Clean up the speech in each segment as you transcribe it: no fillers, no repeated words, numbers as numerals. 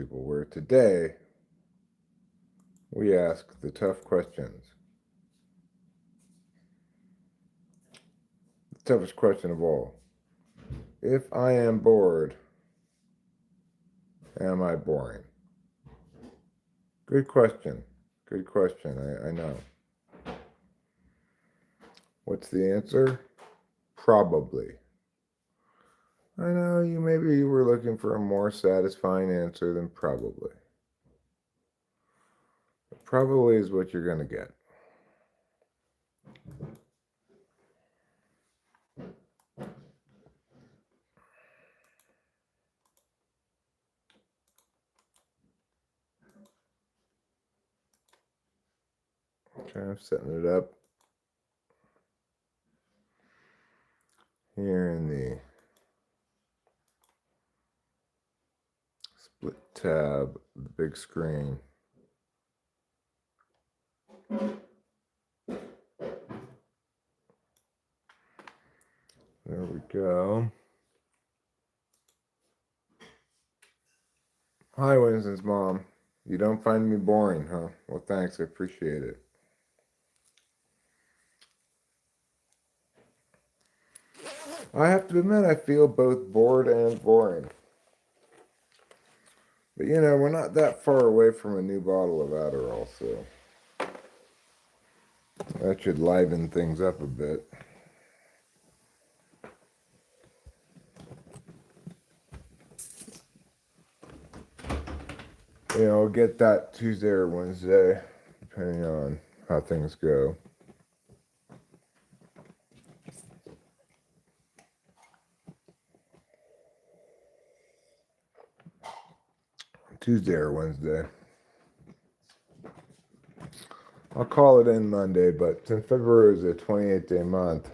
people, where today we ask the tough questions. The toughest question of all. If I am bored, am I boring? Good question. Good question. I know. What's the answer? Probably. I know maybe you were looking for a more satisfying answer than probably. Probably is what you're going to get. Okay, I'm setting it up here in the split tab, the big screen. There we go. Hi, Winston's mom. You don't find me boring, huh? Well, thanks. I appreciate it. I have to admit, I feel both bored and boring. But we're not that far away from a new bottle of Adderall, so that should liven things up a bit. I'll get that Tuesday or Wednesday, depending on how things go. Tuesday or Wednesday. I'll call it in Monday, but since February is a 28-day month,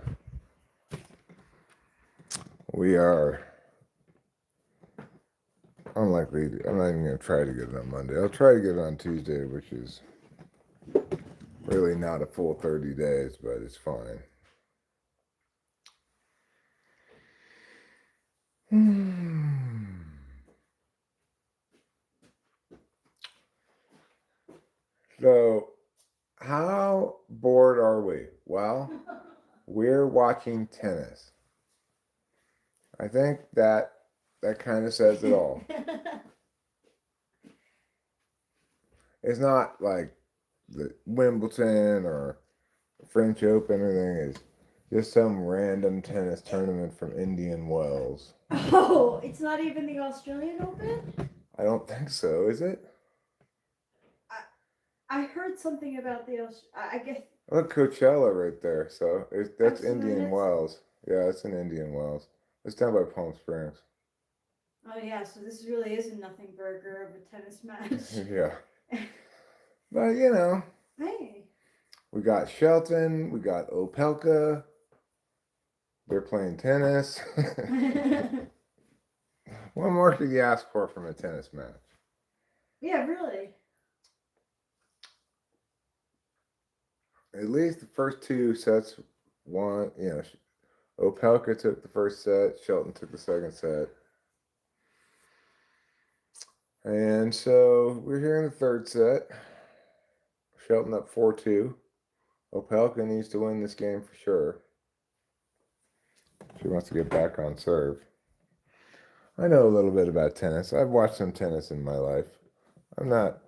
we are unlikely. I'm not even going to try to get it on Monday. I'll try to get it on Tuesday, which is really not a full 30 days, but it's fine. So, how bored are we? Well, we're watching tennis. I think that kind of says it all. It's not like the Wimbledon or French Open or anything. It's just some random tennis tournament from Indian Wells. Oh, it's not even the Australian Open? I don't think so, is it? I heard something about the I guess. Look, Coachella right there. So that's So Indian Wells. Yeah, it's in Indian Wells. It's down by Palm Springs. Oh yeah, so this really is a nothing burger of a tennis match. Yeah. But Hey. we got Shelton, we got Opelka. They're playing tennis. What more could you ask for from a tennis match? Yeah, really. At least the first two sets won. Opelka took the first set, Shelton took the second set. And so we're here in the third set. Shelton up 4-2. Opelka needs to win this game for sure. She wants to get back on serve. I know a little bit about tennis. I've watched some tennis in my life. I'm not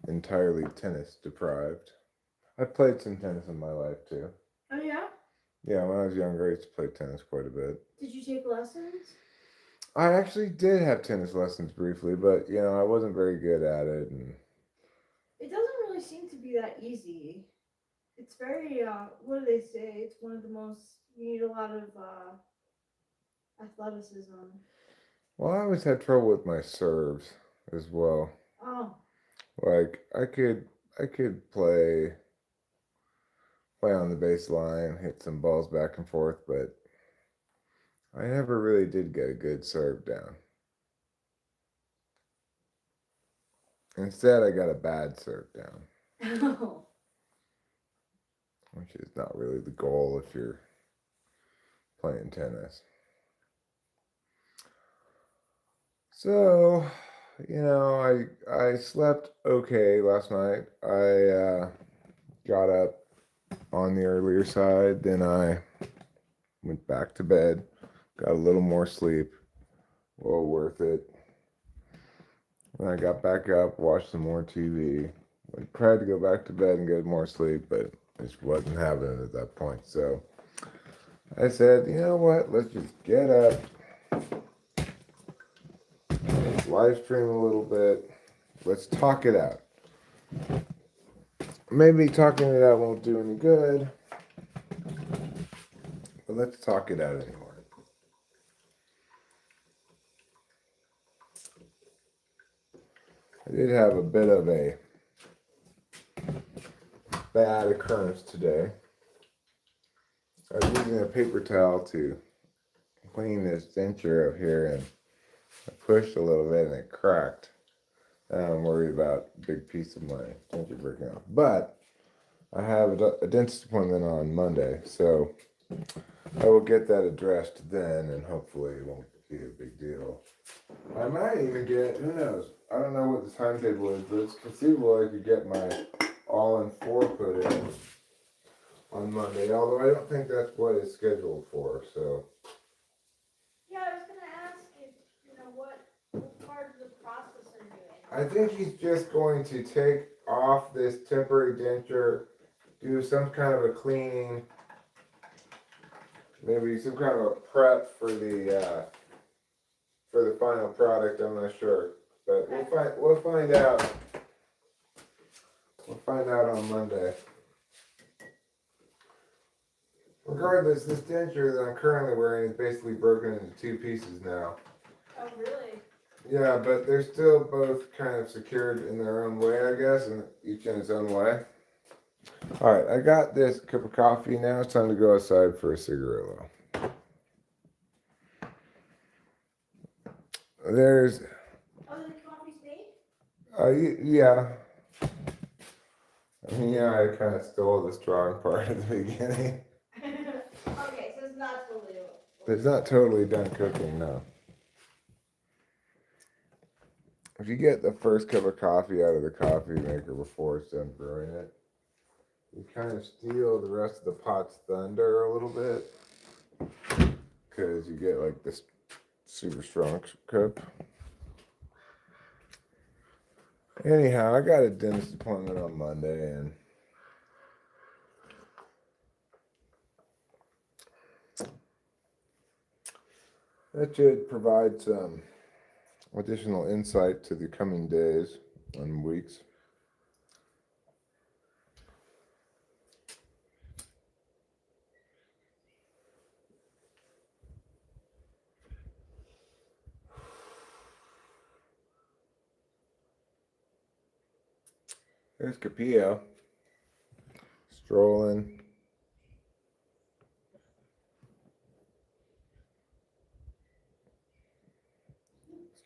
entirely tennis deprived. I've played some tennis in my life too. Oh yeah? Yeah, when I was younger, I used to play tennis quite a bit. Did you take lessons? I actually did have tennis lessons briefly, but I wasn't very good at it. And it doesn't really seem to be that easy. It's very what do they say? It's one of the most, you need a lot of athleticism. well, I always had trouble with my serves as well. Oh. Like I could play on the baseline, hit some balls back and forth, but I never really did get a good serve down. Instead, I got a bad serve down. Oh. Which is not really the goal if you're playing tennis. So, I slept okay last night. I got up on the earlier side, then I went back to bed, got a little more sleep, well worth it. Then I got back up, watched some more TV. I tried to go back to bed and get more sleep, but it just wasn't happening at that point. So I said, you know what? Let's just get up, let's live stream a little bit, let's talk it out. Maybe talking it out won't do any good, but let's talk it out anymore. I did have a bit of a bad occurrence today. I was using a paper towel to clean this denture up here, and I pushed a little bit and it cracked. And I'm worried about a big piece of my denture breaking off. But I have a dentist appointment on Monday, so I will get that addressed then, and hopefully it won't be a big deal. I might even get, who knows? I don't know what the timetable is, but it's conceivable I could get my all-in-4 put in on Monday, although I don't think that's what it's scheduled for, so. Yeah, I was gonna ask if, what part of the process are you in? I think he's just going to take off this temporary denture, do some kind of a cleaning, maybe some kind of a prep for the final product. I'm not sure, but we'll find out. We'll find out on Monday. Regardless, this denture that I'm currently wearing is basically broken into two pieces now. Oh, really? Yeah, but they're still both kind of secured in their own way, I guess, and each in its own way. All right, I got this cup of coffee. Now it's time to go outside for a cigarillo. There's, Oh, the coffee's made? yeah. I mean, yeah, I kind of stole the strong part at the beginning. Okay, so it's not totally. It's not totally done cooking, no. If you get the first cup of coffee out of the coffee maker before it's done brewing it, you kind of steal the rest of the pot's thunder a little bit, because you get like this super strong cup. Anyhow, I got a dentist appointment on Monday, and that should provide some additional insight to the coming days and weeks. There's Capillo strolling.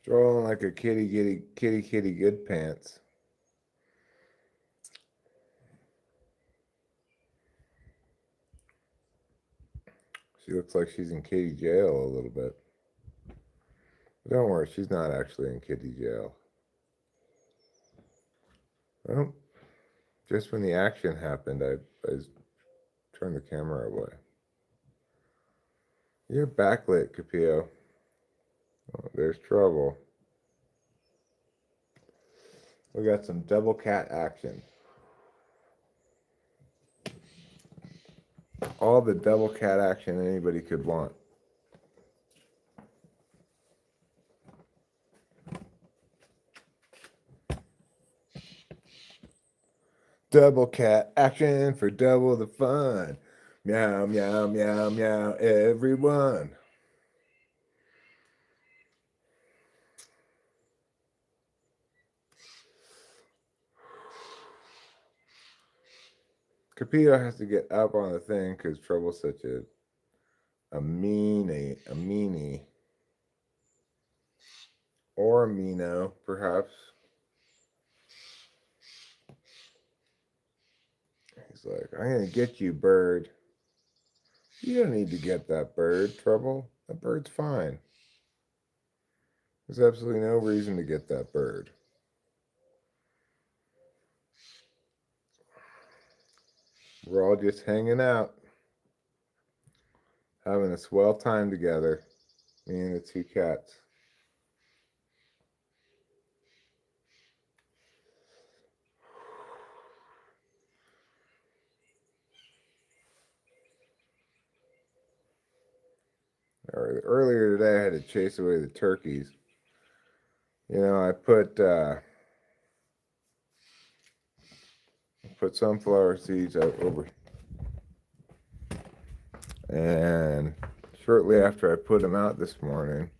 Strolling like a kitty good pants. She looks like she's in kitty jail a little bit. But don't worry, she's not actually in kitty jail. Well, just when the action happened, I turned the camera away. You're backlit, Capillo. Oh, there's trouble. We got some double cat action. All the double cat action anybody could want. Double cat action for double the fun. Meow, meow, meow, meow, everyone. Capito has to get up on the thing because Trouble's such a meanie. Or a Mino, perhaps. He's like, I'm gonna get you, bird. You don't need to get that bird, Trouble. That bird's fine. There's absolutely no reason to get that bird. We're all just hanging out, having a swell time together, me and the two cats. Earlier today, I had to chase away the turkeys. I put sunflower seeds out over, and shortly after I put them out this morning,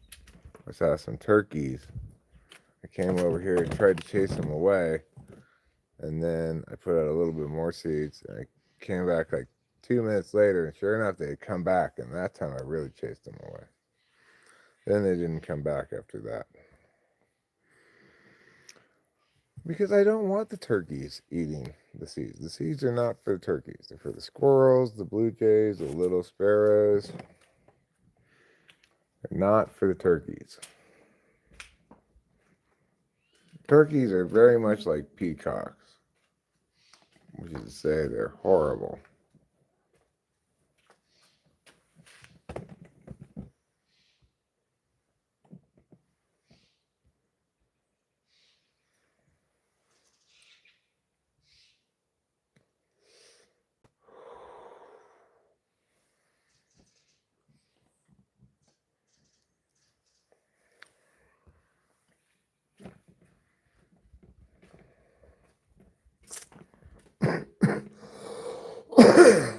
I saw some turkeys. I came over here and tried to chase them away, and then I put out a little bit more seeds, and I came back like 2 minutes later, and sure enough, they had come back, and that time I really chased them away. Then they didn't come back after that. Because I don't want the turkeys eating the seeds. The seeds are not for the turkeys. They're for the squirrels, the blue jays, the little sparrows. They're not for the turkeys. Turkeys are very much like peacocks, which is to say they're horrible.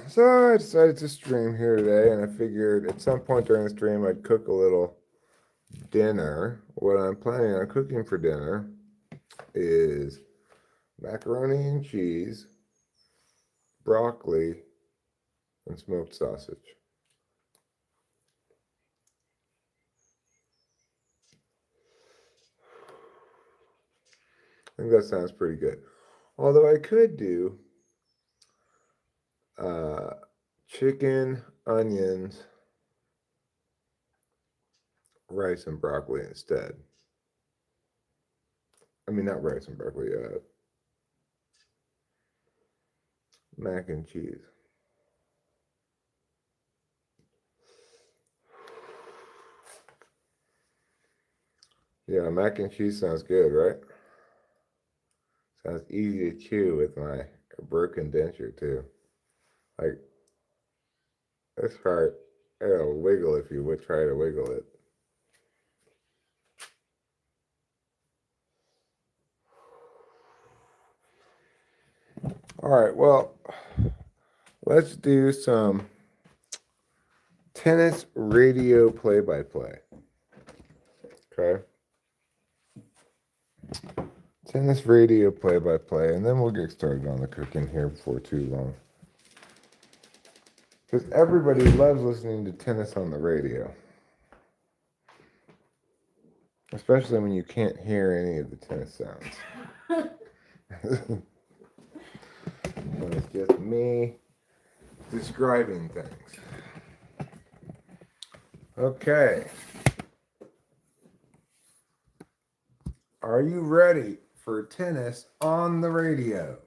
So I decided to stream here today, and I figured at some point during the stream I'd cook a little dinner. What I'm planning on cooking for dinner is macaroni and cheese, broccoli, and smoked sausage. I think that sounds pretty good. Although I could do chicken, onions, rice, and broccoli instead. I mean, not rice and broccoli, mac and cheese. Yeah, mac and cheese sounds good, right? Sounds easy to chew with my broken denture, too. Like, this part, it'll wiggle if you would try to wiggle it. All right, well, let's do some tennis radio play-by-play. Okay? Tennis radio play-by-play, and then we'll get started on the cooking here before too long. Because everybody loves listening to tennis on the radio. Especially when you can't hear any of the tennis sounds. When it's just me describing things. Okay. Are you ready for tennis on the radio?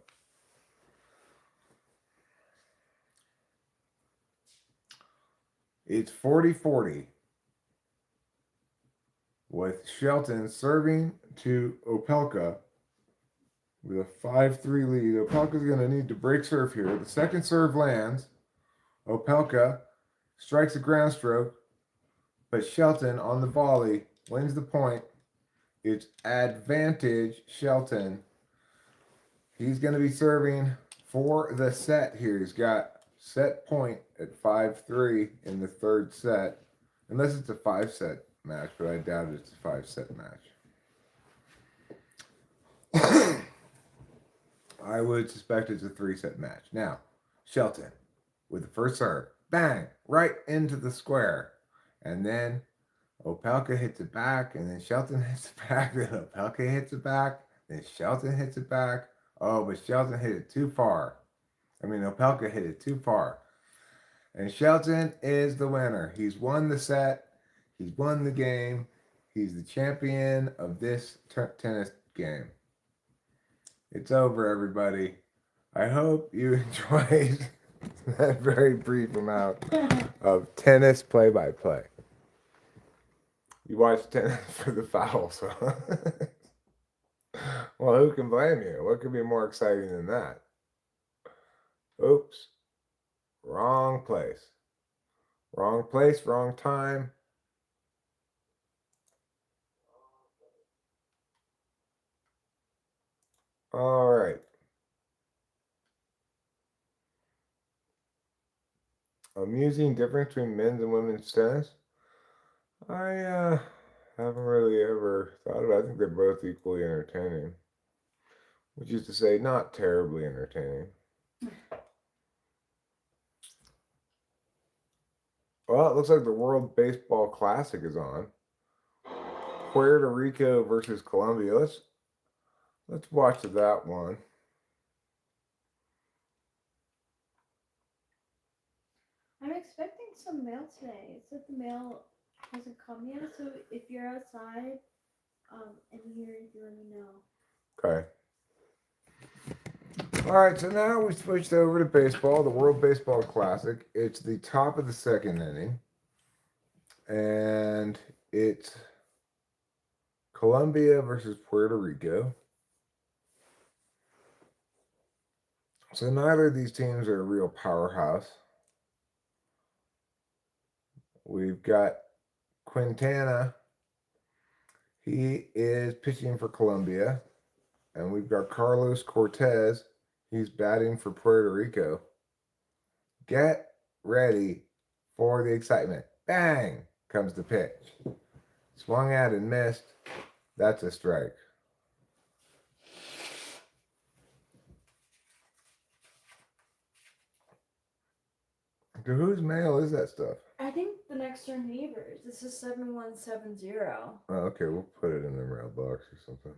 It's 40-40 with Shelton serving to Opelka with a 5-3 lead. Opelka's going to need to break serve here. The second serve lands. Opelka strikes a ground stroke, but Shelton on the volley wins the point. It's advantage Shelton. He's going to be serving for the set here. He's got set point at 5-3 in the third set. Unless it's a 5-set match, but I doubt it's a 5-set match. I would suspect it's a 3-set match. Now, Shelton with the first serve. Bang! Right into the square. And then Opelka hits it back, and then Shelton hits it back, then Opelka hits it back, then Shelton hits it back. Oh, but Shelton hit it too far. Opelka hit it too far. And Shelton is the winner. He's won the set. He's won the game. He's the champion of this tennis game. It's over, everybody. I hope you enjoyed that very brief amount of tennis play-by-play. You watch tennis for the fouls, huh? Well, who can blame you? What could be more exciting than that? Oops. Wrong place. Wrong place, wrong time. All right. Amusing difference between men's and women's tennis? I haven't really ever thought about it. I think they're both equally entertaining. Which is to say, not terribly entertaining. Well, it looks like the World Baseball Classic is on. Puerto Rico versus Colombia. Let's watch that one. I'm expecting some mail today. It said the mail hasn't come yet, so if you're outside and you hear anything, let me know. Okay. All right, so now we switched over to baseball, the World Baseball Classic. It's the top of the second inning, and it's Colombia versus Puerto Rico. So neither of these teams are a real powerhouse. We've got Quintana. He is pitching for Colombia. And we've got Carlos Cortez. He's batting for Puerto Rico. Get ready for the excitement. Bang! Comes the pitch. Swung at and missed. That's a strike. To whose mail is that stuff? I think the next are neighbors. This is 7170. Oh, okay, we'll put it in the mailbox or something.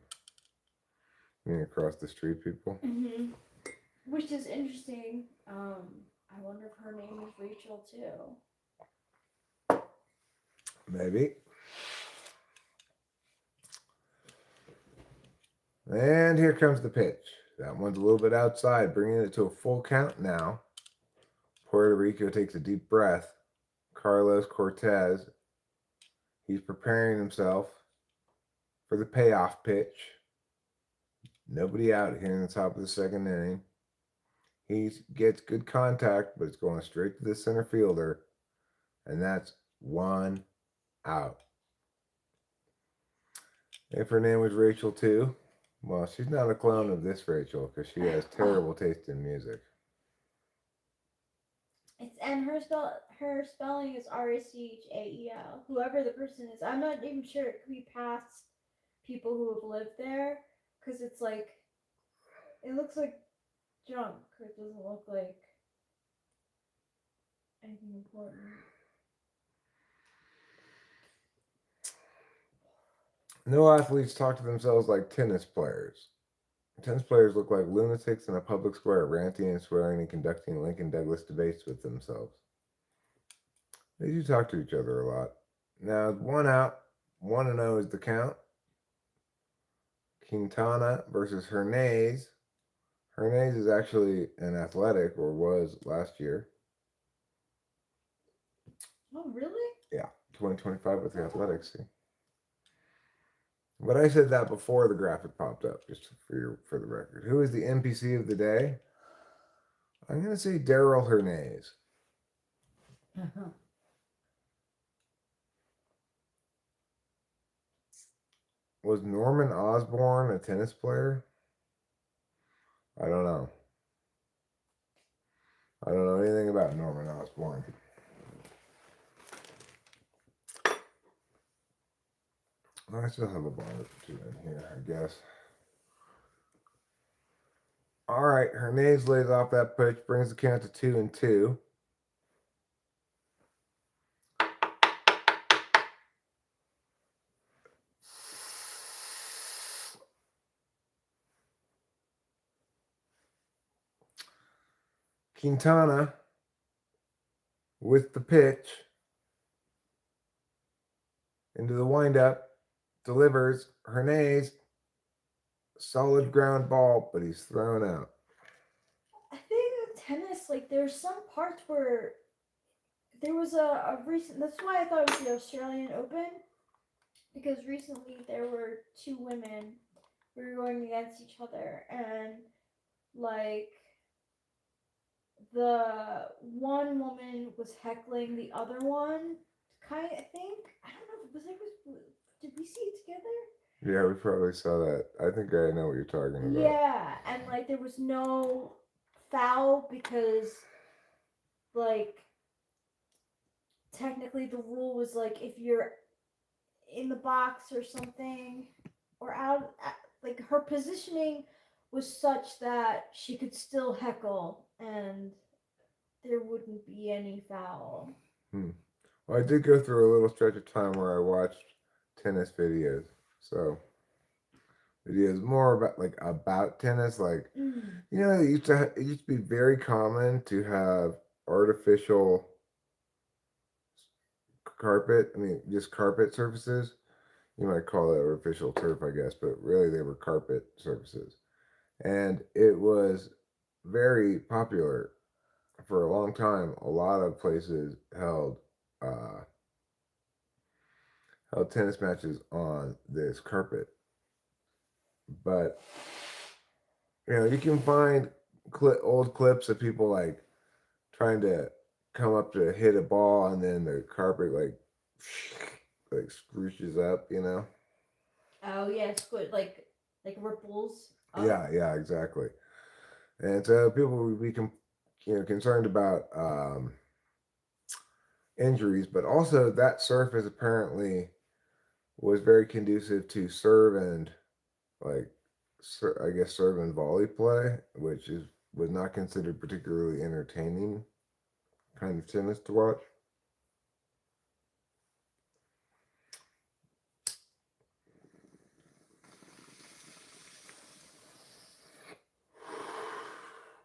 You mean across the street, people? Mm-hmm. Which is interesting. I wonder if her name is Rachel too. Maybe. And here comes the pitch. That one's a little bit outside, bringing it to a full count now. Puerto Rico takes a deep breath. Carlos Cortez, he's preparing himself for the payoff pitch. Nobody out here in the top of the second inning. He gets good contact, but it's going straight to the center fielder, and that's one out. If her name was Rachel too, well, she's not a clone of this Rachel because she has terrible taste in music. And her spelling is Rachael. Whoever the person is, I'm not even sure. It could be past people who have lived there, because it's like, it looks like junk. It doesn't look like anything important. No athletes talk to themselves like tennis players. Tennis players look like lunatics in a public square, ranting and swearing and conducting Lincoln Douglas debates with themselves. They do talk to each other a lot. Now, 1 out, 1-0 is the count. Quintana versus Hernandez. Hernandez is actually an athletic, or was last year. Oh, really? Yeah, 2025 with the Athletics. See? But I said that before the graphic popped up, just for the record. Who is the NPC of the day? I'm going to say Daryl Hernandez. Was Norman Osborn a tennis player? I don't know. I don't know anything about Norman Osborn. I still have a bar or two in here, I guess. All right, Hernandez lays off that pitch, brings the count to 2-2. Quintana with the pitch into the windup. delivers Herné's solid ground ball, but he's thrown out. I think with tennis, like there's some parts where there was a recent. That's why I thought it was the Australian Open, because recently there were two women who were going against each other, and like the one woman was heckling the other one. Kind of, I think, I don't know. Did we see it together? Yeah, we probably saw that. I think I know what you're talking about. Yeah, and like there was no foul because like technically the rule was like if you're in the box or something or out, like her positioning was such that she could still heckle and there wouldn't be any foul. Well, I did go through a little stretch of time where I watched tennis videos. So videos more about tennis, like Mm. it used to be very common to have artificial carpet. I mean, just carpet surfaces. You might call it artificial turf, I guess, but really they were carpet surfaces, and it was very popular for a long time. A lot of places uh, held tennis matches on this carpet, but you can find old clips of people like trying to come up to hit a ball, and then the carpet like scrooshes up. Oh yeah, squid like ripples up. Yeah, exactly. And so people would be concerned about injuries, but also that surface apparently was very conducive to serve and like I guess serve and volley play, which was not considered particularly entertaining kind of tennis to watch.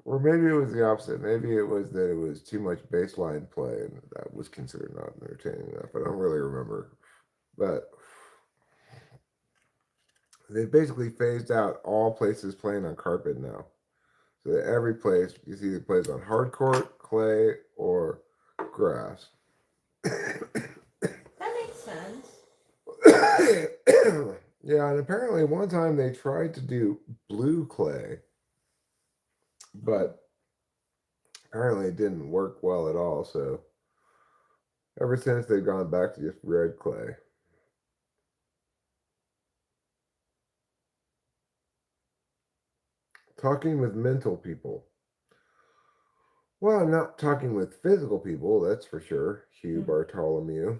Or maybe it was the opposite. Maybe it was that it was too much baseline play and that was considered not entertaining enough. I don't really remember. But they basically phased out all places playing on carpet now. So that every place you see that plays on hard court, clay, or grass. That makes sense. Yeah, and apparently one time they tried to do blue clay, but apparently it didn't work well at all. So ever since they've gone back to just red clay. Talking with mental people. Well, I'm not talking with physical people, that's for sure. Hugh Bartholomew.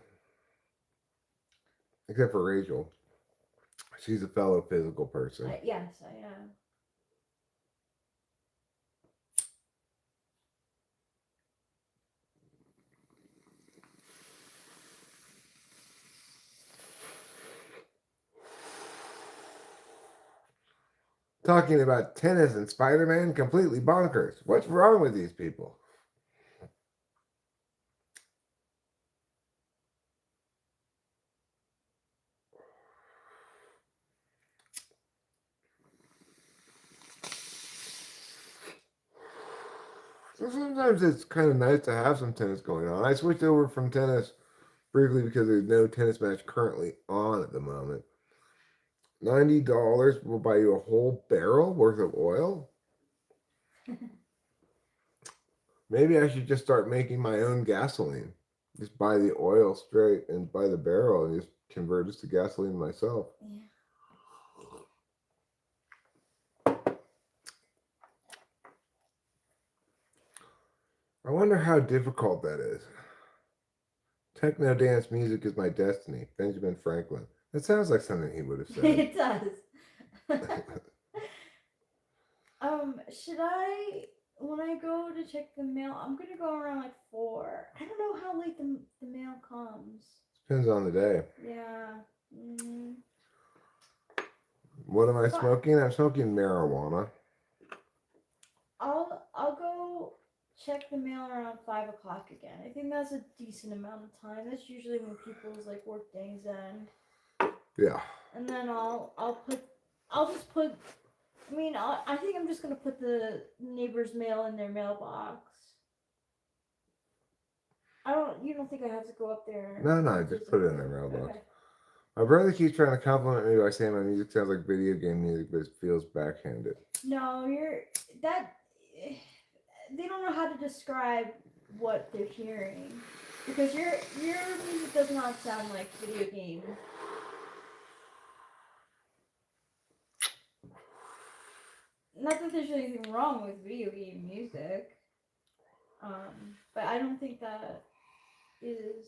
Except for Rachel. She's a fellow physical person. Yes, I am. Talking about tennis and Spider Man, completely bonkers. What's wrong with these people? So sometimes it's kind of nice to have some tennis going on. I switched over from tennis briefly because there's no tennis match currently on at the moment. $90 will buy you a whole barrel worth of oil. Maybe I should just start making my own gasoline. Just buy the oil straight and buy the barrel and just convert it to gasoline myself. Yeah. I wonder how difficult that is. Techno dance music is my destiny. Benjamin Franklin. That sounds like something he would have said. It does. Should I, when I go to check the mail, I'm gonna go around like 4. I don't know how late the mail comes. Depends on the day. Yeah. Mm. What am I smoking? I'm smoking marijuana. I'll go check the mail around 5 o'clock again. I think that's a decent amount of time. That's usually when people's like work days end. Yeah. and then I'll just put. I mean, I think I'm just gonna put the neighbor's mail in their mailbox. I don't. You don't think I have to go up there? No, just put it in their mailbox. Okay. My brother keeps trying to compliment me by saying my music sounds like video game music, but it feels backhanded. No, that. They don't know how to describe what they're hearing because your music does not sound like video game. Not that there's anything wrong with video game music, but I don't think that is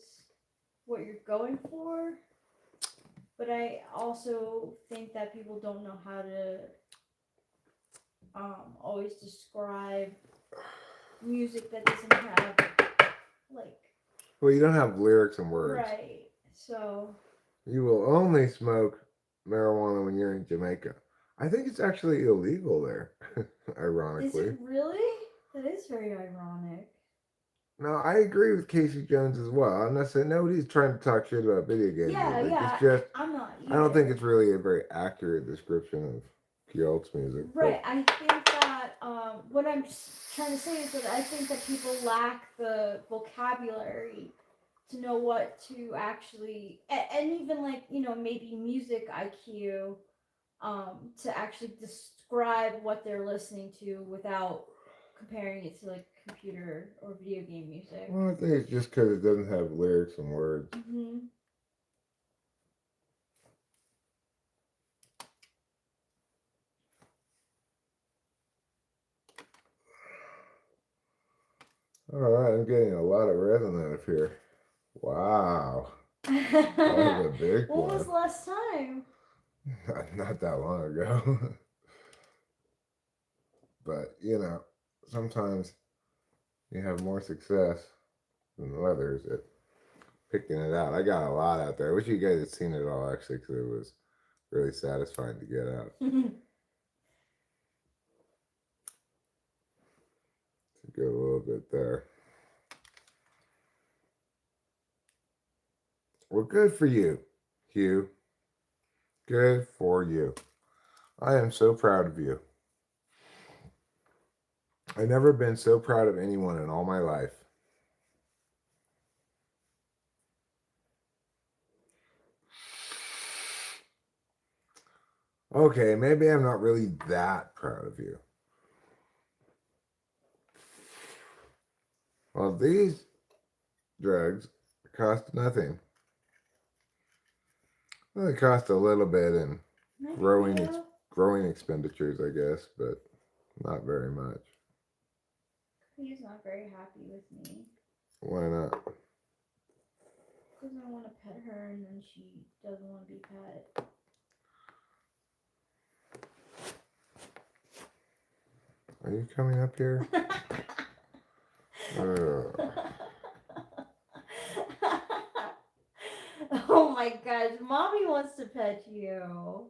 what you're going for. But I also think that people don't know how to always describe music that doesn't have like. Well, you don't have lyrics and words. Right. So. You will only smoke marijuana when you're in Jamaica. I think it's actually illegal there, ironically. Is it really? That is very ironic. No, I agree with Casey Jones as well. I'm not saying nobody's trying to talk shit about video games. Yeah. It's just I'm not. Either. I don't think it's really a very accurate description of Kyoto's music. Right. I think that what I'm trying to say is that I think that people lack the vocabulary to know what to actually, and even like maybe music IQ, to actually describe what they're listening to without comparing it to like computer or video game music. Well, I think it's just because it doesn't have lyrics and words. Mm-hmm. All right, I'm getting a lot of resonance up here. Wow. That was a big one. When was the last time? Not that long ago. But, sometimes you have more success than others at picking it out. I got a lot out there. I wish you guys had seen it all, actually, because it was really satisfying to get out. To go a little bit there. Well, good for you, Hugh. Good for you. I am so proud of you. I've never been so proud of anyone in all my life. Okay, maybe I'm not really that proud of you. Well, these drugs cost nothing. Well, they cost a little bit in growing expenditures, I guess, but not very much. He's not very happy with me. Why not? Because I want to pet her and then she doesn't want to be pet. Are you coming up here? Oh my gosh, mommy wants to pet you.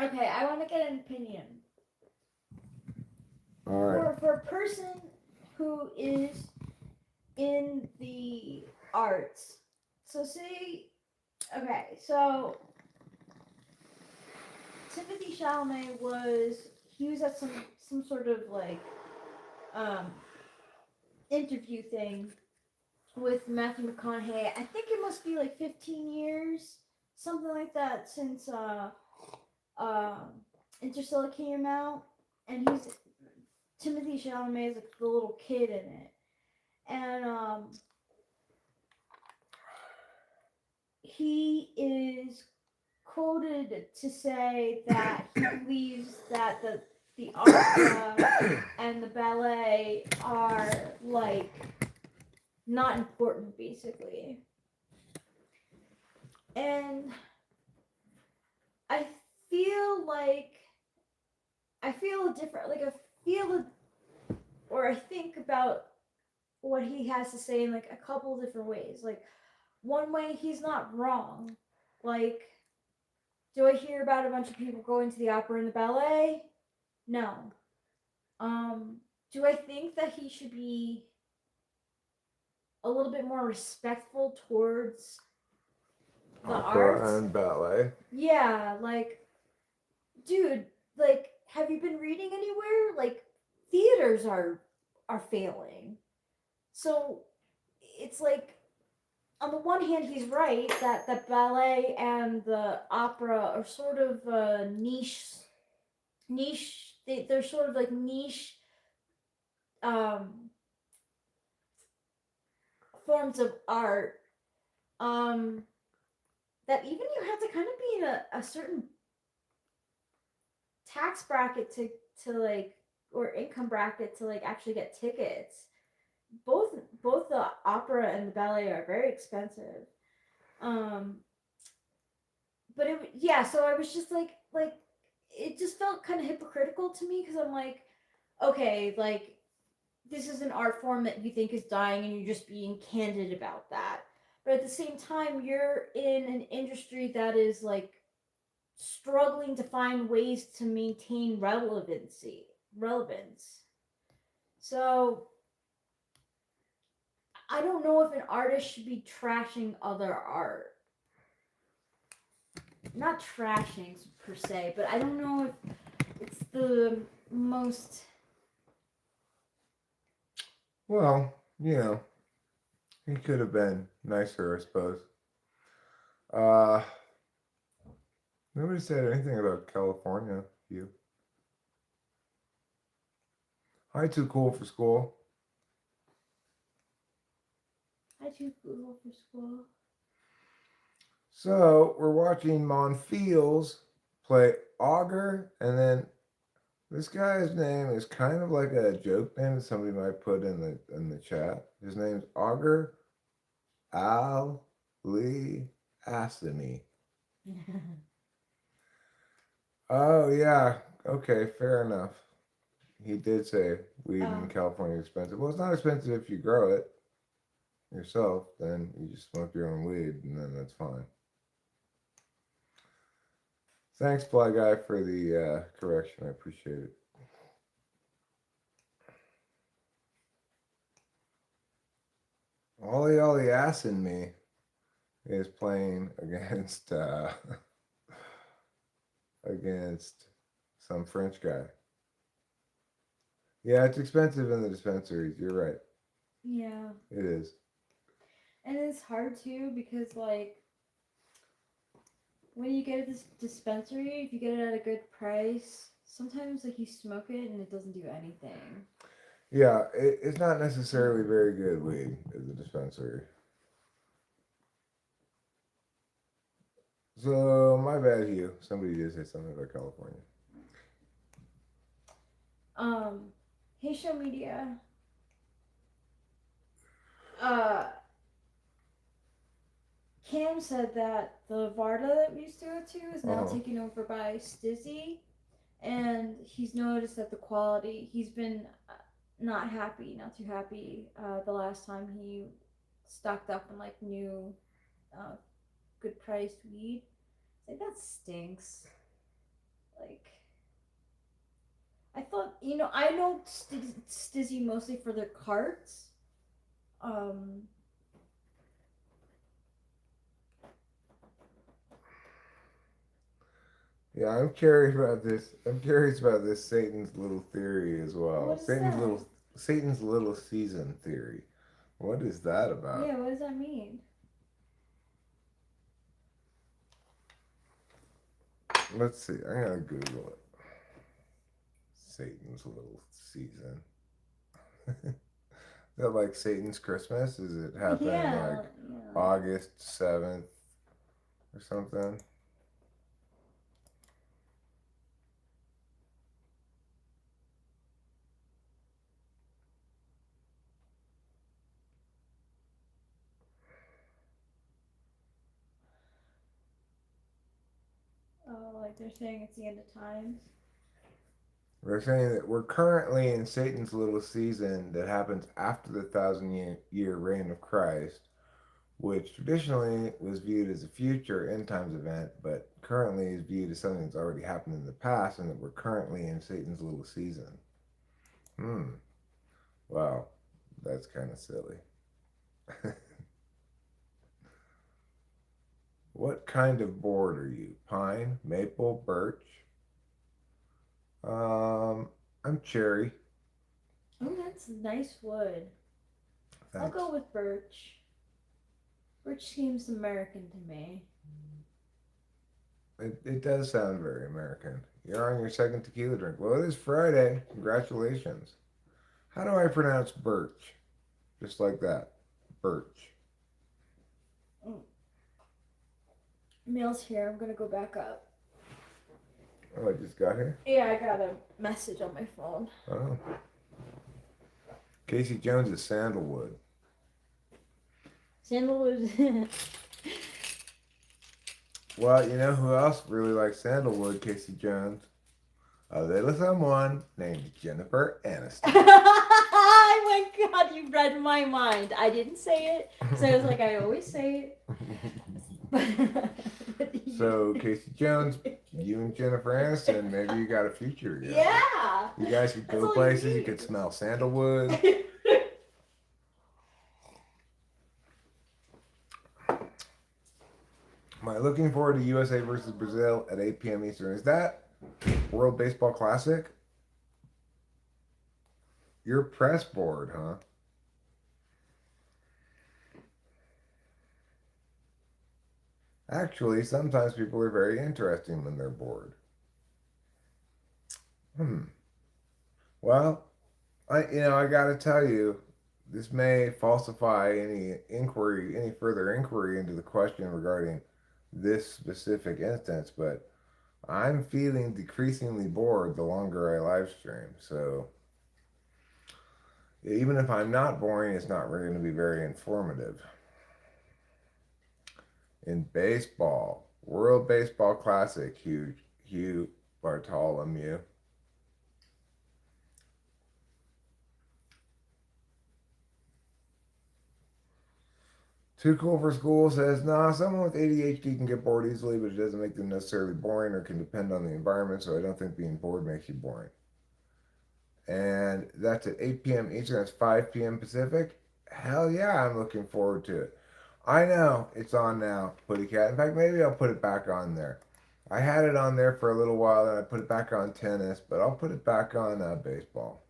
Okay, I want to get an opinion. All right. For a person who is in the arts, so Timothy Chalamet was at some sort of like interview thing with Matthew McConaughey. I think it must be like 15 years, something like that, since Interstellar came out, and Timothy Chalamet is like the little kid in it, and he is quoted to say that he believes that the opera and the ballet are like not important, basically. And I feel different. Like I think about what he has to say in like a couple different ways. Like one way, he's not wrong. Like, do I hear about a bunch of people going to the opera and the ballet? No. do I think that he should be a little bit more respectful towards the Opera arts? and ballet. Yeah, like, dude, like, have you been reading anywhere? Like, theaters are failing. So it's like, on the one hand, he's right that the ballet and the opera are sort of niche. They're sort of like niche um, forms of art. Um, that even you have to kind of be in a certain tax bracket to like, or income bracket to like actually get tickets. Both the opera and the ballet are very expensive. Um, but yeah, so I was just like it just felt kind of hypocritical to me because I'm like, okay, like this is an art form that you think is dying and you're just being candid about that. But at the same time, you're in an industry that is like struggling to find ways to maintain relevance. So I don't know if an artist should be trashing other art. Not trashing per se, but I don't know if it's the most. Well, he could have been nicer, I suppose. Uh, Nobody said anything about California. You. Hi, too cool for school. I too cool for school. So we're watching Monfils play Augur, and then this guy's name is kind of like a joke name that somebody might put in the chat. His name's Augur Ali Asimi. Oh yeah, okay, fair enough. He did say weed in Oh, California is expensive. Well, it's not expensive if you grow it yourself. Then you just smoke your own weed, and then that's fine. Thanks, Fly Guy, for the correction. I appreciate it. All the ass in me is playing against against some French guy. Yeah, it's expensive in the dispensaries. You're right. yeah. It is. And it's hard too because like when you get at this dispensary, if you get it at a good price, sometimes like you smoke it and it doesn't do anything. Yeah, it's not necessarily very good weed at the dispensary. So my bad, Hugh. Somebody did say something about California. Um, hey, show media. Uh, Cam said that the Varda that we used to go to is now Uh-huh. taken over by Stizzy, and he's noticed that the quality. He's been not too happy. The last time he stocked up on like new, uh, good priced weed. Like that stinks. Like I thought, I know Stizzy mostly for their carts. Um, Yeah, I'm curious about this. I'm curious about this Satan's little theory as well. what is that? Satan's little season theory. What is that about? Yeah, what does that mean? Let's see. I'm gonna Google it. Satan's little season. Is that like Satan's Christmas? Is it happen like Yeah, yeah. August 7th or something? Oh, like they're saying it's the end of times. They're saying that we're currently in Satan's little season that happens after the thousand year reign of Christ, which traditionally was viewed as a future end times event, but currently is viewed as something that's already happened in the past, and that we're currently in Satan's little season. Hmm. Wow, that's kind of silly. What kind of board are you? Pine, maple, birch? Um, I'm cherry. Oh, that's nice wood. I'll Thanks. go with birch. Birch seems American to me. It does sound very American. You're on your second tequila drink. Well, it is Friday. Congratulations. How do I pronounce birch? Just like that. Birch. Mm. Mail's here. I'm gonna go back up. Oh, I just got here? Yeah, I got a message on my phone. Oh. Casey Jones is sandalwood. Sandalwood. Well, you know who else really likes sandalwood, Casey Jones? A little someone named Jennifer Aniston. Oh my god, you read my mind. I didn't say it, so I was like, I always say it. So, Casey Jones, you and Jennifer Aniston, maybe you got a future together. Yeah. You guys could That's go all you places, you need. could smell sandalwood. Am I looking forward to USA versus Brazil at 8 p.m. Eastern? Is that World Baseball Classic? Your press board, huh? Actually, sometimes people are very interesting when they're bored. Hmm. Well, I gotta tell you, this may falsify any further inquiry into the question regarding this specific instance, but I'm feeling decreasingly bored the longer I live stream. So even if I'm not boring, it's not really going to be very informative. In baseball, World Baseball Classic, Hugh Bartholomew. Too cool for school says, nah, someone with ADHD can get bored easily, but it doesn't make them necessarily boring or can depend on the environment, so I don't think being bored makes you boring. And that's at 8 p.m. Eastern, that's 5 p.m. Pacific. Hell yeah, I'm looking forward to it. I know it's on now, Putty Cat. In fact, maybe I'll put it back on there. I had it on there for a little while, and I put it back on tennis, but I'll put it back on baseball.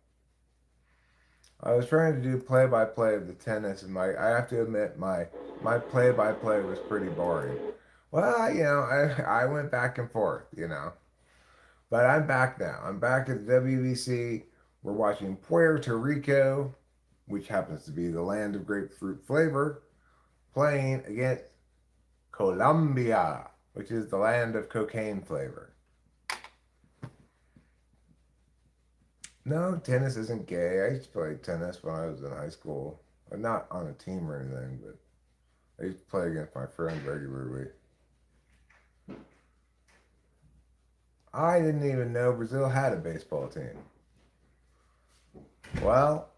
I was trying to do play-by-play of the tennis, and I have to admit my play-by-play was pretty boring. Well, I went back and forth. But I'm back now. I'm back at the WBC. We're watching Puerto Rico, which happens to be the land of grapefruit flavor, playing against Colombia, which is the land of cocaine flavor. No, tennis isn't gay. I used to play tennis when I was in high school. Not on a team or anything, but I used to play against my friends regularly. I didn't even know Brazil had a baseball team. Well,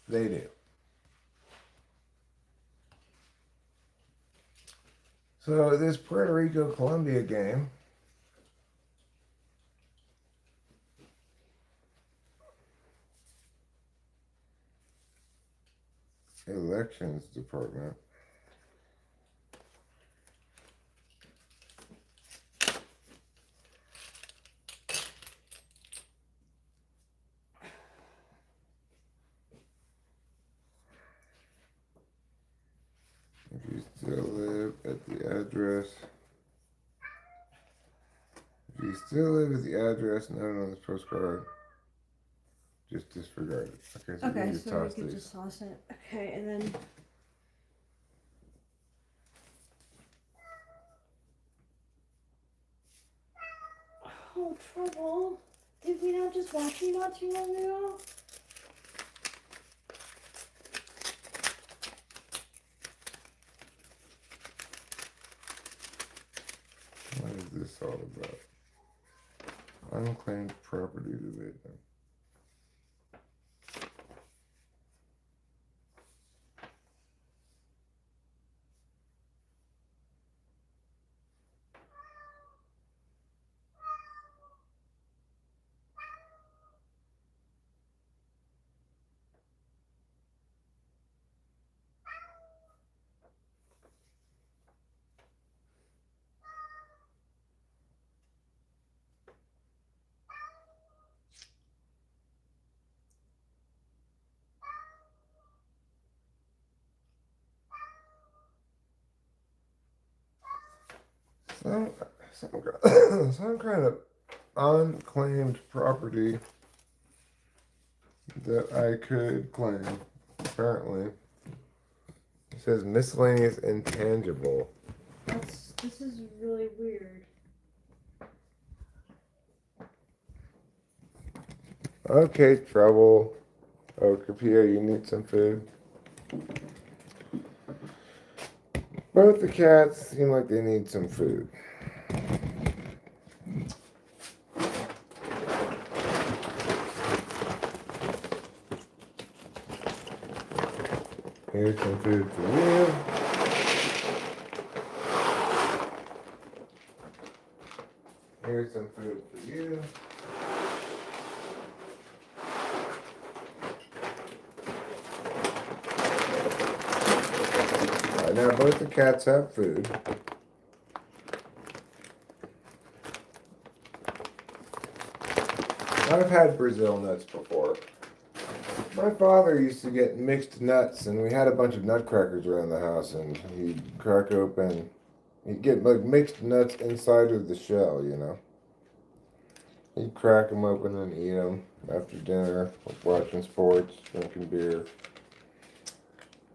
they do. So this Puerto Rico Colombia game, elections department. If you still live at the address, if you still live at the address noted on this postcard, just disregard it. Okay, so we can just so we toss could these. just toss it. Okay, and then. Oh, trouble. Did we not just watch you not too long ago? What is this all about? Unclaimed property division. some, some kind of unclaimed property that I could claim. Apparently, it says miscellaneous intangible. This is really weird. Okay, trouble. Oh, Capia, you need some food. Both the cats seem like they need some food. Here's some food for you. Here's some food for you. Alright, now both the cats have food. I've had Brazil nuts before. My father used to get mixed nuts, and we had a bunch of nutcrackers around the house, and he'd crack open. He'd get like mixed nuts inside of the shell, you know. He'd crack them open and eat them after dinner, watching sports, drinking beer.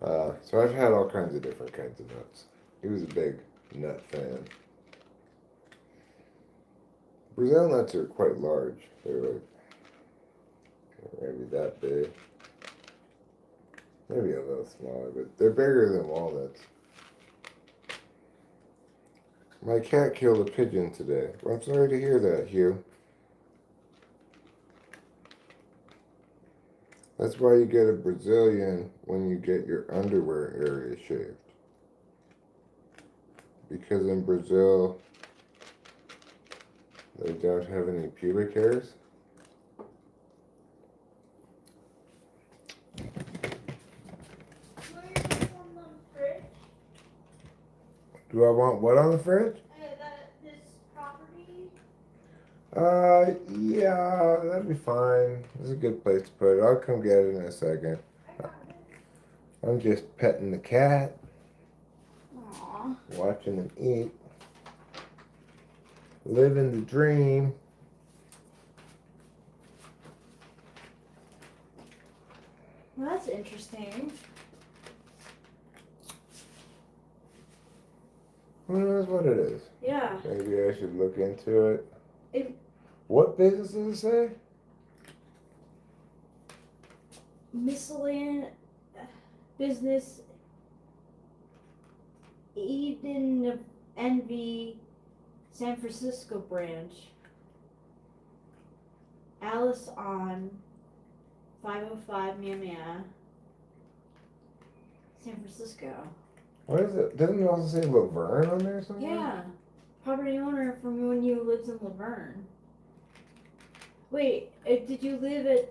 So I've had all kinds of different kinds of nuts. He was a big nut fan. Brazil nuts are quite large. They're like maybe that big. Maybe a little smaller, but they're bigger than walnuts. My cat killed a pigeon today. Well, I'm sorry to hear that, Hugh. That's why you get a Brazilian when you get your underwear area shaved. Because in Brazil, they don't have any pubic hairs. Do I want what on the fridge? This property. Yeah, that'd be fine. This is a good place to put it. I'll come get it in a second. I'm just petting the cat, Aww. watching him eat, living the dream. Well, that's interesting. Who knows what it is? Yeah. Maybe I should look into it. It, What business does it say? miscellaneous business Eden of Envy San Francisco branch. Alice on 505 Mia San Francisco. What is it? Doesn't it also say Laverne on there somewhere? Yeah. Property owner from when you lived in Laverne. Wait, did you live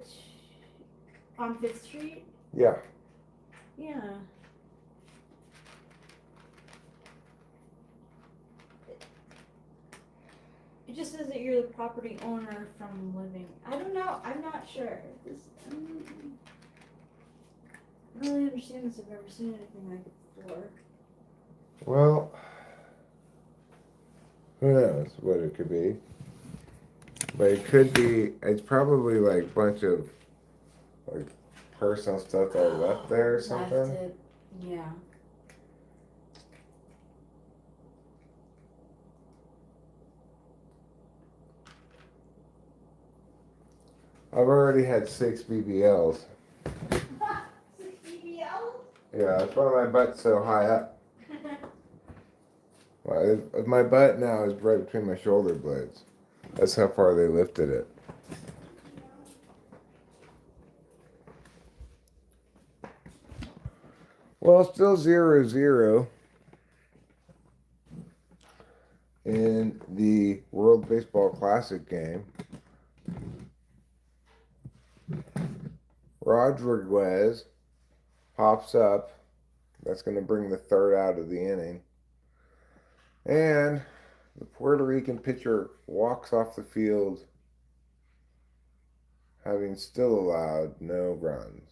on 5th Street? Yeah. Yeah. It just says that you're the property owner from living. I don't know. I'm not sure. I don't really understand this. I've never seen anything like it before. Well, who knows what it could be. But it could be, it's probably like a bunch of like personal stuff that I left there or something. Left it. Yeah. I've already had 6 BBLs. 6 BBL? Yeah, that's why my butt's so high up. My butt now is right between my shoulder blades. That's how far they lifted it. Well, still 0-0 in the World Baseball Classic game. Rodriguez pops up. That's going to bring the third out of the inning. And the Puerto Rican pitcher walks off the field, having still allowed no runs.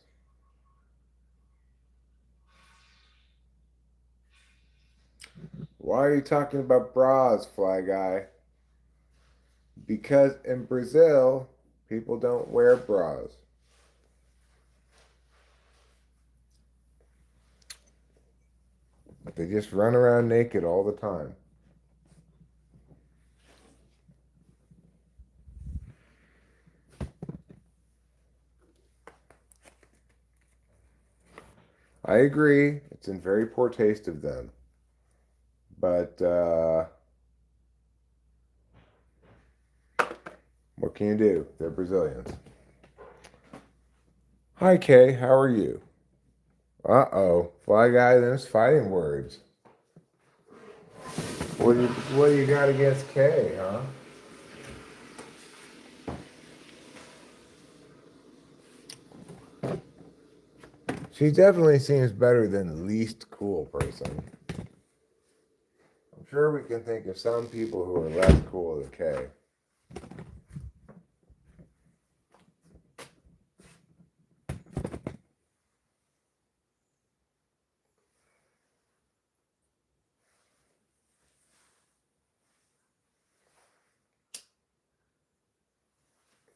Why are you talking about bras, Fly Guy? Because in Brazil, people don't wear bras. They just run around naked all the time. I agree. It's in very poor taste of them. But what can you do? They're Brazilians. Hi, Kay. How are you? Uh-oh. Fly Guy, there's fighting words. What do you got against Kay, huh? She definitely seems better than the least cool person. I'm sure we can think of some people who are less cool than Kay.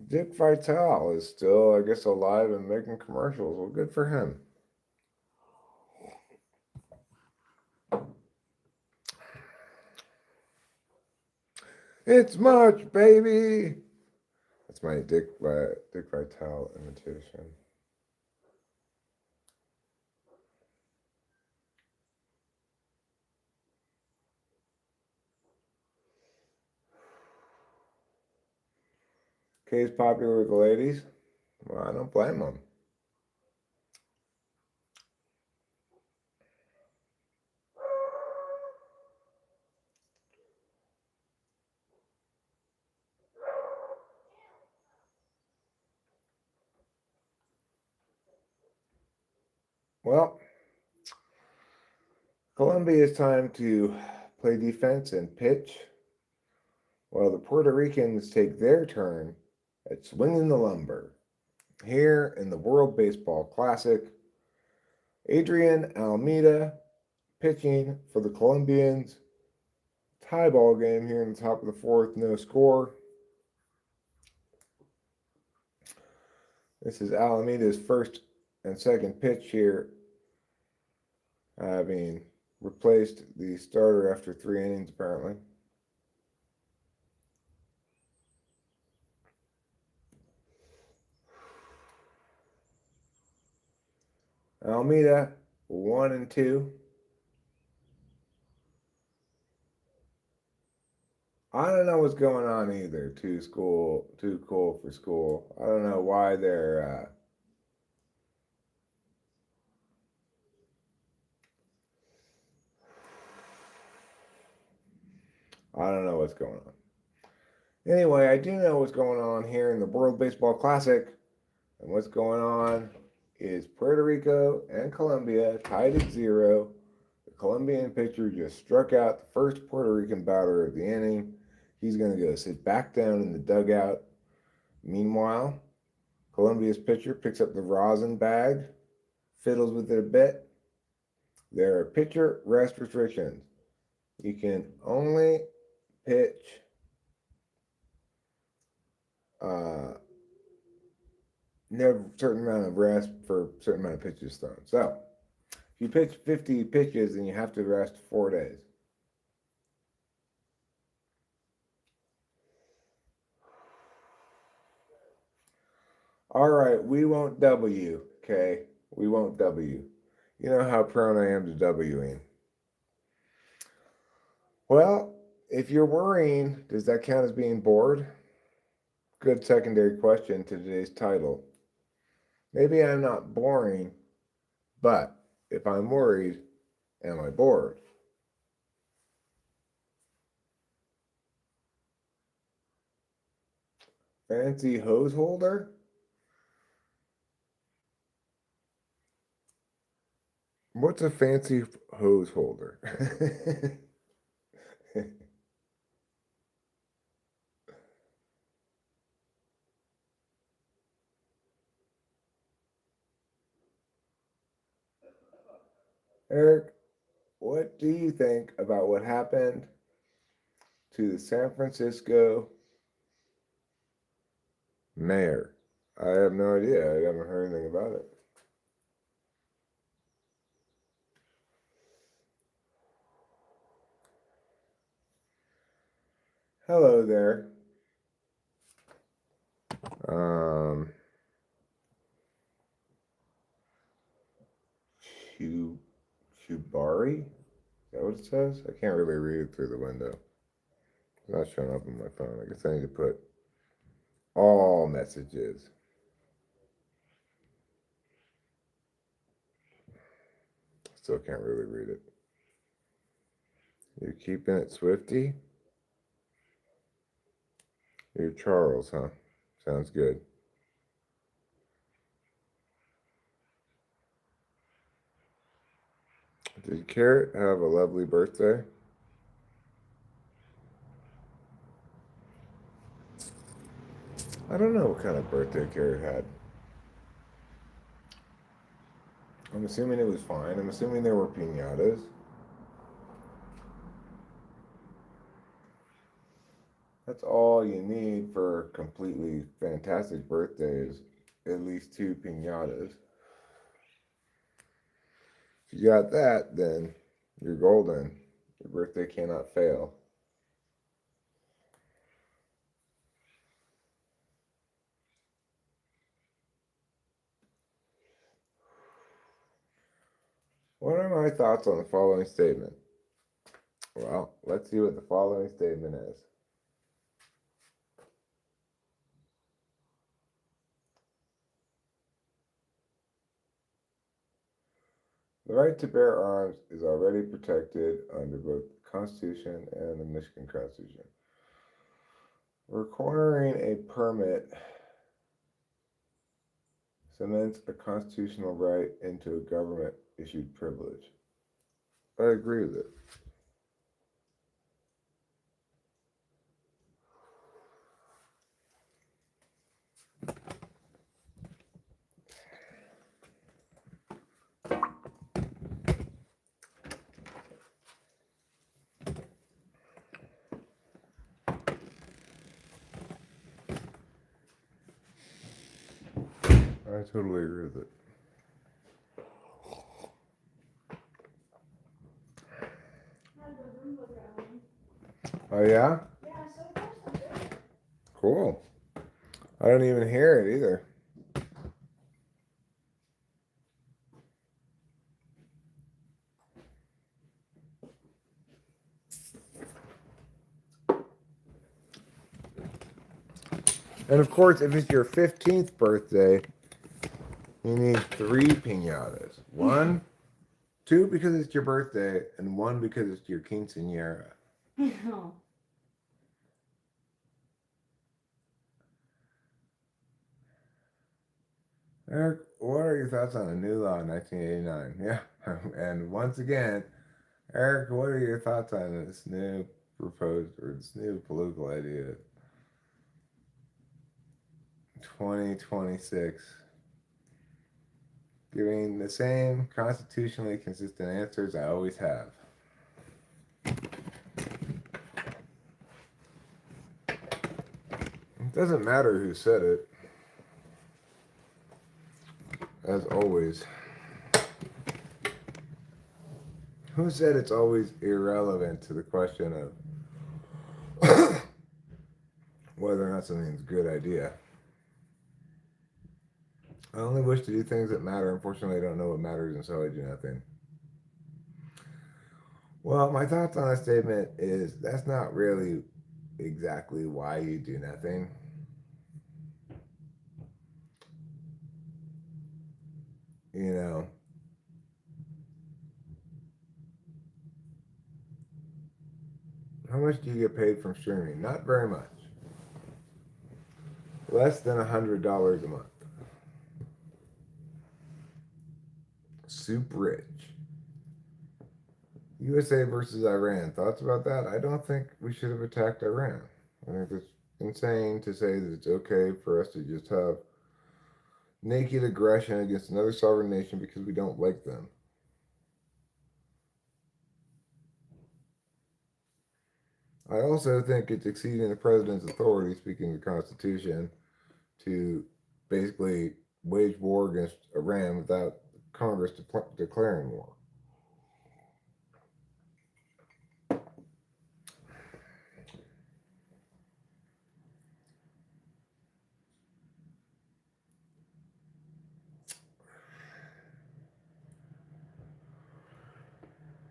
Dick Vitale is still, I guess, alive and making commercials. Well, good for him. It's March, baby. That's my Dick Vitale imitation. Kay's popular with the ladies. Well, I don't blame them. Well, Colombia's time to play defense and pitch, while the Puerto Ricans take their turn at swinging the lumber. Here in the World Baseball Classic, Adrian Almeida pitching for the Colombians. Tie ball game here in the top of the fourth, no score. This is Alameda's first and second pitch here, having replaced the starter after 3 innings, apparently. Almeida, 1-2. I don't know what's going on either. Too cool for school. I don't know why they're. I don't know what's going on. Anyway, I do know what's going on here in the World Baseball Classic. And what's going on is Puerto Rico and Colombia tied at 0. The Colombian pitcher just struck out the first Puerto Rican batter of the inning. He's going to go sit back down in the dugout. Meanwhile, Colombia's pitcher picks up the rosin bag, fiddles with it a bit. There are pitcher rest restrictions. You can only pitch you have a certain amount of rest for a certain amount of pitches thrown. So if you pitch 50 pitches, then you have to rest 4 days. All right, we won't W, okay? We won't W. You know how prone I am to Wing. Well, if you're worrying, does that count as being bored? Good secondary question to today's title. Maybe I'm not boring, but if I'm worried, am I bored? Fancy hose holder? What's a fancy hose holder? Eric, what do you think about what happened to the San Francisco mayor? I have no idea. I haven't heard anything about it. Hello there. Um, Shubari? Is that what it says? I can't really read it through the window. It's not showing up on my phone. I guess I need to put all messages. Still can't really read it. You're keeping it Swifty? You're Charles, huh? Sounds good. Did Carrot have a lovely birthday? I don't know what kind of birthday Carrot had. I'm assuming it was fine. I'm assuming there were piñatas. That's all you need for a completely fantastic birthday is at least 2 piñatas. If you got that, then you're golden. Your birthday cannot fail. What are my thoughts on the following statement? Well, let's see what the following statement is. The right to bear arms is already protected under both the Constitution and the Michigan Constitution. Requiring a permit cements a constitutional right into a government-issued privilege. I agree with it. I totally agree with it. Oh yeah? Yeah, so far so good. Cool. I don't even hear it either. And of course, if it's your 15th birthday, you need 3 piñatas. 1, 2 because it's your birthday, and 1 because it's your quinceañera. Oh. Eric, what are your thoughts on a new law in 1989? Yeah, and once again, Eric, what are your thoughts on this new proposed or this new political idea? 2026. Giving the same constitutionally consistent answers I always have. It doesn't matter who said it. As always. Who said it's always irrelevant to the question of whether or not something's a good idea? I only wish to do things that matter. Unfortunately, I don't know what matters, and so I do nothing. Well, my thoughts on that statement is that's not really exactly why you do nothing. You know, how much do you get paid from streaming? Not very much. Less than $100 a month. Soup rich. USA versus Iran. Thoughts about that? I don't think we should have attacked Iran. I think it's insane to say that it's okay for us to just have naked aggression against another sovereign nation because we don't like them. I also think it's exceeding the president's authority, speaking of the Constitution, to basically wage war against Iran without Congress declaring war.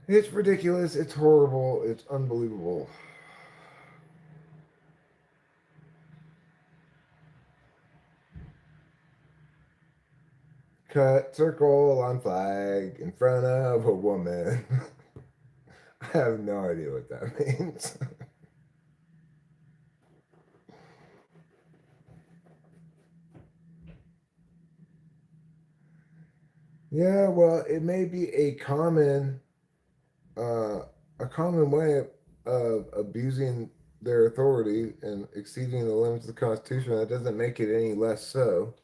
It's ridiculous. It's horrible. It's unbelievable. Cut circle on flag in front of a woman. I have no idea what that means. Yeah, well, it may be uh, a common way of abusing their authority and exceeding the limits of the Constitution. That doesn't make it any less so.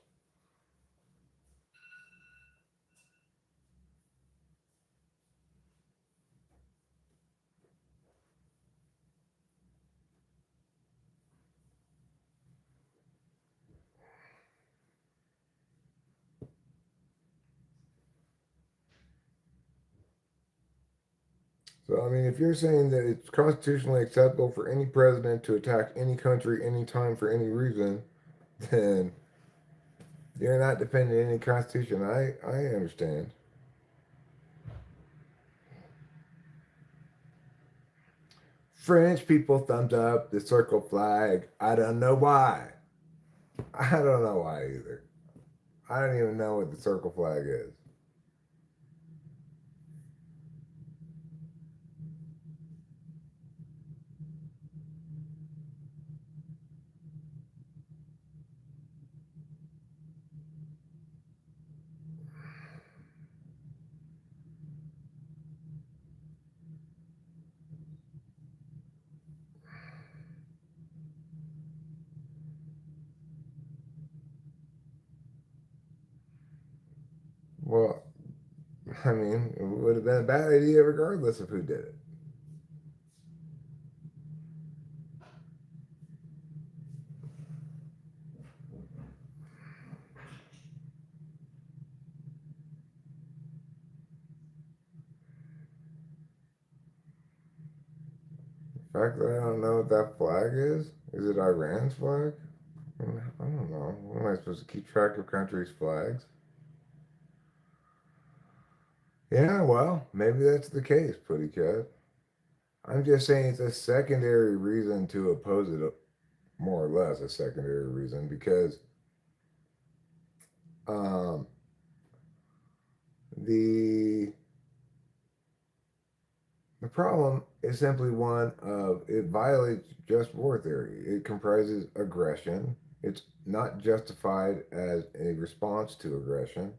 So, I mean, if you're saying that it's constitutionally acceptable for any president to attack any country anytime for any reason, then you're not defending any constitution. I understand. French people thumbs up the circle flag. I don't know why. I don't know why either. I don't even know what the circle flag is. Well, I mean, it would have been a bad idea regardless of who did it. The fact that I don't know what that flag is it Iran's flag? I don't know. What am I supposed to keep track of countries' flags? Yeah, well, maybe that's the case, Putty Cat. I'm just saying it's a secondary reason to oppose it, more or less a secondary reason, because um, the the problem is simply one of it violates just war theory. It comprises aggression. It's not justified as a response to aggression,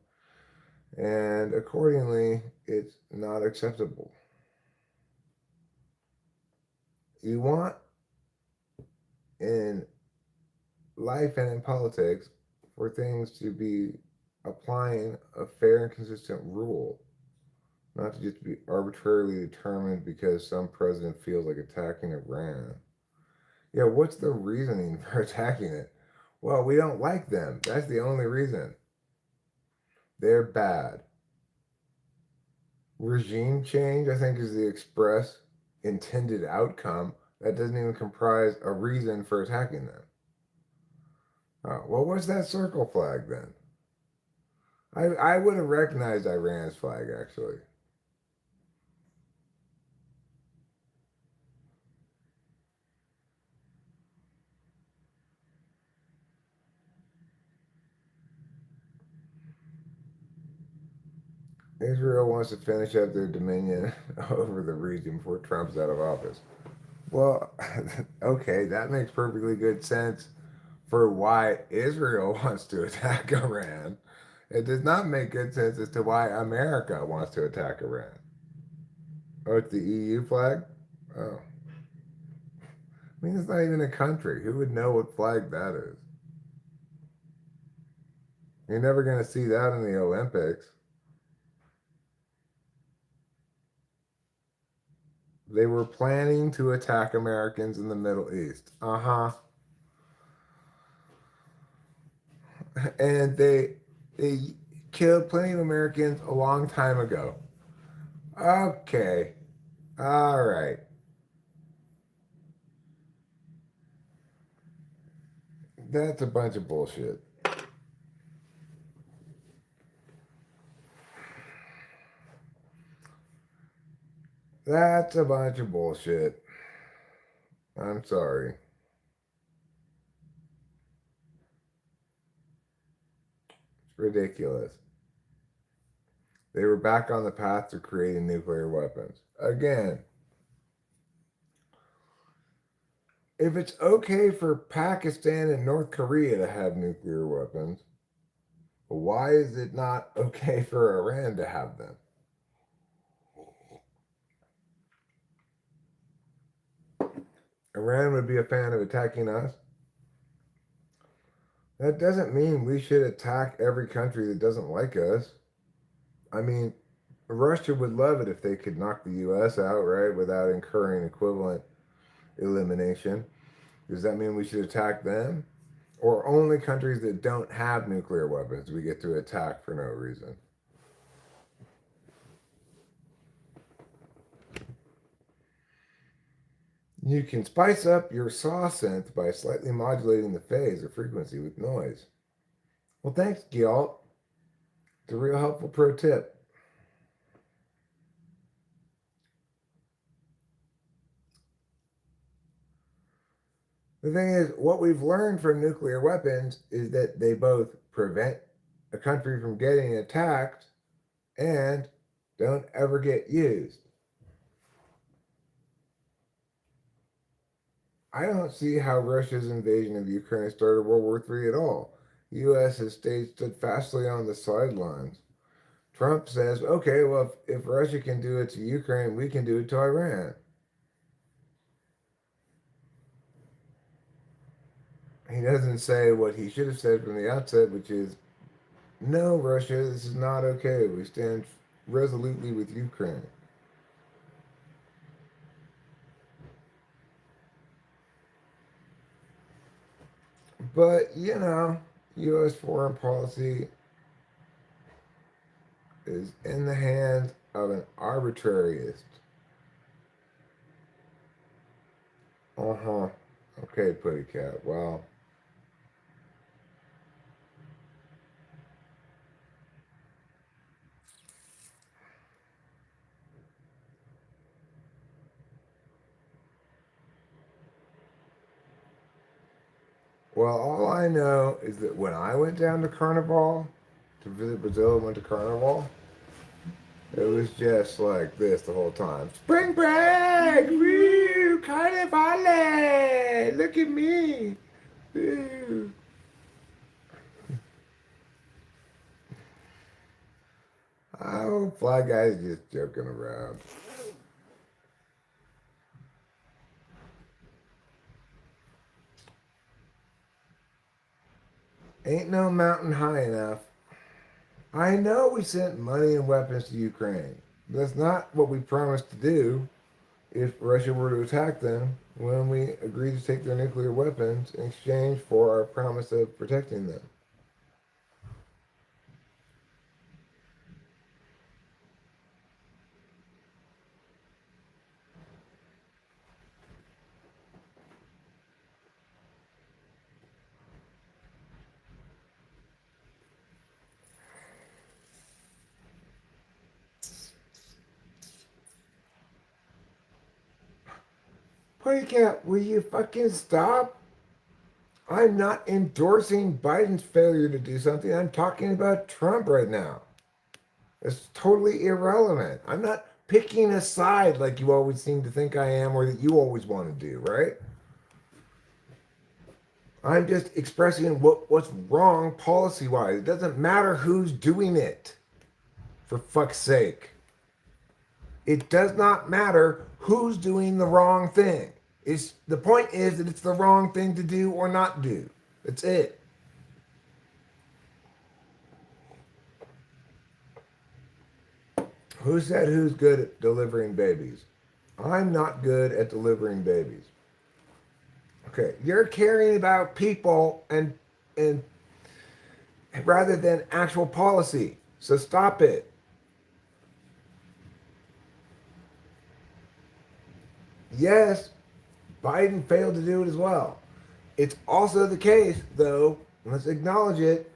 and accordingly, it's not acceptable. You want in life and in politics for things to be applying a fair and consistent rule, not to just be arbitrarily determined because some president feels like attacking Iran. Yeah, what's the reasoning for attacking it? Well, we don't like them. That's the only reason. They're bad. Regime change, I think, is the express intended outcome. That doesn't even comprise a reason for attacking them. Well, what's that circle flag then? I would have recognized Iran's flag actually. Israel wants to finish up their dominion over the region before Trump's out of office. Well, okay, that makes perfectly good sense for why Israel wants to attack Iran. It does not make good sense as to why America wants to attack Iran. Oh, it's the EU flag? Oh. I mean, it's not even a country. Who would know what flag that is? You're never going to see that in the Olympics. They were planning to attack Americans in the Middle East. And they killed plenty of Americans a long time ago. Okay. All right. That's a bunch of bullshit. That's a bunch of bullshit. I'm sorry. It's ridiculous. They were back on the path to creating nuclear weapons. Again, if it's okay for Pakistan and North Korea to have nuclear weapons, why is it not okay for Iran to have them? Iran would be a fan of attacking us. That doesn't mean we should attack every country that doesn't like us. I mean, Russia would love it if they could knock the US out, right, without incurring equivalent elimination. Does that mean we should attack them? Or only countries that don't have nuclear weapons we get to attack for no reason? You can spice up your saw synth by slightly modulating the phase or frequency with noise. Well, thanks, Gyalt. It's a real helpful pro tip. The thing is, what we've learned from nuclear weapons is that they both prevent a country from getting attacked and don't ever get used. I don't see how Russia's invasion of Ukraine started World War III at all. The U.S. has stayed steadfastly on the sidelines. Trump says, okay, well, if Russia can do it to Ukraine, we can do it to Iran. He doesn't say what he should have said from the outset, which is, no, Russia, this is not okay. We stand resolutely with Ukraine. But, U.S. foreign policy is in the hands of an arbitrarist. Okay, Putty Cat. Well, all I know is that when I went down to Carnival to visit Brazil and went to Carnival, it was just like this the whole time. Spring break! Woo! Carnivale! Look at me! Woo! Oh, Fly Guy's just joking around. Ain't no mountain high enough. I know we sent money and weapons to Ukraine. But that's not what we promised to do if Russia were to attack them when we agreed to take their nuclear weapons in exchange for our promise of protecting them. Pussycat, will you fucking stop? I'm not endorsing Biden's failure to do something. I'm talking about Trump right now. It's totally irrelevant. I'm not picking a side like you always seem to think I am or that you always want to do, right? I'm just expressing what's wrong policy-wise. It doesn't matter who's doing it, for fuck's sake. It does not matter who's doing the wrong thing. The point is that it's the wrong thing to do or not do. That's it. Who said who's good at delivering babies? I'm not good at delivering babies. Okay, you're caring about people and rather than actual policy. So stop it. Yes, Biden failed to do it as well. It's also the case, though, let's acknowledge it,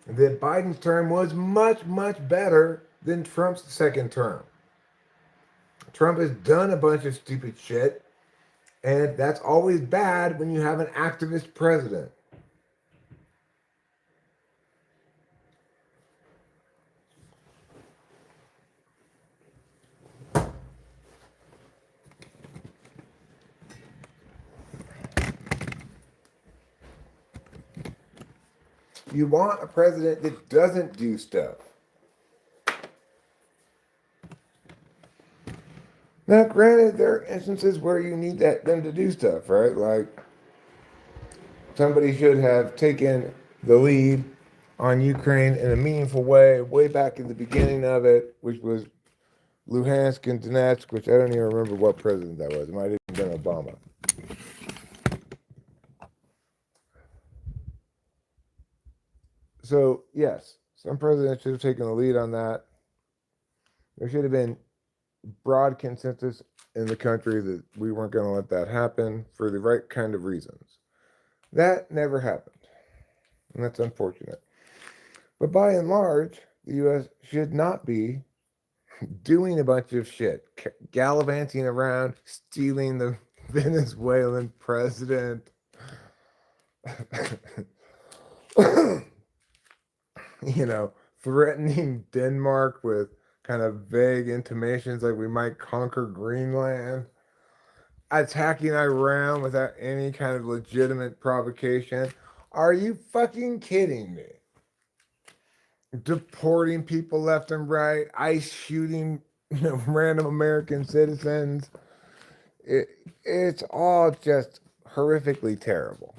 that Biden's term was much, much better than Trump's second term. Trump has done a bunch of stupid shit, and that's always bad when you have an activist president. You want a president that doesn't do stuff. Now, granted, there are instances where you need them to do stuff, right? Like somebody should have taken the lead on Ukraine in a meaningful way back in the beginning of it, which was Luhansk and Donetsk, which I don't even remember what president that was. It might have been Obama. So, yes, some presidents should have taken the lead on that. There should have been broad consensus in the country that we weren't going to let that happen for the right kind of reasons. That never happened, and that's unfortunate. But by and large, the U.S. should not be doing a bunch of shit, gallivanting around, stealing the Venezuelan president. You know, threatening Denmark with kind of vague intimations like we might conquer Greenland, attacking Iran without any kind of legitimate provocation. Are you fucking kidding me? Deporting people left and right, ice shooting, random American citizens. It, it's all just horrifically terrible.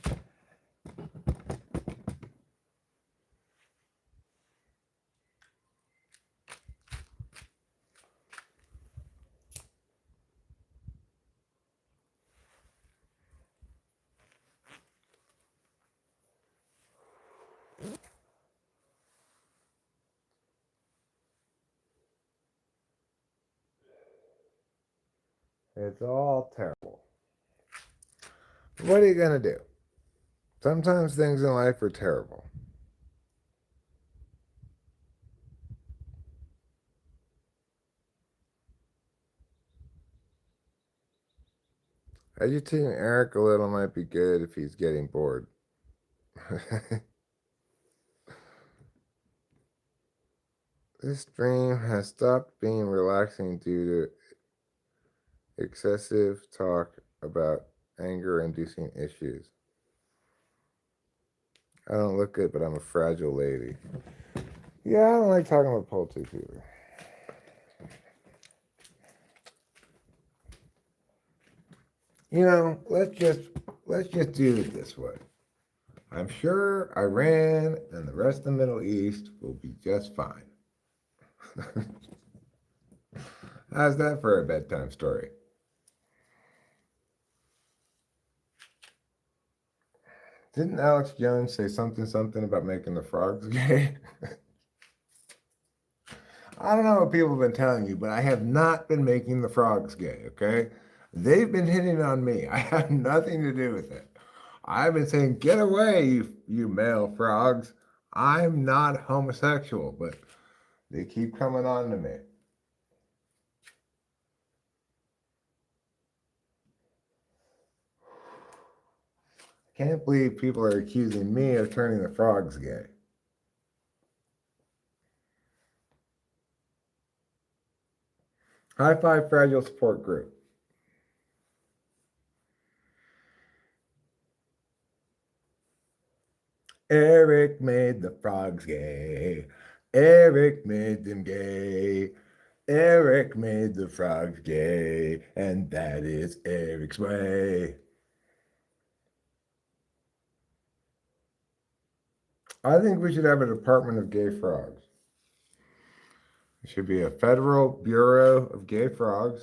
It's all terrible. What are you going to do? Sometimes things in life are terrible. Agitating Eric a little might be good if he's getting bored. This stream has stopped being relaxing due to excessive talk about anger inducing issues. I don't look good, but I'm a fragile lady. Yeah, I don't like talking about politics either. Let's just do it this way. I'm sure Iran and the rest of the Middle East will be just fine. How's that for a bedtime story? Didn't Alex Jones say something about making the frogs gay? I don't know what people have been telling you, but I have not been making the frogs gay, okay? They've been hitting on me. I have nothing to do with it. I've been saying, get away, you male frogs. I'm not homosexual, but they keep coming on to me. I can't believe people are accusing me of turning the frogs gay. High Five Fragile Support Group. Eric made the frogs gay. Eric made them gay. Eric made the frogs gay, and that is Eric's way. I think we should have a Department of Gay Frogs. It should be a Federal Bureau of Gay Frogs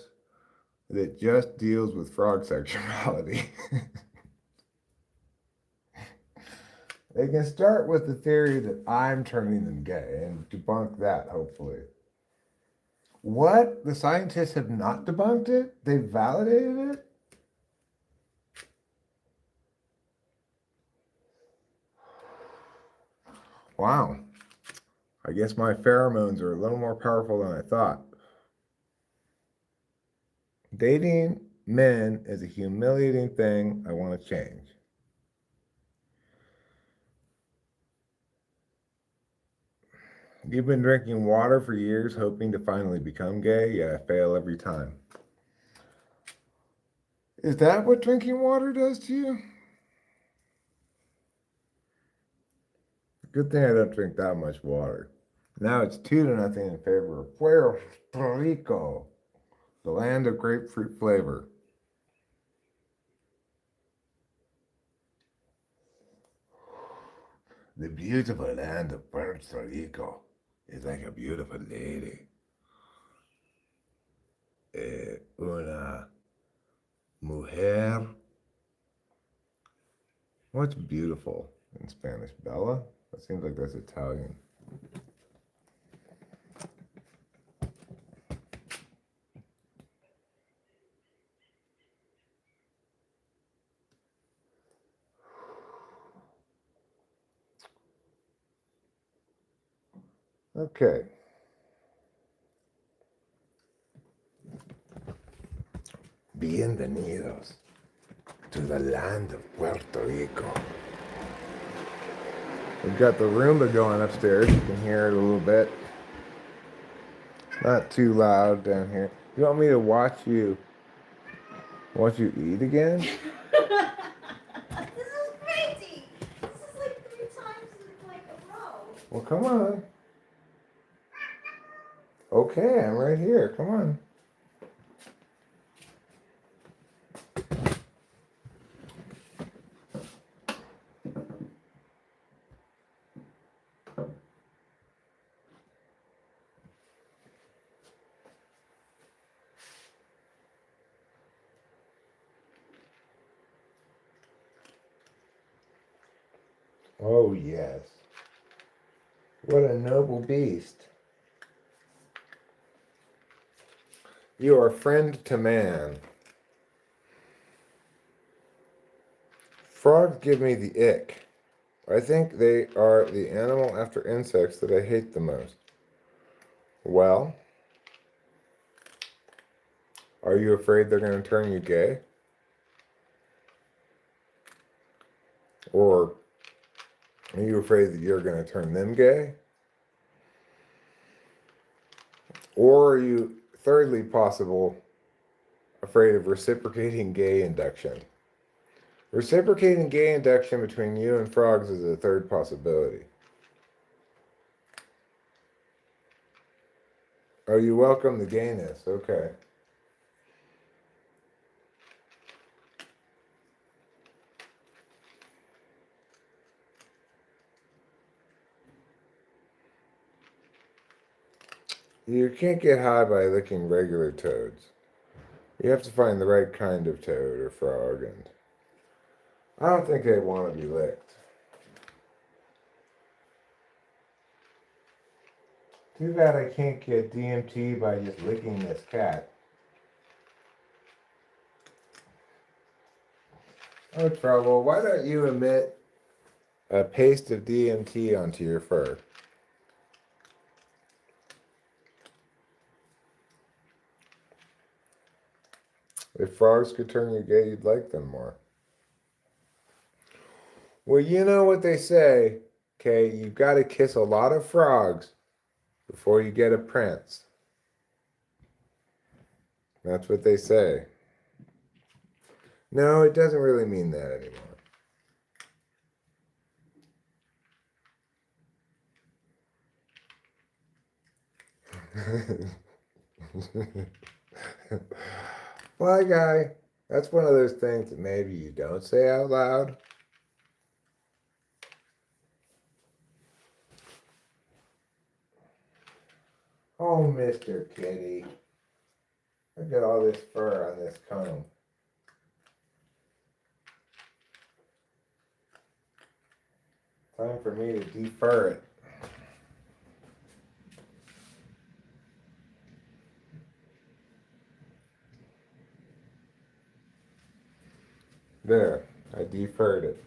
that just deals with frog sexuality. They can start with the theory that I'm turning them gay and debunk that, hopefully. What? The scientists have not debunked it? They validated it? Wow. I guess my pheromones are a little more powerful than I thought. Dating men is a humiliating thing I want to change. You've been drinking water for years, hoping to finally become gay, yet I fail every time. Is that what drinking water does to you? Good thing I don't drink that much water. Now it's 2-0 in favor of Puerto Rico, the land of grapefruit flavor. The beautiful land of Puerto Rico is like a beautiful lady. Una mujer. What's beautiful in Spanish? Bella? That seems like that's Italian. Okay. Bienvenidos to the land of Puerto Rico. We've got the Roomba going upstairs. You can hear it a little bit. Not too loud down here. You want me to watch you eat again? This is crazy. This is like 3 times in like a row. Well, come on. Okay, I'm right here. Come on. Oh, yes. What a noble beast. You are friend to man. Frogs give me the ick. I think they are the animal after insects that I hate the most. Well, are you afraid they're going to turn you gay? Or are you afraid that you're going to turn them gay? Or are you, thirdly possible, afraid of reciprocating gay induction? Reciprocating gay induction between you and frogs is a third possibility. Oh, you welcome the gayness. Okay. You can't get high by licking regular toads. You have to find the right kind of toad or frog, and I don't think they want to be licked. Too bad I can't get DMT by just licking this cat. Oh, trouble. Why don't you emit a paste of DMT onto your fur? If frogs could turn you gay, you'd like them more. Well, you know what they say, okay? You've got to kiss a lot of frogs before you get a prince. That's what they say. No, it doesn't really mean that anymore. Bye, guy. That's one of those things that maybe you don't say out loud. Oh, Mr. Kitty. Look at all this fur on this comb. Time for me to defur it. There, I defurred it.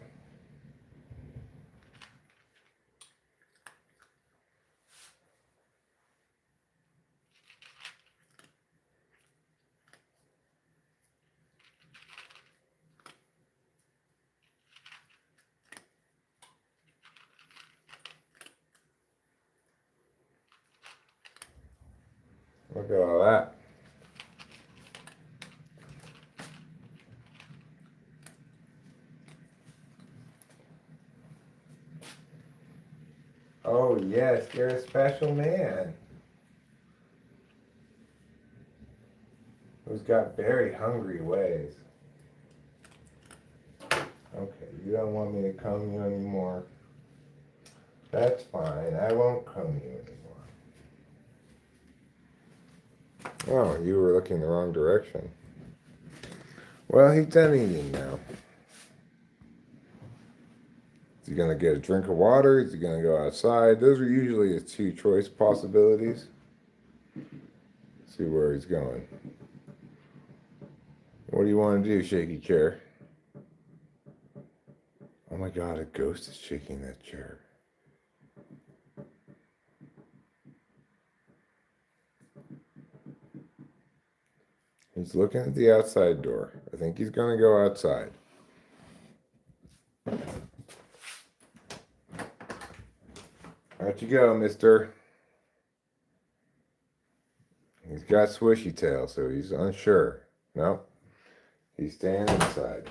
Look at all that. Oh yes, you're a special man who's got very hungry ways. Okay, you don't want me to comb you anymore. That's fine, I won't comb you anymore. Oh, you were looking the wrong direction. Well, he's done eating now. Is he gonna get a drink of water? Is he gonna go outside? Those are usually his two choice possibilities. Let's see where he's going. What do you want to do, shaky chair? Oh my god, a ghost is shaking that chair. He's looking at the outside door. I think he's gonna go outside. Out you go, mister. He's got swishy tail, so he's unsure. No, he's staying inside.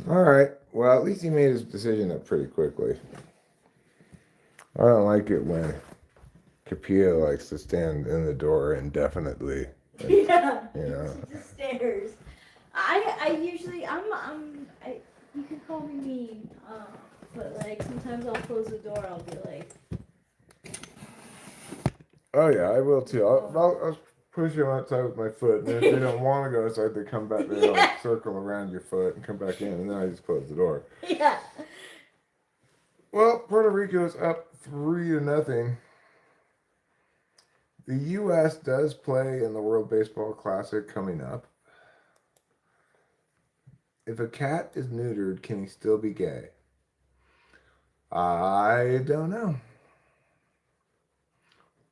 Alright, well, at least he made his decision up pretty quickly. I don't like it when Capilla likes to stand in the door indefinitely. Yeah. You know. She just stares. I usually you can call me mean, but like sometimes I'll close the door. I'll be like, Oh yeah, I will too. I'll push them outside with my foot, and then if they don't want to go outside, they come back. They like circle around your foot and come back in, and then I just close the door. yeah. Well, Puerto Rico's up 3-0. The U.S. does play in the World Baseball Classic coming up. If a cat is neutered, can he still be gay? I don't know.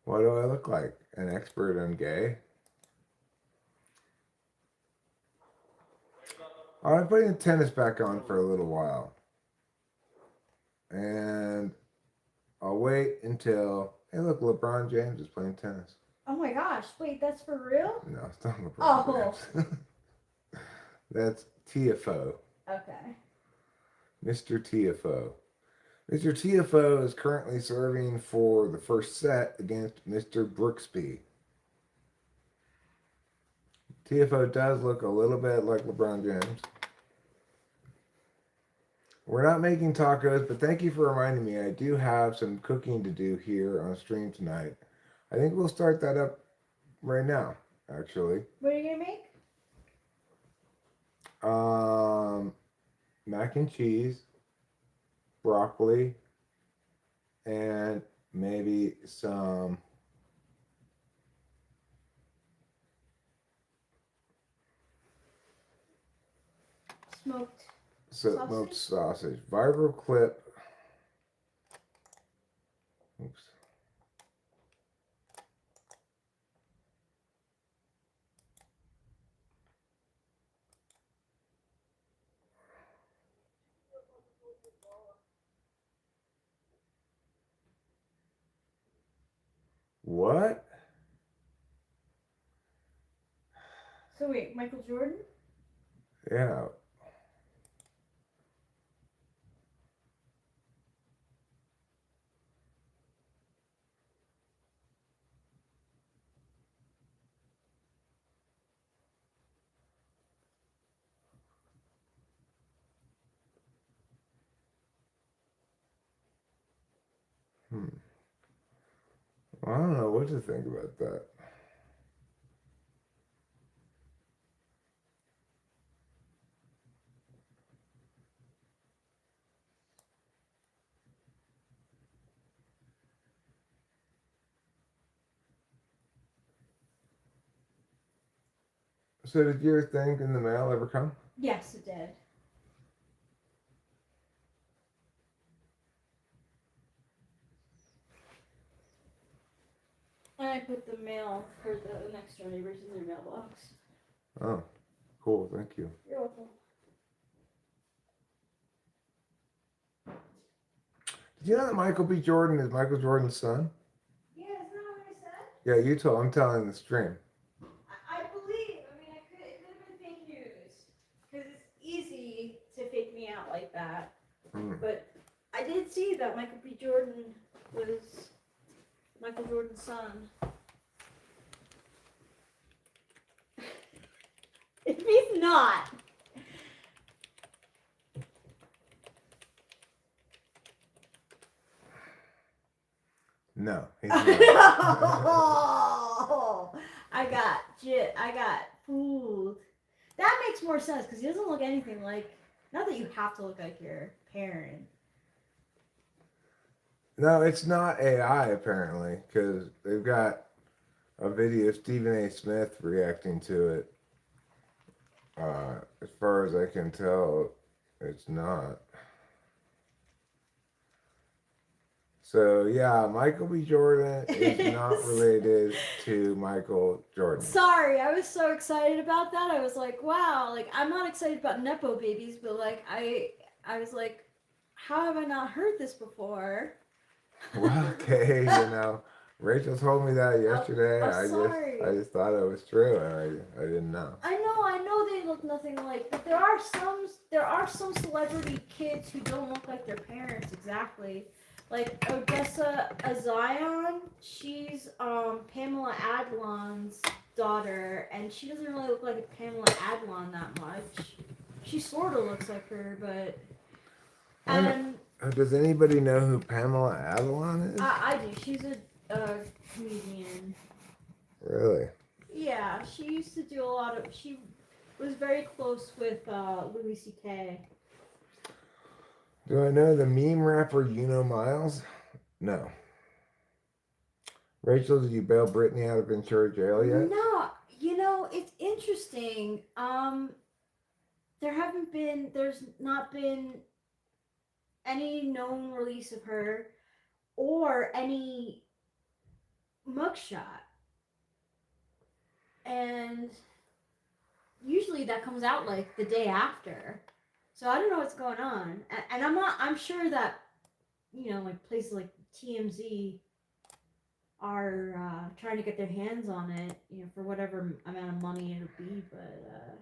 What do I look like? An expert on gay? I'm putting the tennis back on for a little while. And I'll wait until... Hey, look, LeBron James is playing tennis. Oh my gosh! Wait, that's for real? No, it's not LeBron Oh. James. That's TFO. Okay. Mr. TFO. Mr. TFO is currently serving for the first set against Mr. Brooksby. TFO does look a little bit like LeBron James. We're not making tacos, but thank you for reminding me. I do have some cooking to do here on stream tonight. I think we'll start that up right now, actually. What are you gonna make? Mac and cheese, broccoli, and maybe some Smoked sausage. Viral clip. Oops. What? So wait, Michael Jordan? Yeah. I don't know what to think about that. So did your thing in the mail ever come? Yes, it did. And I put the mail for the next door neighbors in their mailbox. Oh, cool. Thank you. You're welcome. Did you know that Michael B. Jordan is Michael Jordan's son? Yeah, isn't that what I said? Yeah, you told. I'm telling the stream. I believe. I mean, it could have been fake news. Because it's easy to fake me out like that. Mm. But I did see that Michael B. Jordan was Michael Jordan's son. If he's not. No, he's not. I got fooled. That makes more sense because he doesn't look anything like. Not that you have to look like your parent. No, it's not AI apparently because they've got a video of Stephen A. Smith reacting to it. As far as I can tell, it's not. So yeah, Michael B. Jordan is not related to Michael Jordan. Sorry, I was so excited about that. I was like, wow, like I'm not excited about nepo babies, but like I was like, how have I not heard this before? Well, okay, Rachel told me that yesterday. Sorry. I just thought it was true, and I didn't know. I know they look nothing alike, but there are some celebrity kids who don't look like their parents exactly. Like Odessa Azion, she's Pamela Adlon's daughter, and she doesn't really look like Pamela Adlon that much. She sort of looks like her, but Does anybody know who Pamela Adlon is? I do. She's a comedian. Really? Yeah, she used to do a lot of. She was very close with Louis C.K. Do I know the meme rapper Miles? No. Rachel, did you bail Brittany out of Ventura jail yet? No, it's interesting. There's not been any known release of her or any mugshot. And usually that comes out like the day after. So I don't know what's going on. And I'm sure that, like places like TMZ are trying to get their hands on it, for whatever amount of money it'll be, but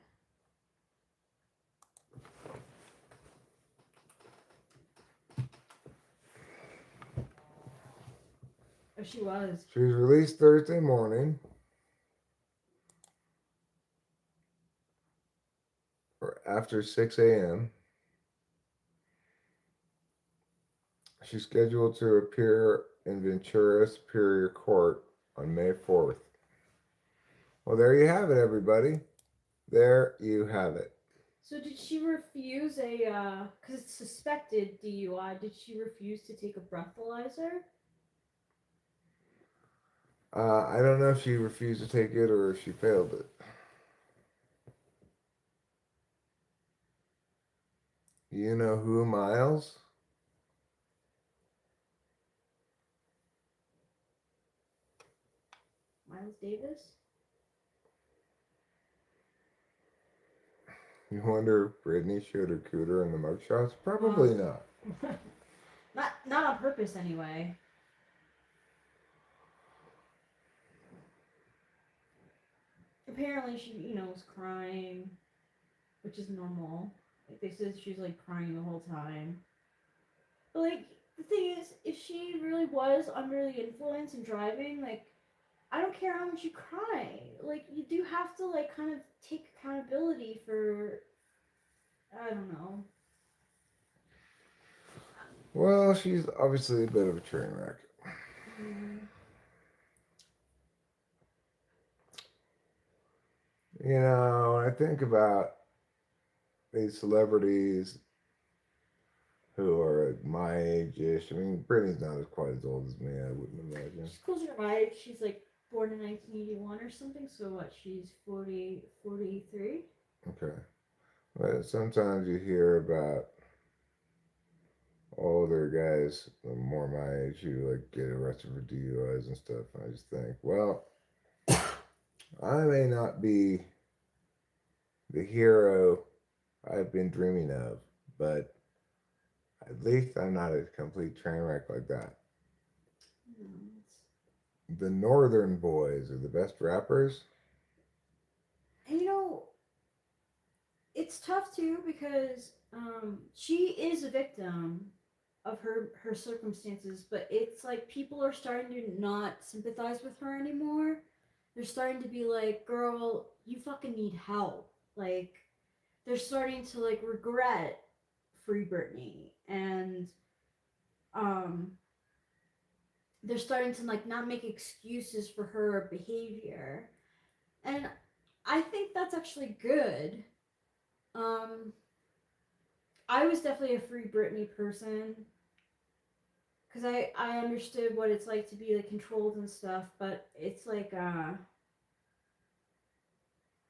oh, she was. She was released Thursday morning. Or after 6 a.m. She's scheduled to appear in Ventura Superior Court on May 4th. Well, there you have it, everybody. There you have it. So did she refuse because it's suspected DUI, did she refuse to take a breathalyzer? I don't know if she refused to take it or if she failed it. You know who, Miles? Miles Davis? You wonder if Brittany showed her cooter in the mugshots? Probably not. Not on purpose, anyway. Apparently, she, was crying, which is normal. Like, they said she was, like, crying the whole time. But, like, the thing is, if she really was under the influence and driving, like, I don't care how much you cry. Like, you do have to, like, kind of take accountability for, I don't know. Well, she's obviously a bit of a train wreck. When I think about these celebrities who are my age-ish. I mean, Brittany's not quite as old as me, I wouldn't imagine. She's closer to my age. She's, like, born in 1981 or something. So what? She's 43. Okay. But sometimes you hear about older guys, more my age, who like get arrested for DUIs and stuff. I just think, well, I may not be the hero I've been dreaming of, but at least I'm not a complete train wreck like that. Mm. The Northern Boys are the best rappers. And it's tough too because she is a victim of her circumstances, but it's like people are starting to not sympathize with her anymore. They're starting to be like, "Girl, you fucking need help." Like they're starting to like regret Free Britney, and um they're starting to like not make excuses for her behavior. And I think that's actually good. Um I was definitely a Free Britney person because I understood what it's like to be like controlled and stuff, but it's like Now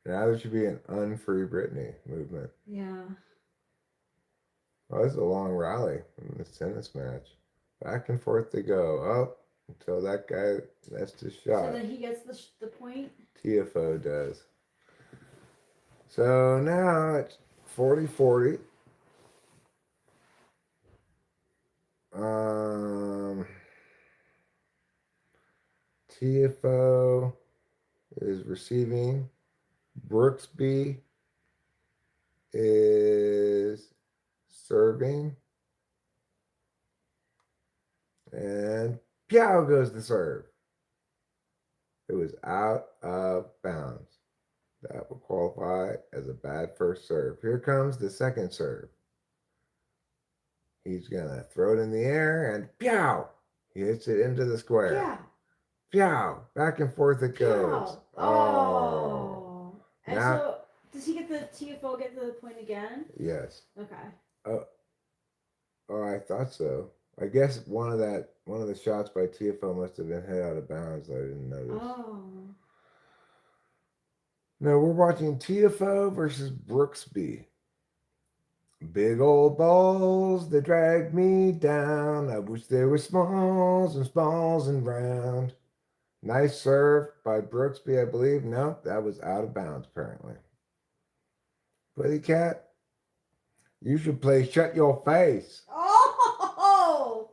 there should be an unfree Britney movement. yeah. Oh, this is a long rally in this tennis match. Back and forth they go. Up until that guy missed his So shot. then he gets the point. TFO does. So now it's 40-40. Um, TFO is receiving. Brooksby is serving. And Piao goes the serve. It was out of bounds. That will qualify as a bad first serve. Here comes the second serve. He's going to throw it in the air and Piao! He hits it into the square. Yeah. Piao! Back and forth it goes. Pow. Oh. And Now, so does he get the TFO get the point again? yes. Okay. Oh, oh, I thought so. I guess one of the shots by TFO must have been hit out of bounds. I didn't notice. Oh. No, we're watching TFO versus Brooksby. Big old balls, they drag me down. I wish they were smalls and round. Nice serve by Brooksby, I believe. No, that was out of bounds, apparently. Buddy Cat, you should play Shut Your Face. Oh.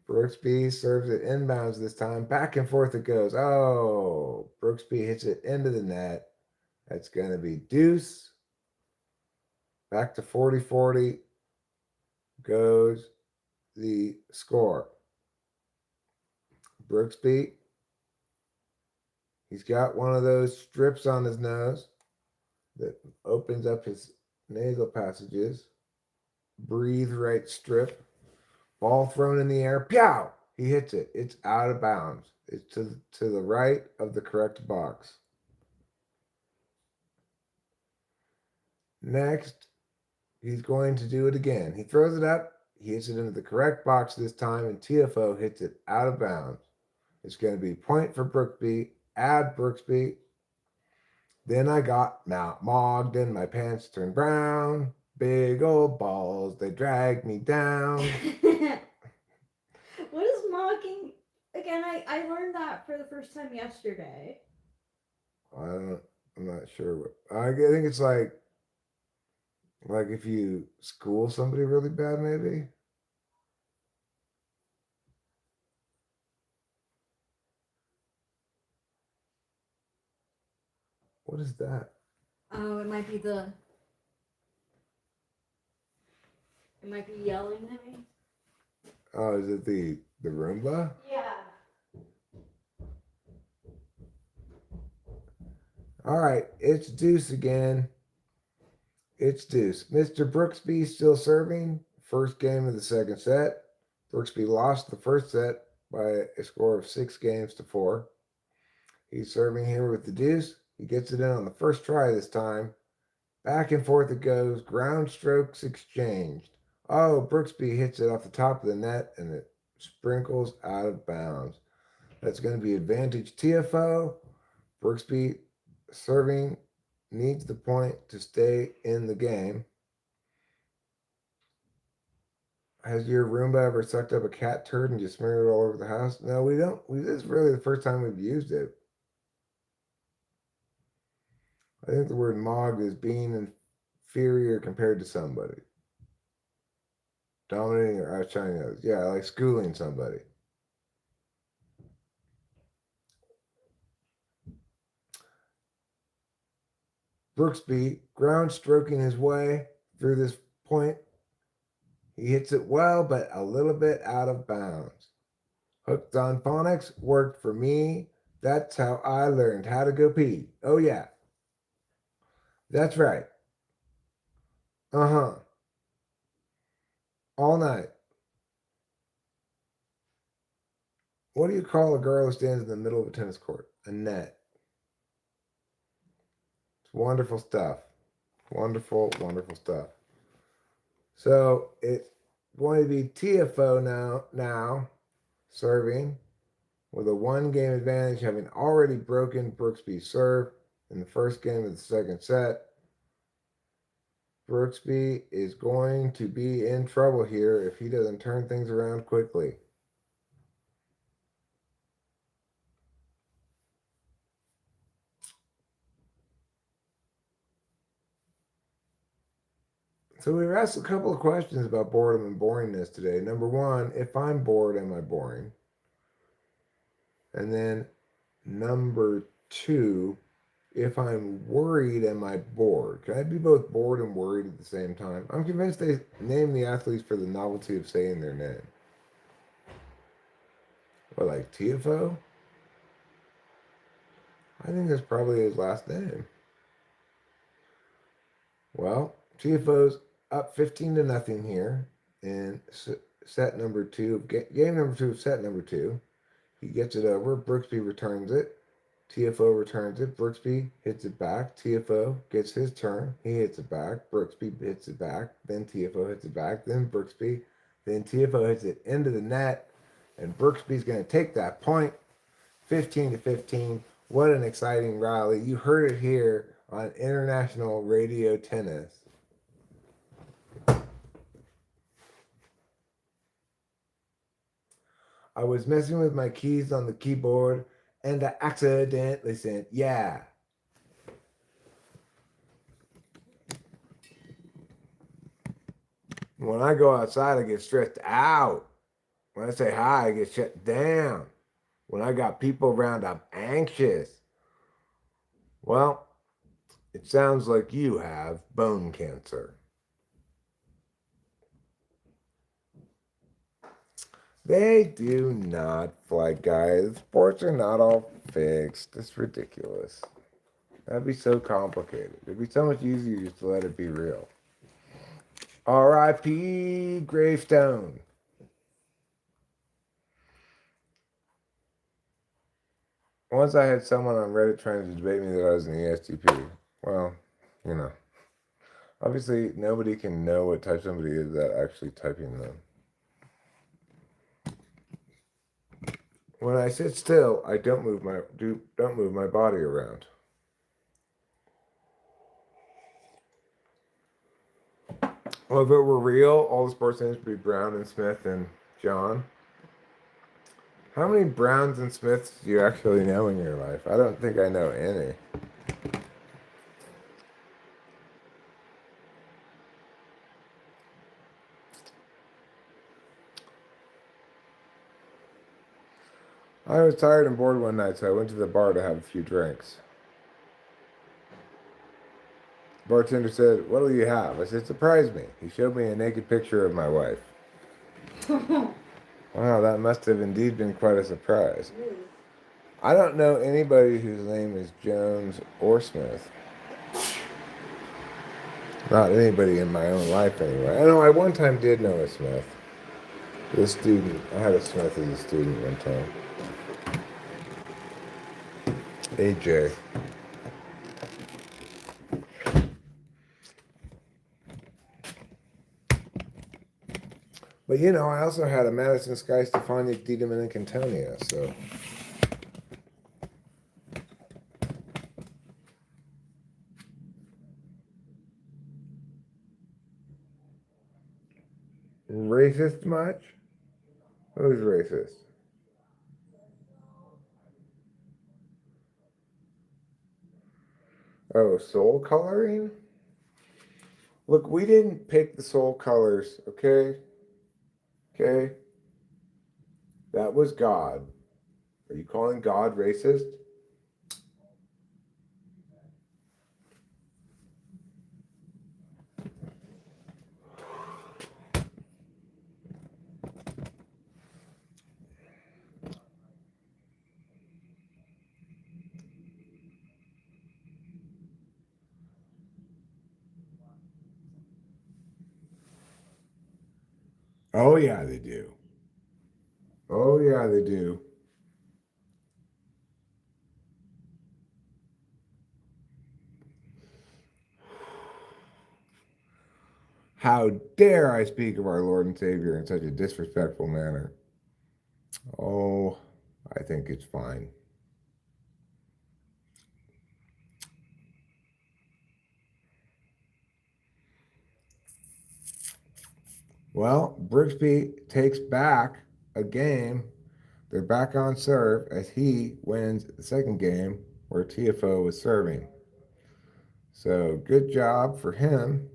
Brooksby serves it inbounds this time. Back and forth it goes. Oh, Brooksby hits it into the net. That's going to be deuce. Back to 40-40 goes the score. Brooksby, he's got one of those strips on his nose that opens up his nasal passages. Breathe right strip. Ball thrown in the air. Pow! He hits it. It's out of bounds. It's to the right of the correct box. Next, he's going to do it again. He throws it up. He hits it into the correct box this time, and TFO hits it out of bounds. It's going to be point for Brooksby. Add Brooksby. Then I got mogged and my pants turned brown. Big old balls, they dragged me down. What is mocking? Again, I learned that for the first time yesterday. I'm not sure what. I think it's like if you school somebody really bad, maybe. What is that? Oh, it might be yelling at me. Oh, is it the Roomba? Yeah. All right, it's deuce again. It's deuce. Mr. Brooksby still serving. First game of the second set. Brooksby lost the first set by a score of 6-4. He's serving here with the deuce. He gets it in on the first try this time. Back and forth it goes. Ground strokes exchanged. Oh, Brooksby hits it off the top of the net and it sprinkles out of bounds. That's going to be advantage TFO. Brooksby serving needs the point to stay in the game. Has your Roomba ever sucked up a cat turd and just smeared it all over the house? No, we don't. This is really the first time we've used it. I think the word mogged is being inferior compared to somebody. Dominating or outshining others. Yeah, like schooling somebody. Brooksby ground stroking his way through this point. He hits it well, but a little bit out of bounds. Hooked on phonics worked for me. That's how I learned how to go pee. Oh, yeah. That's right. Uh-huh. All night. What do you call a girl who stands in the middle of a tennis court? A net. It's wonderful stuff. Wonderful, wonderful stuff. So it's going to be TFO now serving with a 1-game advantage, having already broken Brooksby's serve in the first game of the second set. Brooksby is going to be in trouble here if he doesn't turn things around quickly. So we were asked a couple of questions about boredom and boringness today. Number one, if I'm bored, am I boring? And then number two, if I'm worried, am I bored? Can I be both bored and worried at the same time? I'm convinced they name the athletes for the novelty of saying their name. What, like TFO? I think that's probably his last name. Well, TFO's up 15-0 here in set number two, game number two of set number two. He gets it over. Brooksby returns it. TFO returns it. Brooksby hits it back. TFO gets his turn. He hits it back. Brooksby hits it back. Then TFO hits it back. Then Brooksby. Then TFO hits it into the net. And Brooksby's going to take that point. 15-15. What an exciting rally. You heard it here on International Radio Tennis. I was messing with my keys on the keyboard and I accidentally said, yeah. When I go outside, I get stressed out. When I say hi, I get shut down. When I got people around, I'm anxious. Well, it sounds like you have bone cancer. They do not, Fly Guys. Sports are not all fixed. It's ridiculous. That'd be so complicated. It'd be so much easier just to let it be real. R.I.P. Gravestone. Once I had someone on Reddit trying to debate me that I was an ESTP. Well, you know. Obviously, nobody can know what type somebody is without actually typing them. When I sit still, I don't move my body around. Well, if it were real, all the sports names would be Brown and Smith and John. How many Browns and Smiths do you actually know in your life? I don't think I know any. I was tired and bored one night, so I went to the bar to have a few drinks. The bartender said, "What'll you have?" I said, "Surprise me." He showed me a naked picture of my wife. Wow, that must have indeed been quite a surprise. I don't know anybody whose name is Jones or Smith. Not anybody in my own life, anyway. I know I one time did know a Smith. A student. I had a Smith as a student one time. AJ. But you know, I also had a Madison Sky, Stefanik, Tiedemann, and Cantonia, so Racist much? Who's racist? Oh, soul coloring? Look, we didn't pick the soul colors, okay? Okay? That was God. Are you calling God racist? Oh, yeah, they do. Oh, yeah, they do. How dare I speak of our Lord and Savior in such a disrespectful manner? Oh, I think it's fine. Well, Brixby takes back a game. They're back on serve as he wins the second game where TFO was serving. So good job for him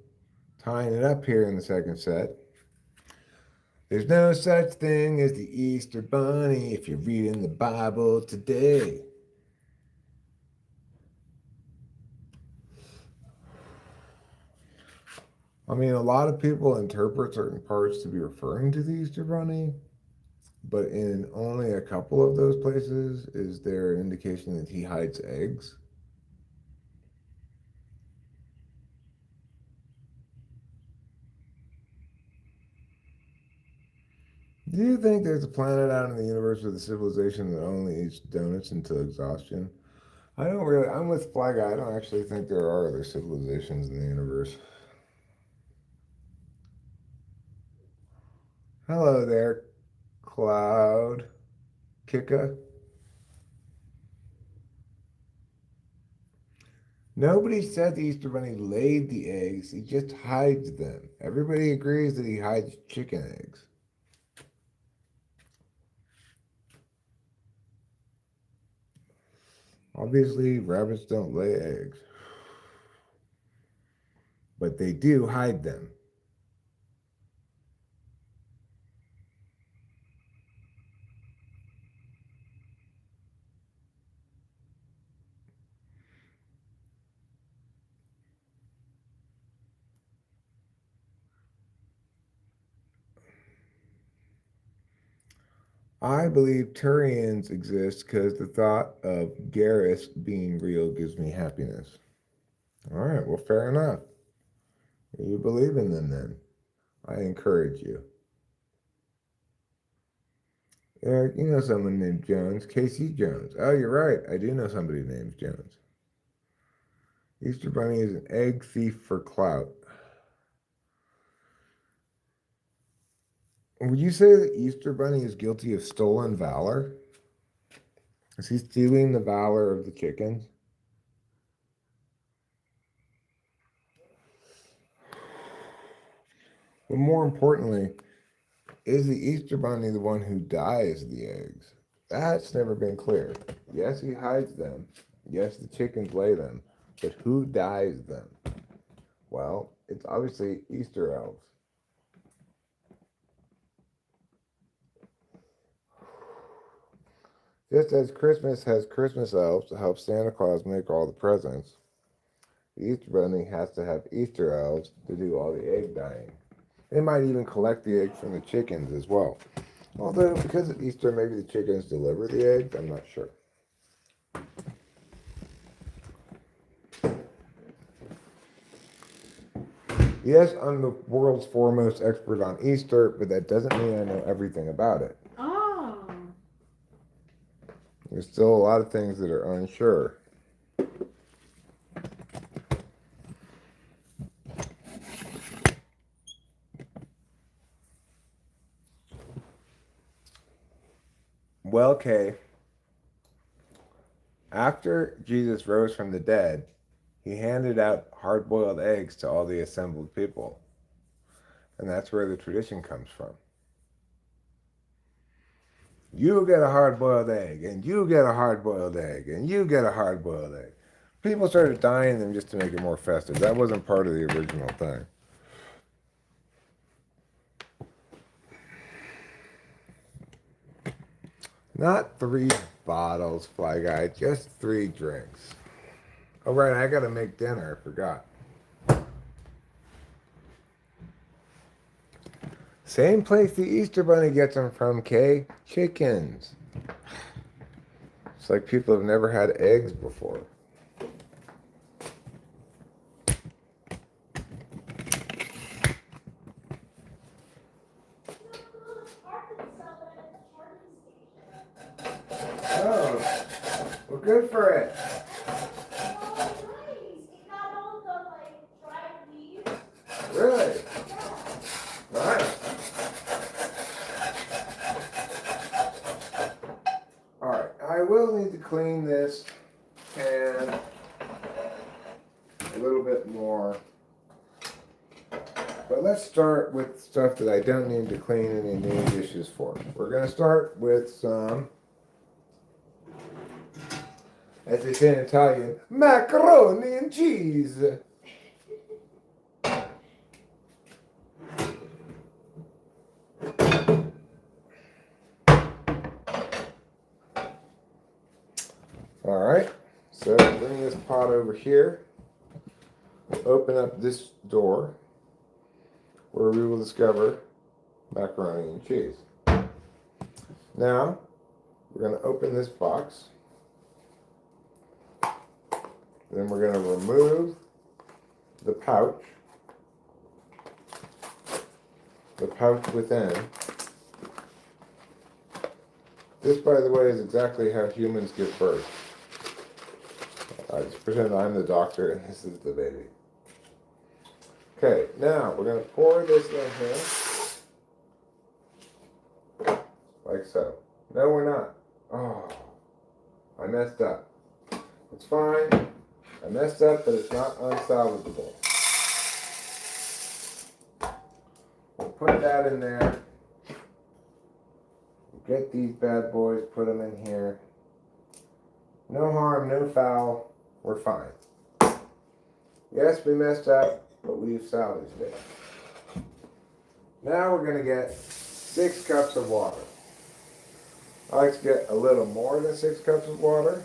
tying it up here in the second set. There's no such thing as the Easter Bunny if you're reading the Bible today. I mean, a lot of people interpret certain parts to be referring to the Easter Bunny, but in only a couple of those places is there an indication that he hides eggs. Do you think there's a planet out in the universe with a civilization that only eats donuts until exhaustion? I don't really. I'm with Fly Guy. I don't actually think there are other civilizations in the universe. Hello there, Cloud Kika. Nobody said the Easter Bunny laid the eggs. He just hides them. Everybody agrees that he hides chicken eggs. Obviously, rabbits don't lay eggs, but they do hide them. I believe Turians exist because the thought of Garrus being real gives me happiness. All right, well, fair enough. You believe in them then. I encourage you. Eric, you know someone named Jones. Casey Jones. Oh, you're right. I do know somebody named Jones. Easter Bunny is an egg thief for clout. Would you say that Easter Bunny is guilty of stolen valor? Is he stealing the valor of the chickens? But more importantly, is the Easter Bunny the one who dyes the eggs? That's never been clear. Yes, he hides them. Yes, the chickens lay them. But who dyes them? Well, it's obviously Easter elves. Just as Christmas has Christmas elves to help Santa Claus make all the presents, the Easter Bunny has to have Easter elves to do all the egg dyeing. They might even collect the eggs from the chickens as well. Although, because of Easter, maybe the chickens deliver the eggs, I'm not sure. Yes, I'm the world's foremost expert on Easter, but that doesn't mean I know everything about it. Oh. There's still a lot of things that are unsure. Well, Kay, after Jesus rose from the dead, he handed out hard boiled eggs to all the assembled people. And that's where the tradition comes from. You get a hard-boiled egg, and you get a hard-boiled egg, and you get a hard-boiled egg. People started dyeing them just to make it more festive. That wasn't part of the original thing. Not 3 bottles, Fly Guy, just 3 drinks. Oh, right, I gotta make dinner, I forgot. Same place the Easter Bunny gets them from, Kay. Chickens. It's like people have never had eggs before. Oh, well, good for it. Oh, nice. It got all the like dried leaves. Really? Nice. Alright, I will need to clean this pan a little bit more. But let's start with stuff that I don't need to clean any new dishes for. We're going to start with some, as they say in Italian, macaroni and cheese. Alright, so bring this pot over here. Open up this door where we will discover macaroni and cheese. Now, we're going to open this box. Then we're going to remove the pouch within. This, by the way, is exactly how humans give birth. I just pretend I'm the doctor and this is the baby. Okay, now we're going to pour this in here. Like so. No, we're not. Oh, I messed up. It's fine. I messed up, but it's not unsalvageable. We'll put that in there. Get these bad boys, put them in here. No harm, no foul. We're fine. Yes, we messed up, but we've salvaged it. Now we're going to get 6 cups of water. I like to get a little more than 6 cups of water.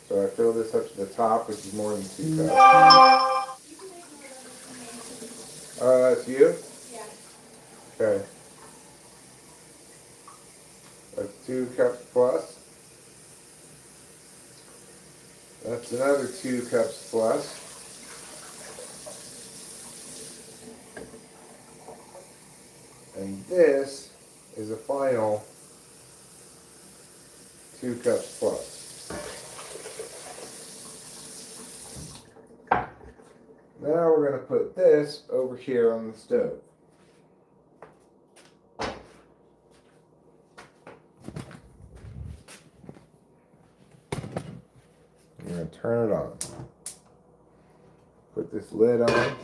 So I fill this up to the top, which is more than 2 cups. Oh, that's you? Yeah. Okay. That's 2 cups plus. That's another 2 cups plus. And this is a final 2 cups plus. Now we're going to put this over here on the stove. I'm going to turn it on. Put this lid on.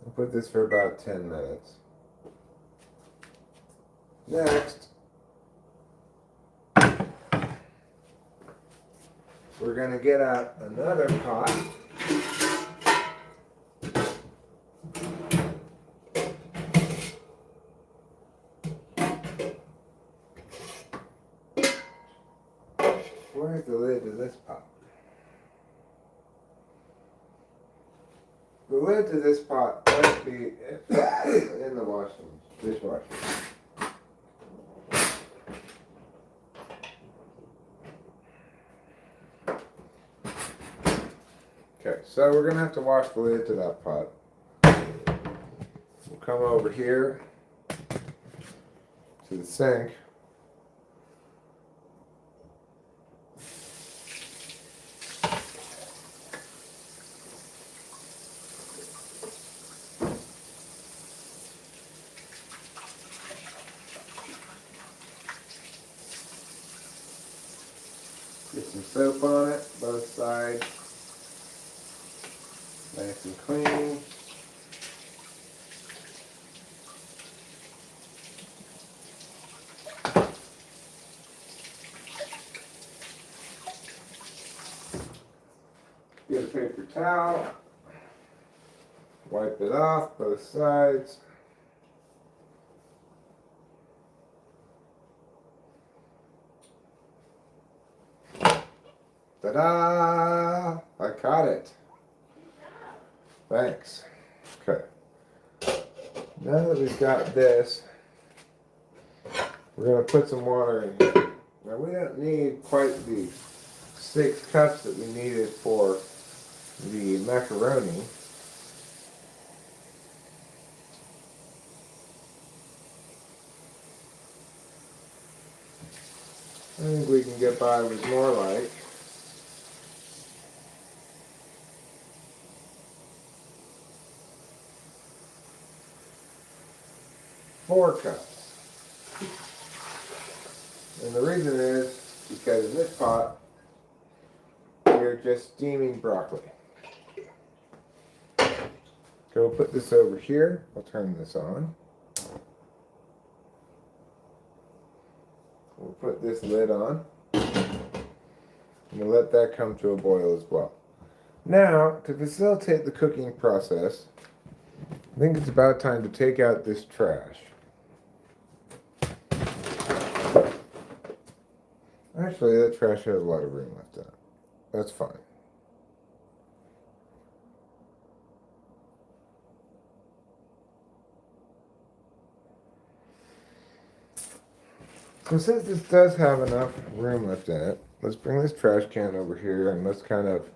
And put this for about 10 minutes. Next, we're going to get out another pot. Where's the lid to this pot? The lid to this pot must be in the dishwasher. Okay, so we're going to have to wash the lid to that pot. We'll come over here to the sink. Get some soap on it, both sides. Get a paper towel. Wipe it off both sides. Ta-da! I caught it. Thanks. Okay. Now that we've got this, we're going to put some water in here. Now we don't need quite the 6 cups that we needed for the macaroni. I think we can get by with more like 4 cups. And the reason is because in this pot, we're just steaming broccoli. So we'll put this over here. I'll turn this on. We'll put this lid on. And we'll let that come to a boil as well. Now, to facilitate the cooking process, I think it's about time to take out this trash. Actually, that trash has a lot of room left in it. That's fine. So since this does have enough room left in it, let's bring this trash can over here and let's kind of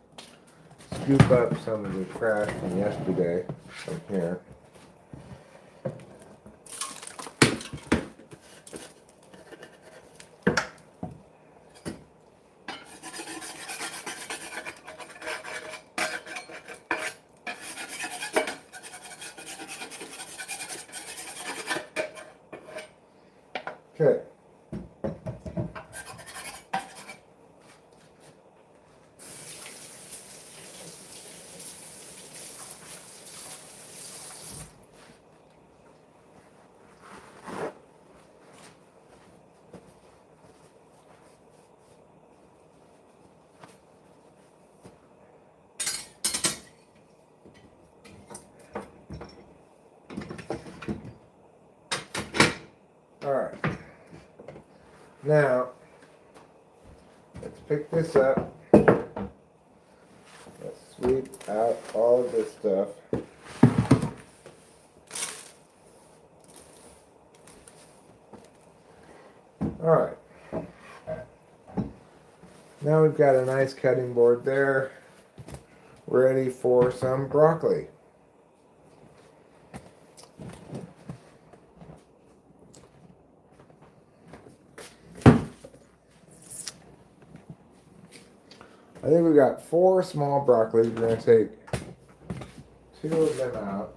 scoop up some of the trash from yesterday from here. Okay. Alright. Now, let's pick this up. Let's sweep out all of this stuff. Alright. Now we've got a nice cutting board there, ready for some broccoli. I think we've got 4 small broccolis. We're going to take 2 of them out.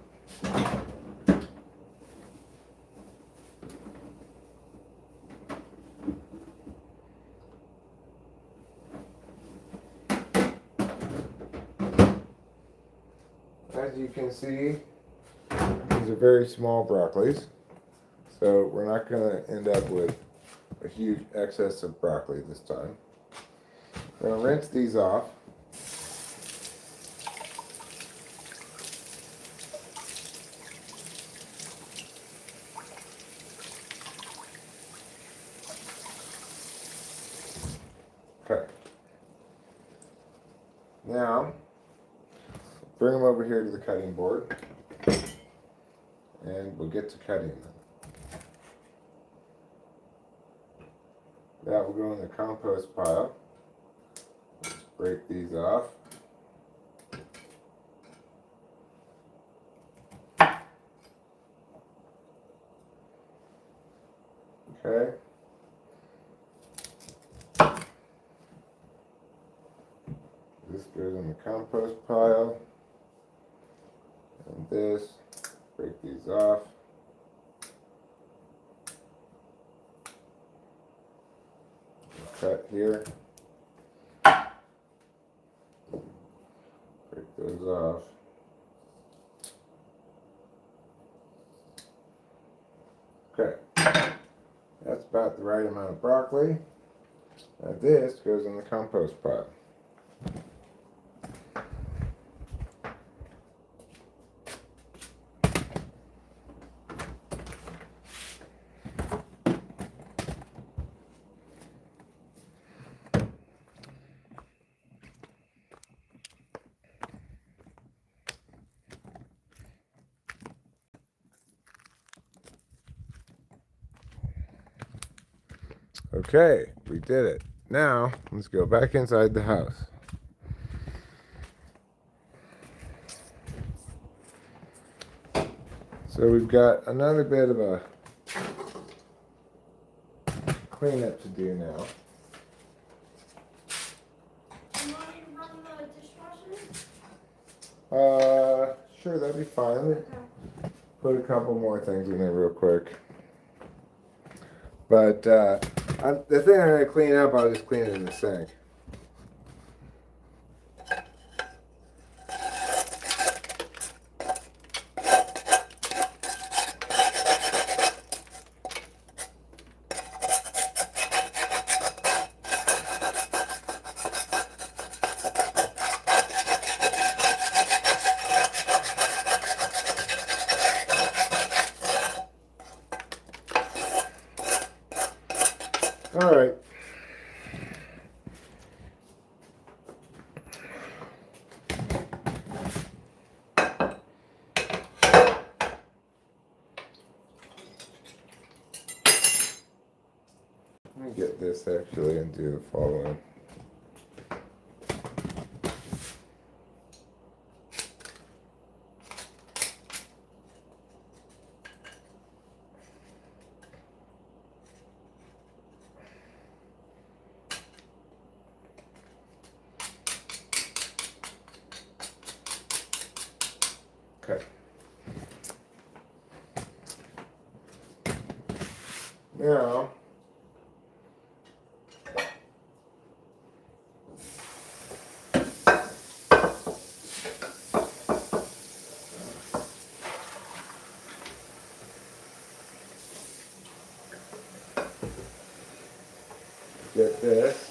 As you can see, these are very small broccolis, so we're not going to end up with a huge excess of broccoli this time. I'm going to rinse these off. Okay. Now, bring them over here to the cutting board, and we'll get to cutting them. That will go in the compost pile. Let's break these off. Okay. This goes in the compost pile. And this, break these off. Cut here. Break those off. Okay. That's about the right amount of broccoli. Now this goes in the compost pile. Okay, we did it. Now, let's go back inside the house. So we've got another bit of a cleanup to do now. You want me to run the dishwasher? Sure, that'd be fine. Okay. Put a couple more things in there real quick. But the thing I'm gonna clean up, I'll just clean it in the sink. All right. Let me get this actually and do the following. Okay. Now, get this.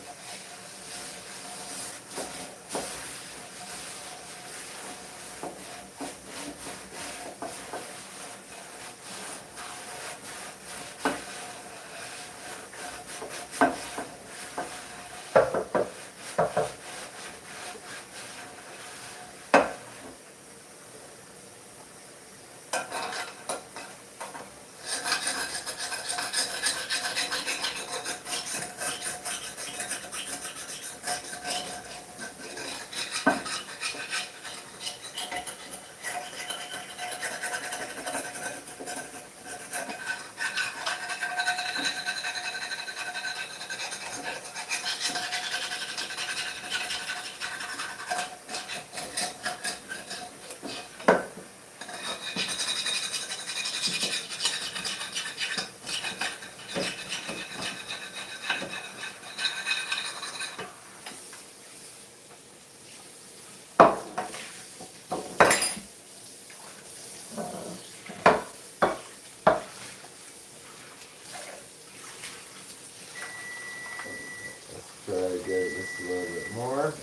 Try to get it just a little bit more.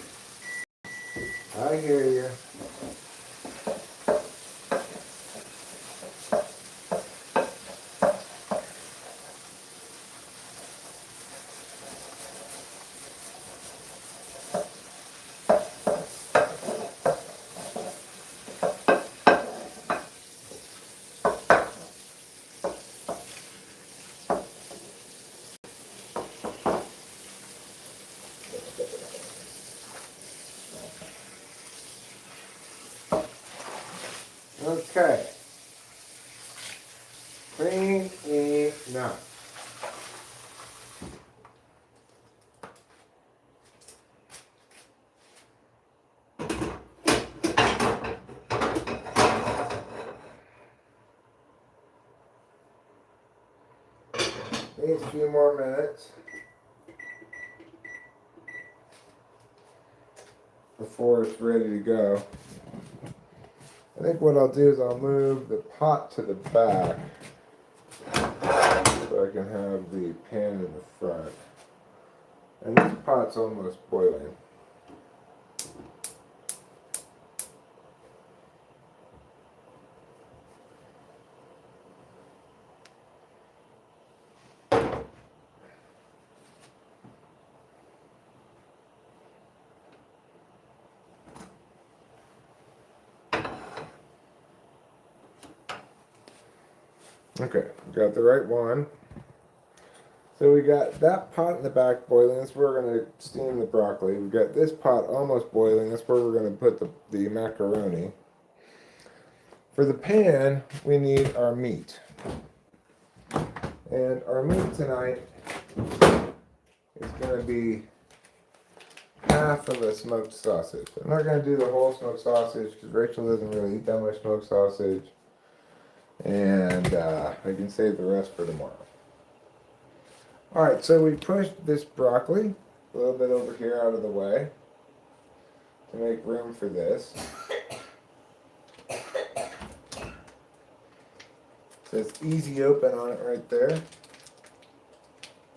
I hear you. Okay. Clean enough. Needs a few more minutes before it's ready to go. I think what I'll do is I'll move the pot to the back so I can have the pan in the front. And this pot's almost boiling. Okay, got the right one. So we got that pot in the back boiling. That's where we're going to steam the broccoli. We got this pot almost boiling. That's where we're going to put the macaroni. For the pan, we need our meat. And our meat tonight is going to be half of a smoked sausage. I'm not going to do the whole smoked sausage because Rachel doesn't really eat that much smoked sausage. And I can save the rest for tomorrow. Alright, so we pushed this broccoli a little bit over here out of the way to make room for this. It says easy open on it right there.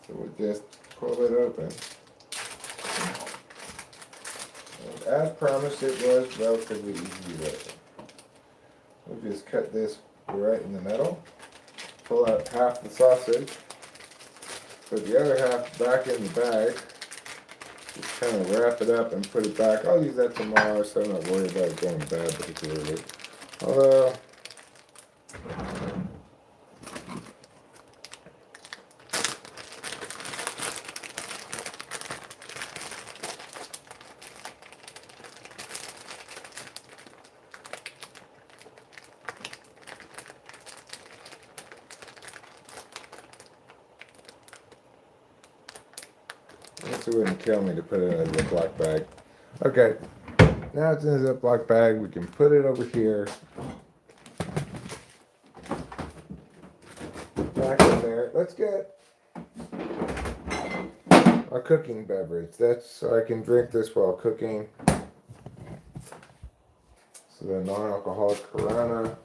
So we'll just pull it open. And as promised, it was relatively easy to open. We'll just cut this right in the middle. Pull out half the sausage. Put the other half back in the bag. Just kind of wrap it up and put it back. I'll use that tomorrow, so I'm not worried about it going bad particularly. Although, I guess it wouldn't kill me to put it in a Ziploc bag. Okay, now it's in a Ziploc bag. We can put it over here. Back in there. Let's get a cooking beverage. That's so I can drink this while cooking. So the non-alcoholic Corona.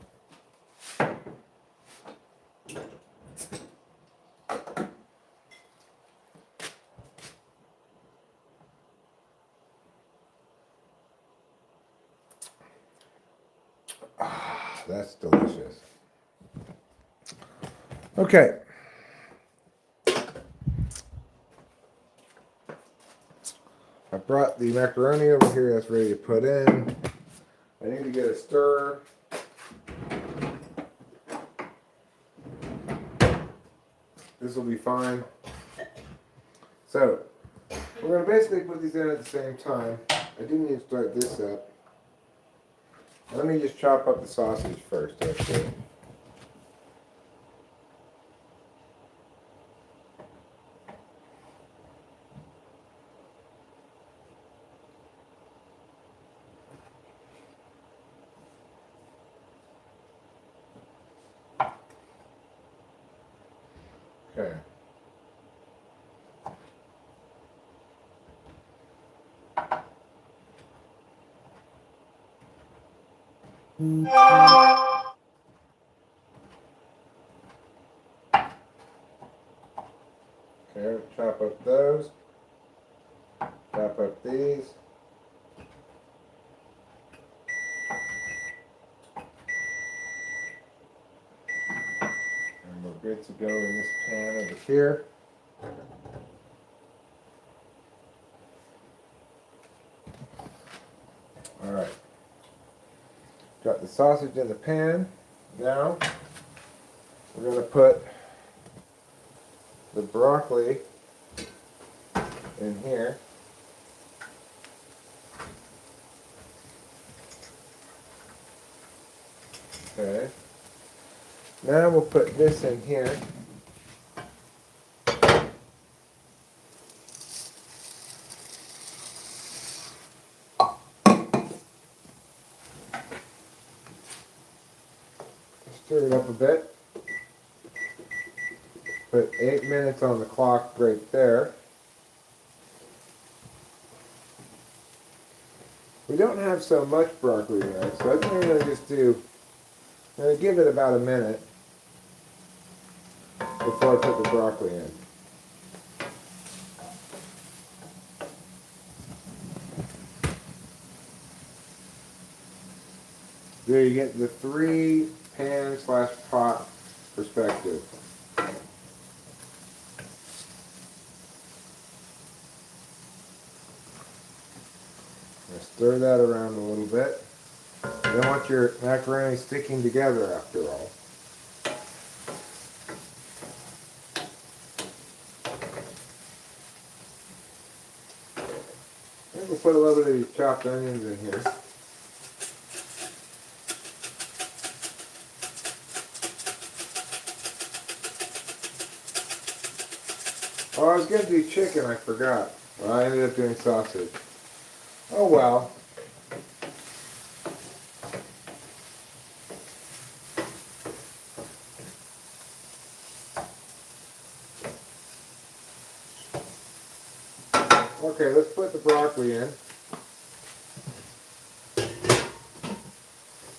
Ah, that's delicious. Okay. I brought the macaroni over here. That's ready to put in. I need to get a stirrer. This will be fine. So, we're going to basically put these in at the same time. I do need to start this up. Let me just chop up the sausage first, actually. Okay. Okay, chop up those. Chop up these. And we're good to go in this pan over here. Alright. Got the sausage in the pan. Now, we're going to put the broccoli in here. Okay. Now we'll put this in here. Stir it up a bit. Put 8 minutes on the clock right there. We don't have so much broccoli there, so I think I'm going to just do, I'm going to give it about a minute before I put the broccoli in. There you get the 3 pan/pot perspective. Stir that around a little bit. You don't want your macaroni sticking together after all. of these chopped onions in here. Oh, I was going to do chicken, I forgot. Well, I ended up doing sausage. Oh well. Okay, let's put the broccoli in.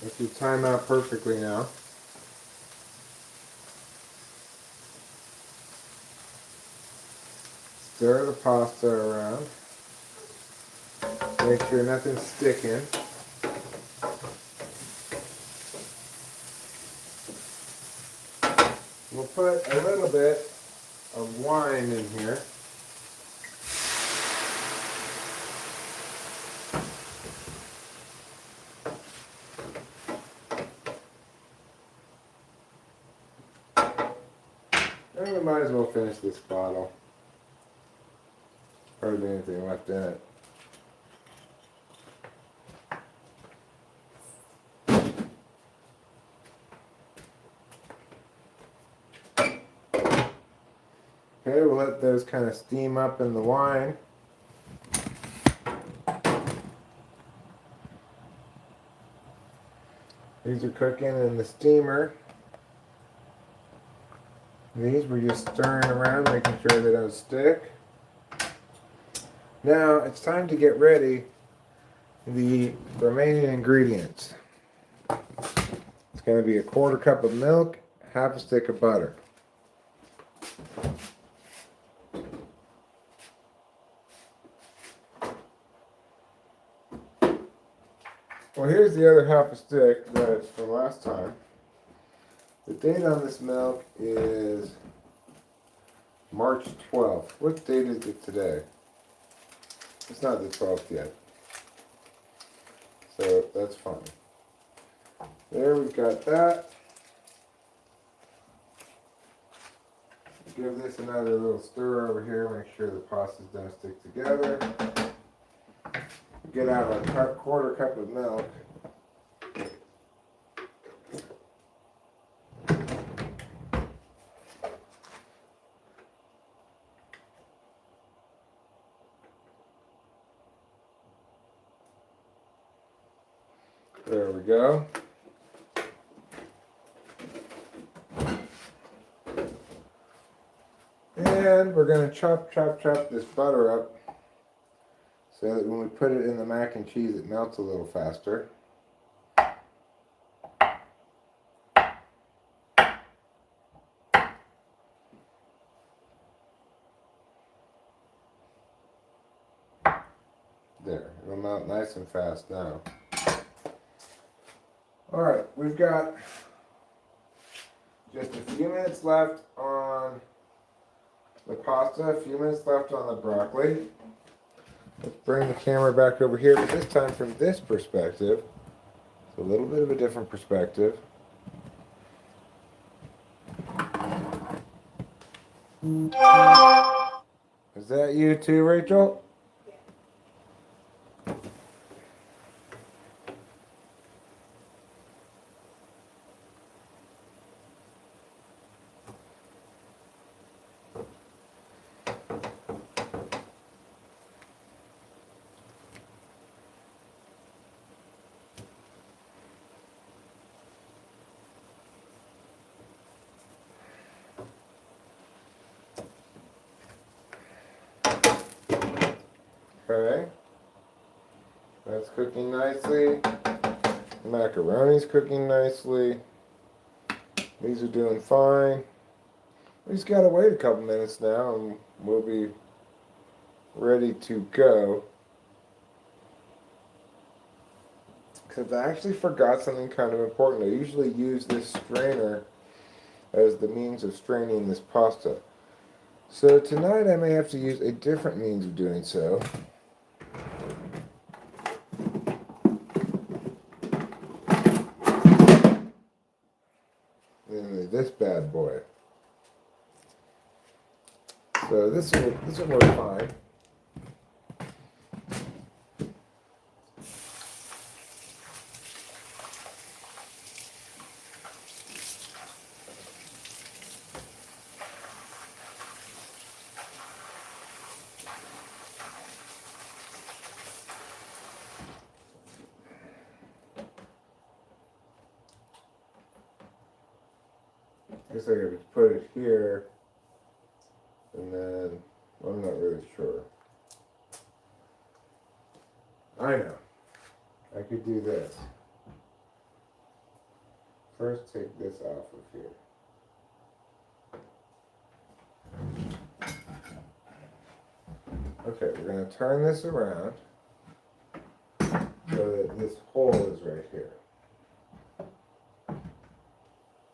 This will time out perfectly now. Stir the pasta around. Make sure nothing's sticking. We'll put a little bit of wine in here. And we might as well finish this bottle. Hardly anything left in it. Okay, we'll let those kind of steam up in the wine. These are cooking in the steamer. These we're just stirring around, making sure they don't stick. Now it's time to get ready the remaining ingredients. It's going to be a 1/4 cup of milk, 1/2 stick of butter. Well, here's the other 1/2 stick that's from last time. The date on this milk is March 12th. What date is it today? It's not the 12th yet. So that's fine. There, we've got that. Give this another little stir over here, make sure the pastas don't stick together. Get out a 1/4 cup of milk. There we go. And we're going to chop this butter up so that when we put it in the mac and cheese it melts a little faster. There, it'll melt nice and fast now. Alright, we've got just a few minutes left on the pasta, a few minutes left on the broccoli. Let's bring the camera back over here, but this time from this perspective. It's a little bit of a different perspective. Is that you too, Rachel? Okay, that's cooking nicely. The macaroni's cooking nicely. These are doing fine. We just gotta wait a couple minutes now and we'll be ready to go. Because I actually forgot something kind of important. I usually use this strainer as the means of straining this pasta. So tonight I may have to use a different means of doing so. This bad boy. So this will work fine. guess I could put it here, and then, well, I'm not really sure. I know. I could do this. First, take this off of here. Okay, we're going to turn this around so that this hole is right here.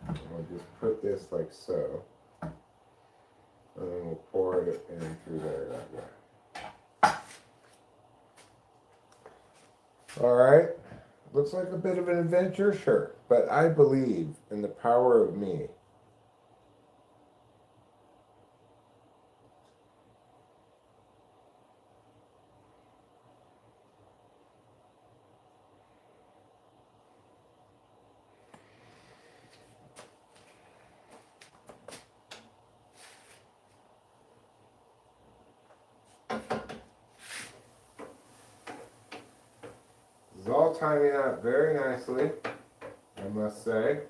And we'll just put this like so. And then we'll pour it in through there that way. Alright. Looks like a bit of an adventure, sure. But I believe in the power of me. It's all timing out very nicely, I must say.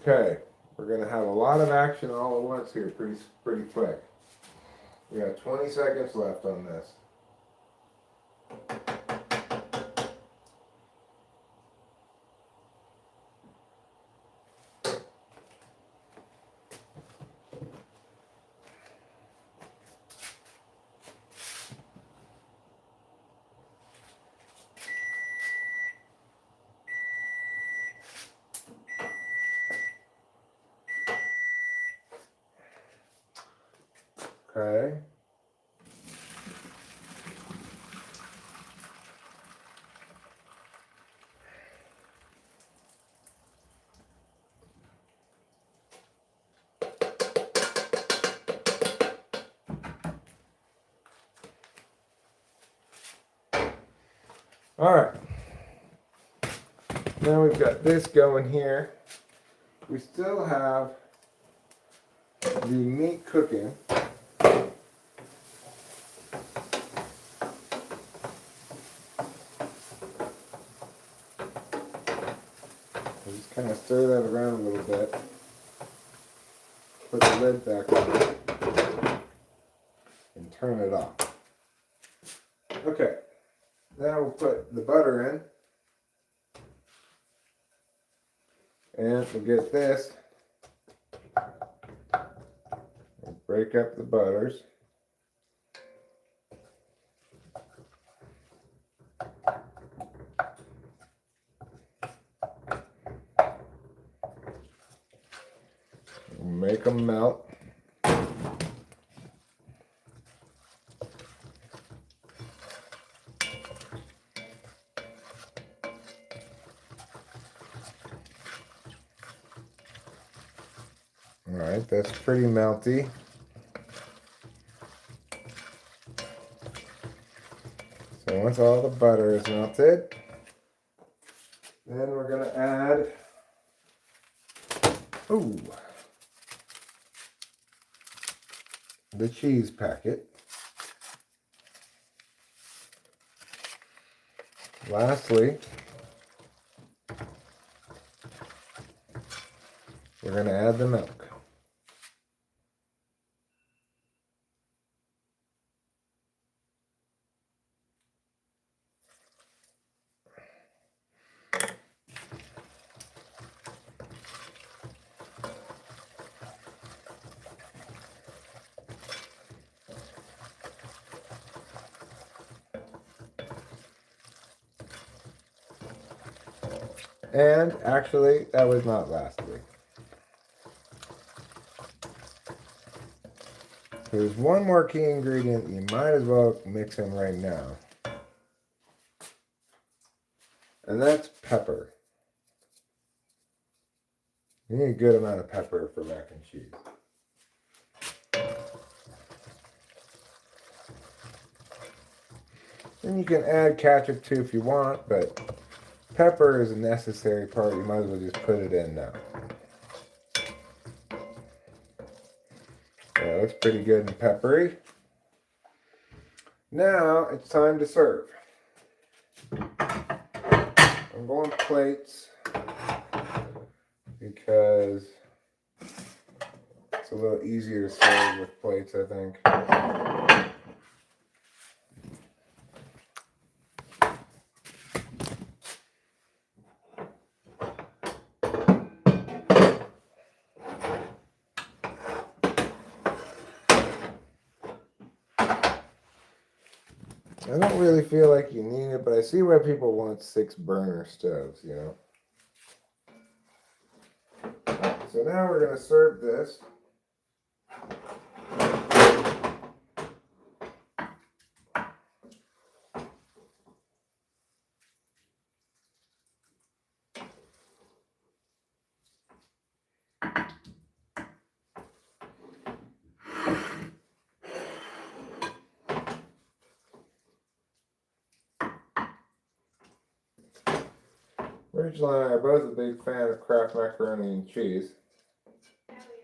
Okay, we're going to have a lot of action all at once here pretty quick. We got 20 seconds left on this. Okay. All right. Now we've got this going here. We still have the meat cooking. We'll just kind of stir that around a little bit. Put the lid back on and turn it off. Okay. Now we'll put the butter in. And we'll get this. We'll break up the butters. We'll make them melt. Alright, that's pretty melty. So once all the butter is melted, then we're going to add the cheese packet. Lastly, we're going to add the milk. And actually, that was not lastly. There's one more key ingredient you might as well mix in right now. And that's pepper. You need a good amount of pepper for mac and cheese. And you can add ketchup too if you want, but pepper is a necessary part. You might as well just put it in now. That's pretty good and peppery. Now it's time to serve. I'm going plates because it's a little easier to serve with plates, I think. I don't really feel like you need it, but I see why people want 6 burner stoves, you know. So now we're going to serve this. Rachel and I are both a big fan of Kraft macaroni and cheese. Yeah, we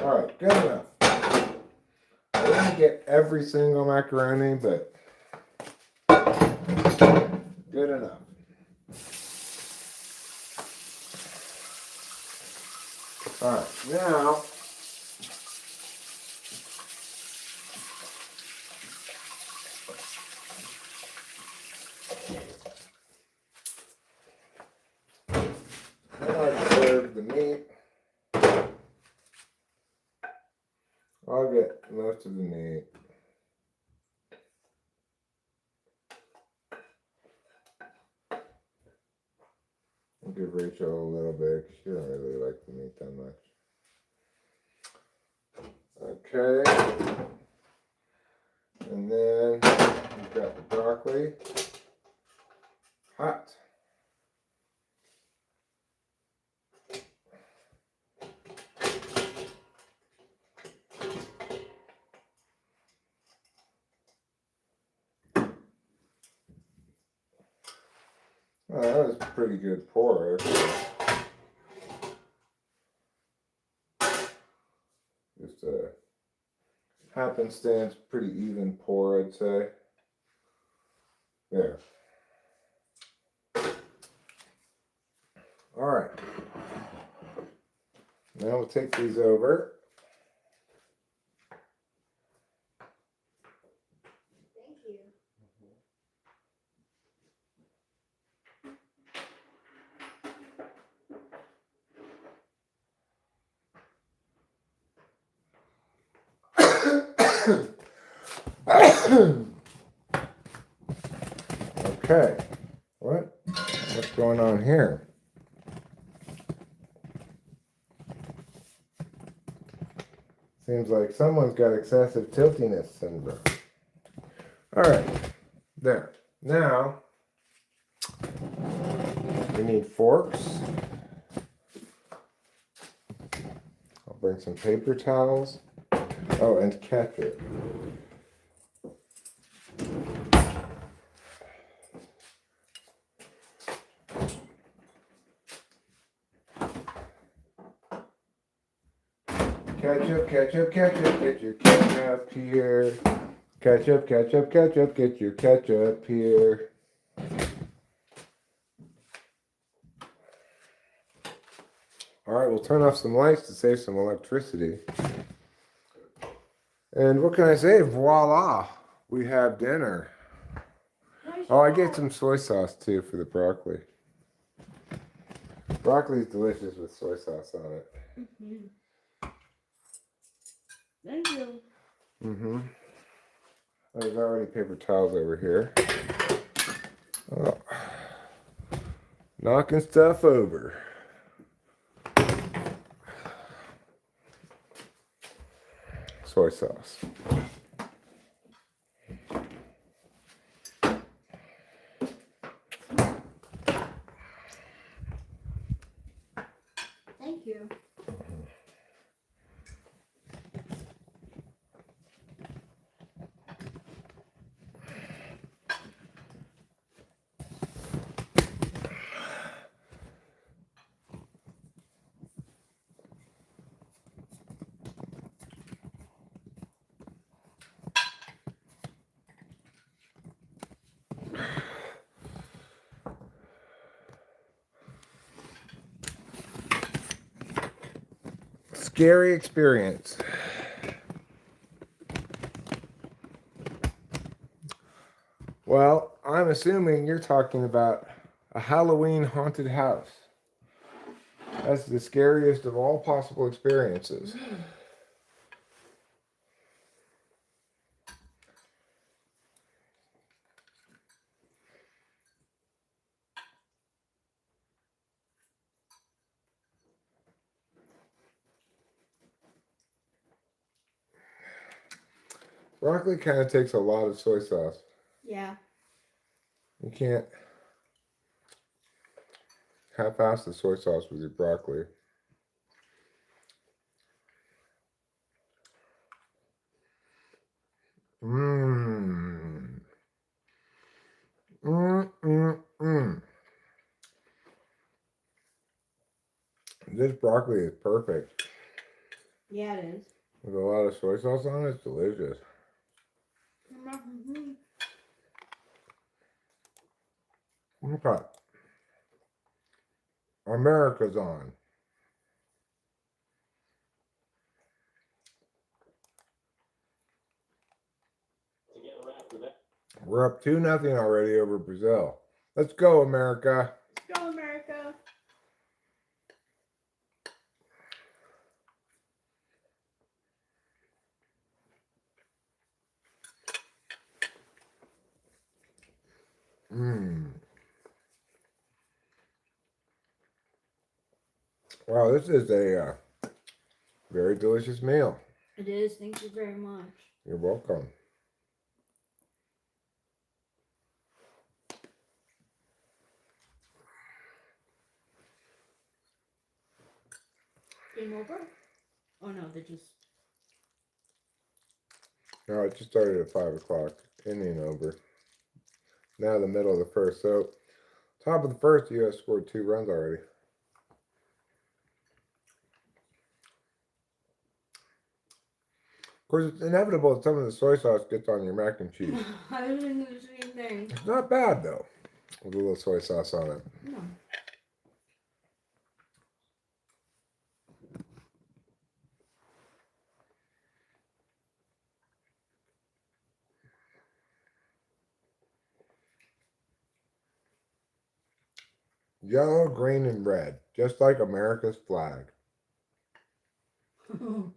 Alright, good enough. I didn't get every single macaroni, but good enough. Alright, now I serve the meat. I'll get most of the meat. I'll give Rachel a little bit. She don't really like the meat that much. Okay. And then we've got the broccoli. Hot. Oh, that was a pretty good pour. Just a happenstance, pretty even pour, I'd say. There. All right. Now we'll take these over. Thank you. Okay. What's going on here? Seems like someone's got excessive tiltiness syndrome. All right. There. Now, we need forks. I'll bring some paper towels. Oh, and ketchup. Ketchup, ketchup, ketchup, get your ketchup here. Ketchup, ketchup, ketchup, get your ketchup here. All right, we'll turn off some lights to save some electricity. And what can I say? Voila, we have dinner. Oh, I get some soy sauce too for the broccoli. Broccoli is delicious with soy sauce on it. Thank you. Mm-hmm. There's already paper towels over here. Oh. Knocking stuff over. Soy sauce. Thank you. Scary experience. Well, I'm assuming you're talking about a Halloween haunted house. That's the scariest of all possible experiences. Broccoli kind of takes a lot of soy sauce. Yeah. You can't half-ass the soy sauce with your broccoli. Mmm. Mmm. This broccoli is perfect. Yeah, it is. With a lot of soy sauce on it, it's delicious. Okay. America's on. We're up 2-0 already over Brazil. Let's go, America. Let's go, America. Mmm. Wow, this is a very delicious meal. It is. Thank you very much. You're welcome. Game over? Oh no, they just. No, it just started at 5 o'clock. Inning over. Now the middle of the first. So, top of the first, the U.S. scored 2 runs already. Of course, it's inevitable that some of the soy sauce gets on your mac and cheese. I was thinking the same thing. It's not bad, though, with a little soy sauce on it. No. Yellow, green, and red, just like America's flag. Mmm.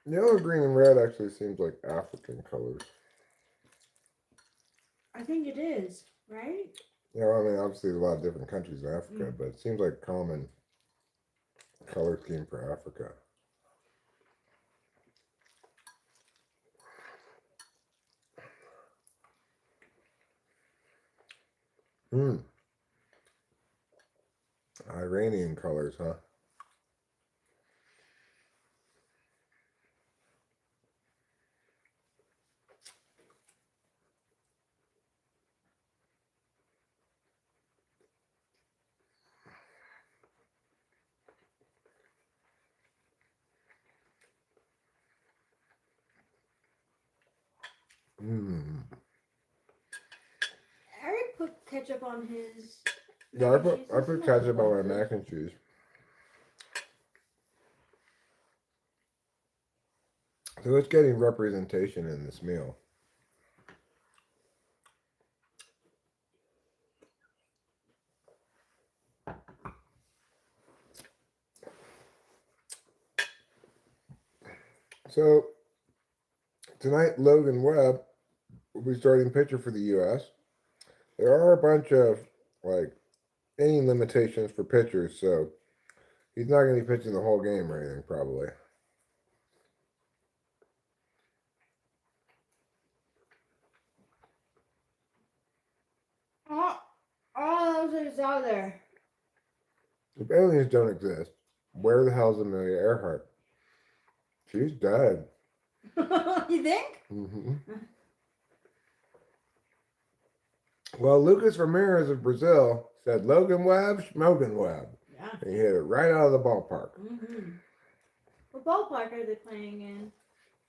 Yellow, green, and red actually seems like African colors. I think it is, right? Yeah, well, I mean, obviously, there's a lot of different countries in Africa, but it seems like a common color scheme for Africa. Hmm. Iranian colors, huh? Mm. Eric put ketchup on his Yeah, mac and cheese. I put ketchup on my mac and cheese. So it's getting representation in this meal. So tonight, Logan Webb will be starting pitcher for the U.S. There are a bunch of like any limitations for pitchers, so he's not going to be pitching the whole game or anything, probably. All those is out there. If aliens don't exist, where the hell's Amelia Earhart? She's dead. You think? Mm-hmm. Well, Lucas Ramirez of Brazil said Logan Webb, Schmogan Webb. Yeah. And he hit it right out of the ballpark. Mm-hmm. What ballpark are they playing in?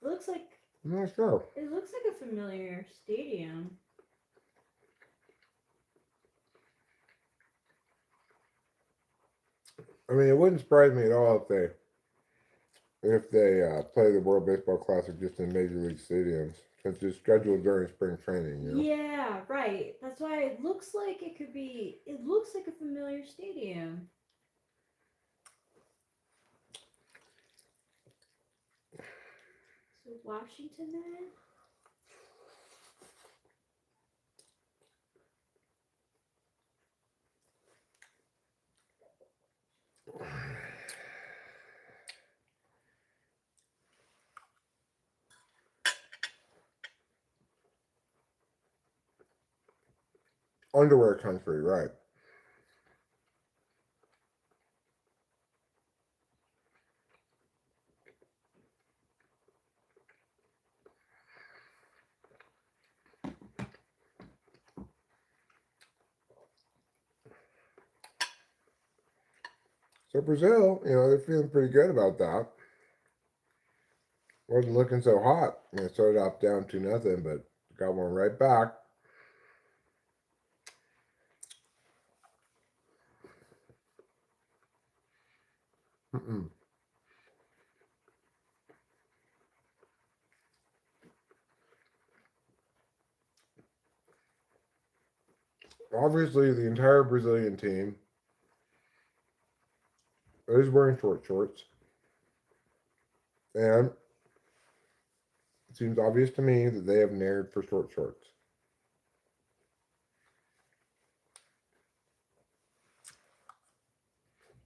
It looks like. I'm not sure. It looks like a familiar stadium. I mean, it wouldn't surprise me at all if they play the World Baseball Classic just in Major League stadiums, since it's scheduled during spring training. You know? Yeah, right. That's why it looks like it could be. It looks like a familiar stadium. So Washington then? Underwear country, right? So Brazil, they're feeling pretty good about that. Wasn't looking so hot. They started off down 2-0, but got one right back. Mm-mm. Obviously, the entire Brazilian team is wearing short shorts, and it seems obvious to me that they have nared for short shorts.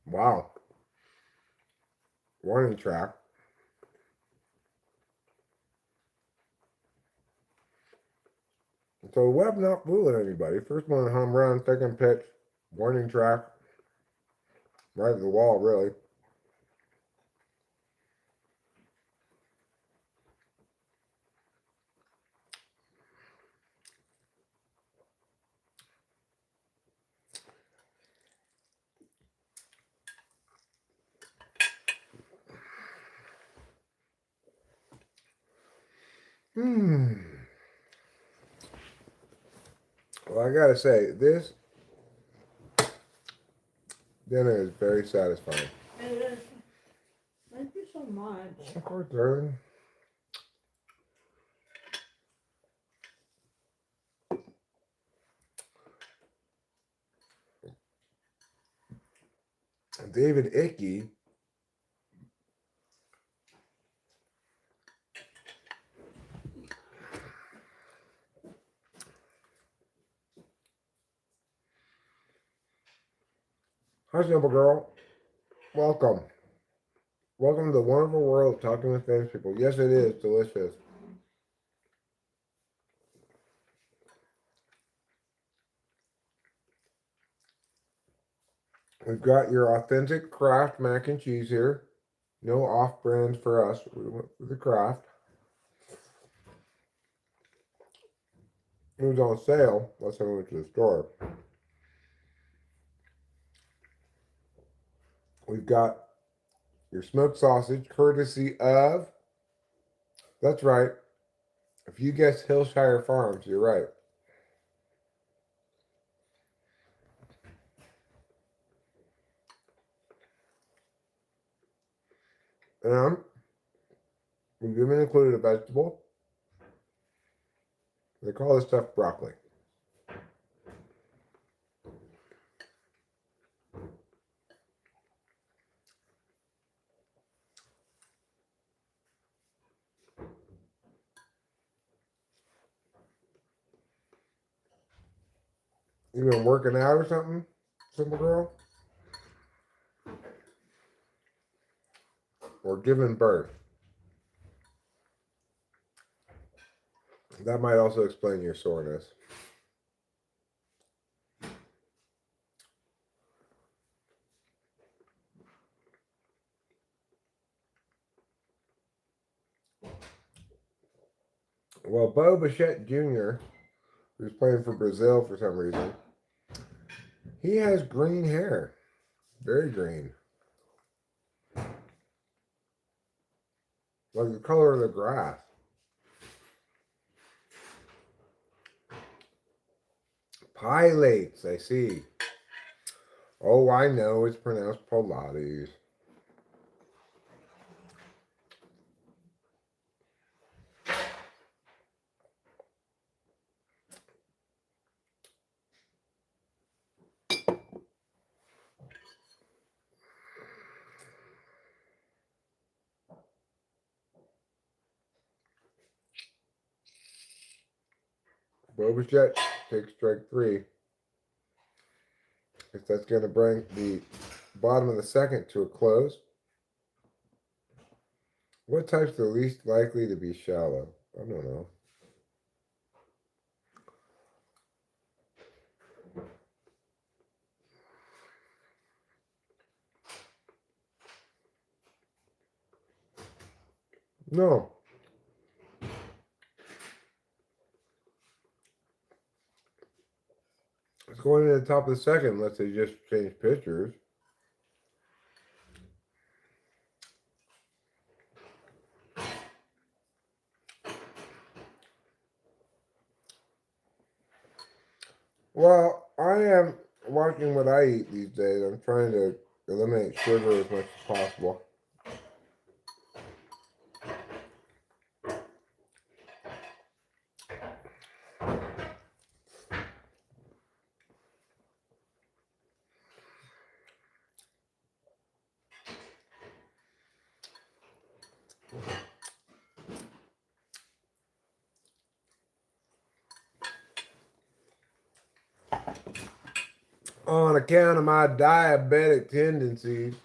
Wow. Warning track. So Webb not fooling anybody. First one, home run. Second pitch, warning track. Right at the wall, really. Well, I gotta say, this dinner is very satisfying. It is. Thank you so much. Of course, darling. David Icky. Hi, simple girl. Welcome. Welcome to the wonderful world of talking with famous people. Yes, it is delicious. We've got your authentic Kraft mac and cheese here. No off-brand for us. We went for the Kraft. It was on sale last time we went to the store. We've got your smoked sausage, courtesy of, that's right, If you guess Hillshire Farms, you're right. And we've even included a vegetable. They call this stuff broccoli. You been working out or something, simple girl? Or giving birth? That might also explain your soreness. Well, Bo Bichette Jr., who's playing for Brazil for some reason, he has green hair. Very green. Like the color of the grass. Pilates, I see. Oh, I know. It's pronounced Pilates. Bo Bichette takes strike 3. If that's going to bring the bottom of the second to a close. What types are least likely to be shallow? I don't know. No. It's going to the top of the second unless they just change pitchers. Well, I am watching what I eat these days. I'm trying to eliminate sugar as much as possible. On account of my diabetic tendencies.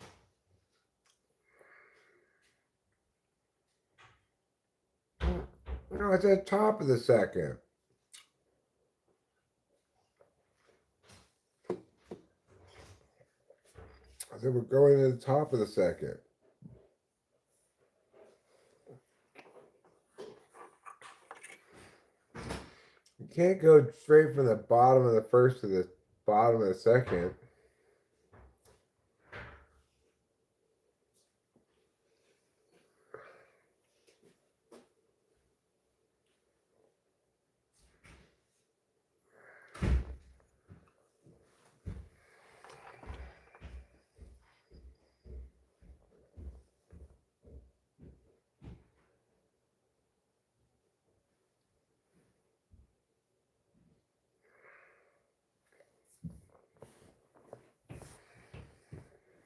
No, it's at the top of the second. I said we're going to the top of the second. You can't go straight from the bottom of the first to the bottom of the second.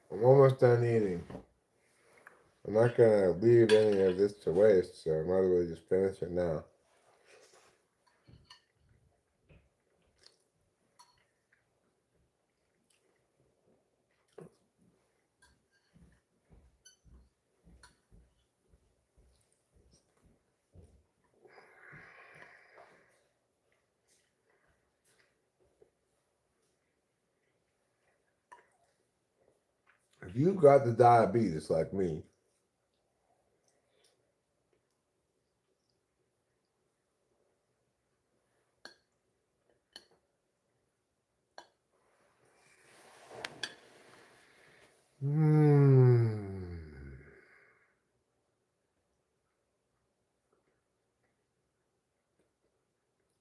I'm almost done eating. I'm not going to leave any of this to waste, so I might as well just finish it now. If you've got the diabetes like me,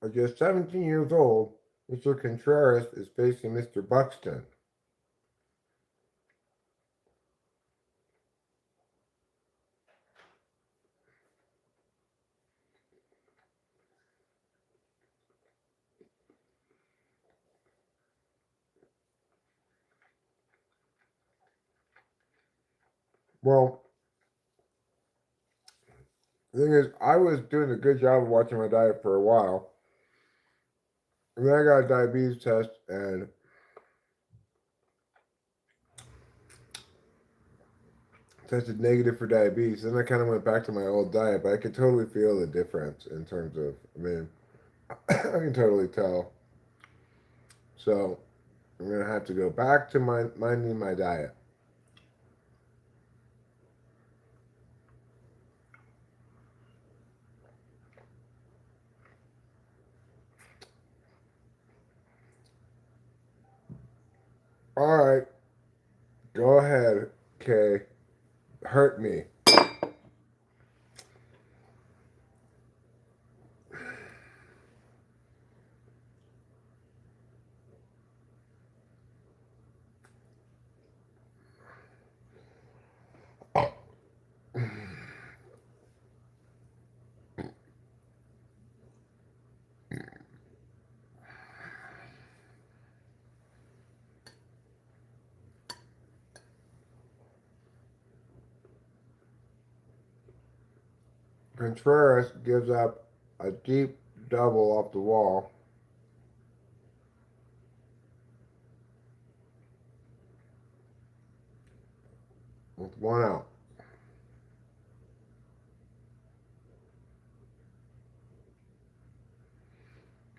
At just 17 years old, Mr. Contreras is facing Mr. Buxton. Well, the thing is, I was doing a good job of watching my diet for a while. And then I got a diabetes test and tested negative for diabetes. Then I kind of went back to my old diet, but I could totally feel the difference in terms of, I mean, I can totally tell. So I'm going to have to go back to minding my diet. All right, go ahead, Kay. Hurt me. Contreras gives up a deep double off the wall with one out.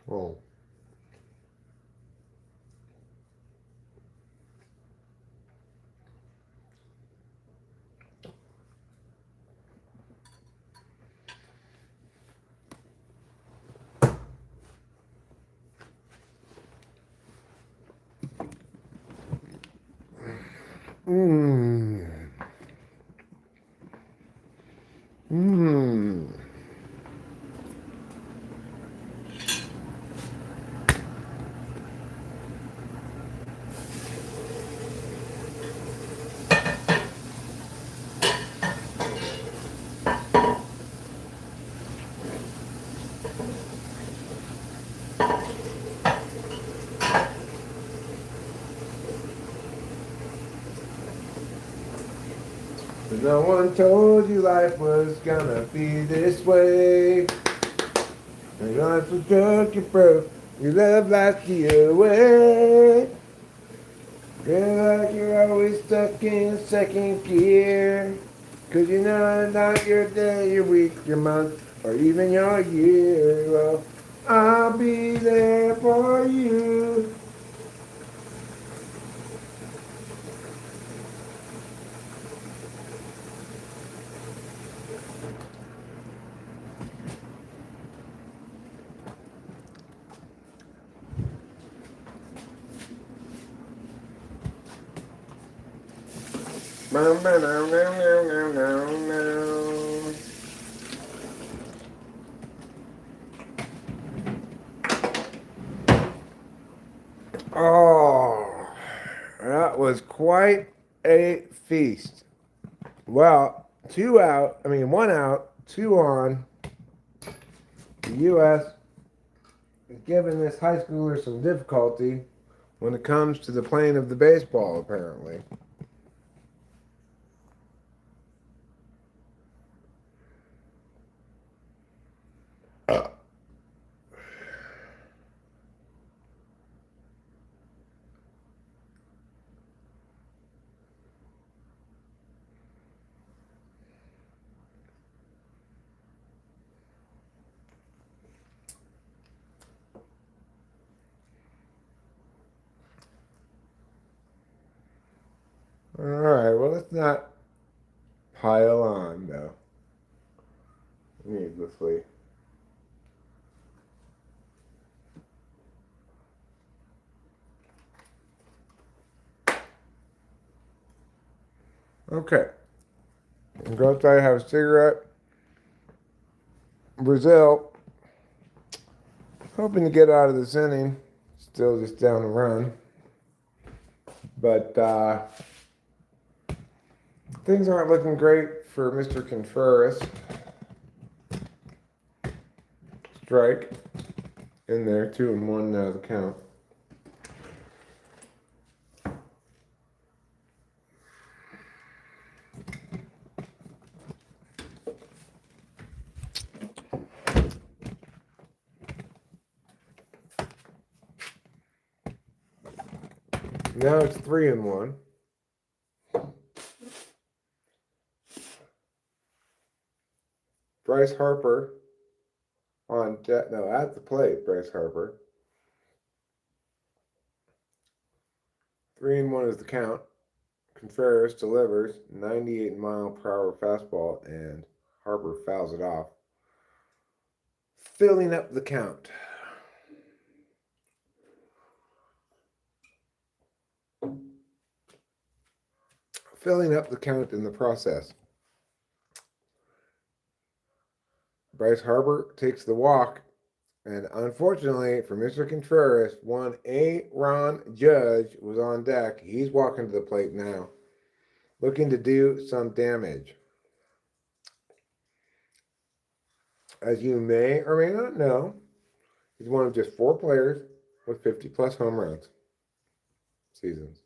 Oh. Mmm. Mmm. But no one told you life was gonna be this way. And life was drunk and broke. Your love left you away. Feel like you're always stuck in second gear. Cause you know not your day, your week, your month, or even your year. Well, I'll be there for you. Oh, that was quite a feast. Well, one out, two on. The U.S. is giving this high schooler some difficulty when it comes to the playing of the baseball, apparently. All right, well, let's not pile on, though, needlessly. Okay, I'm going to try to have a cigarette. Brazil Hoping to get out of this inning. Still just down the run. But things aren't looking great for Mr. Contreras. Strike in there, 2-1 now the count. Now it's 3-1. Bryce Harper on deck. No, at the plate, Bryce Harper. 3-1 is the count. Contreras delivers 98-mile-per-hour fastball, and Harper fouls it off, filling up the count. Filling up the count in the process. Bryce Harper takes the walk, and unfortunately for Mr. Contreras, one Aaron Judge was on deck. He's walking to the plate now, looking to do some damage. As you may or may not know, he's one of just 4 players with 50-plus home runs seasons.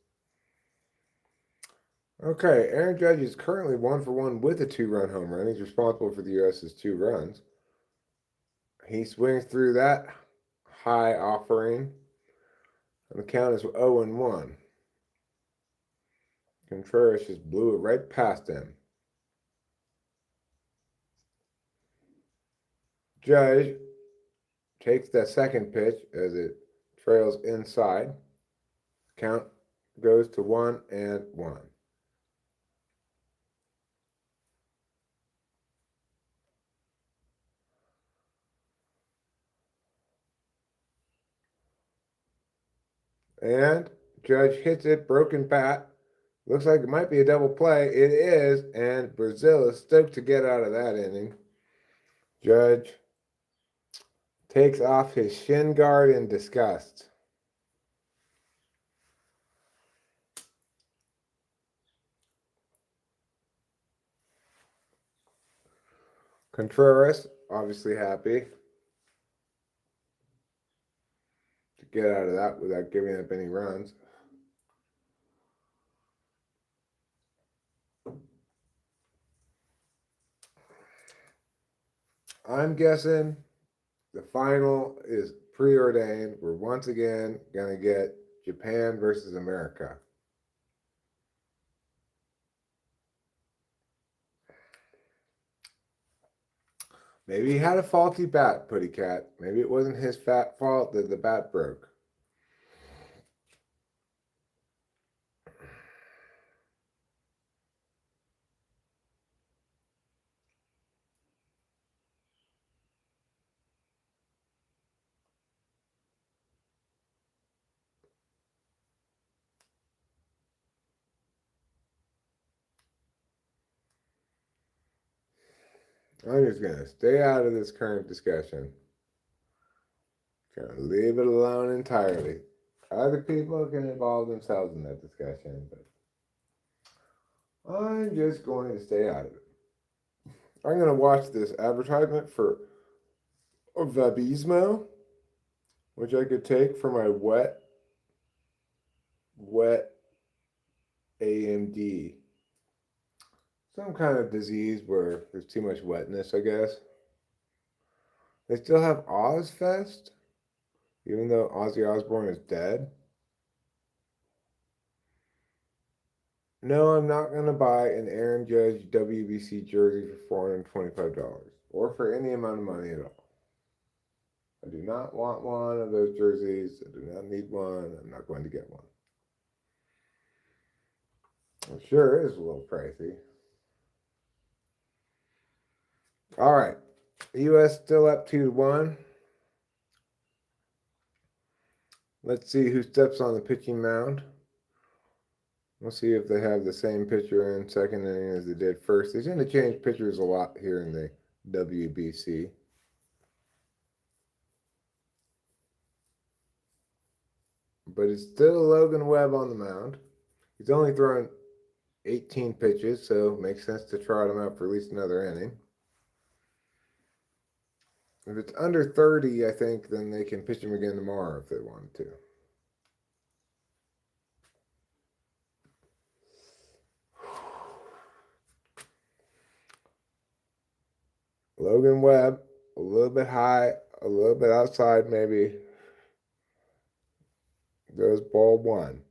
Okay, Aaron Judge is currently 1-for-1 with a 2-run home run. He's responsible for the U.S.'s 2 runs. He swings through that high offering, and the count is 0-1. Contreras just blew it right past him. Judge takes that second pitch as it trails inside. Count goes to 1-1. And Judge hits it, broken bat. Looks like it might be a double play. It is, and Brazil is stoked to get out of that inning. Judge takes off his shin guard in disgust. Contreras, obviously happy to get out of that without giving up any runs. I'm guessing the final is preordained. We're once again going to get Japan versus America. Maybe he had a faulty bat, Putty Cat. Maybe it wasn't his fat fault that the bat broke. I'm just going to stay out of this current discussion. Going to leave it alone entirely. Other people can involve themselves in that discussion, but I'm just going to stay out of it. I'm going to watch this advertisement for Vabismo, which I could take for my wet AMD. Some kind of disease where there's too much wetness, I guess. They still have Ozfest, even though Ozzy Osbourne is dead. No, I'm not going to buy an Aaron Judge WBC jersey for $425 or for any amount of money at all. I do not want one of those jerseys. I do not need one. I'm not going to get one. It sure is a little pricey. All right. The U.S. still up 2-1. Let's see who steps on the pitching mound. We'll see if they have the same pitcher in second inning as they did first. They seem to change pitchers a lot here in the WBC. but it's still Logan Webb on the mound. He's only thrown 18 pitches, so it makes sense to trot him out for at least another inning. If it's under 30, I think then they can pitch him again tomorrow if they wanted to. Logan Webb, a little bit high, a little bit outside maybe. Goes ball one.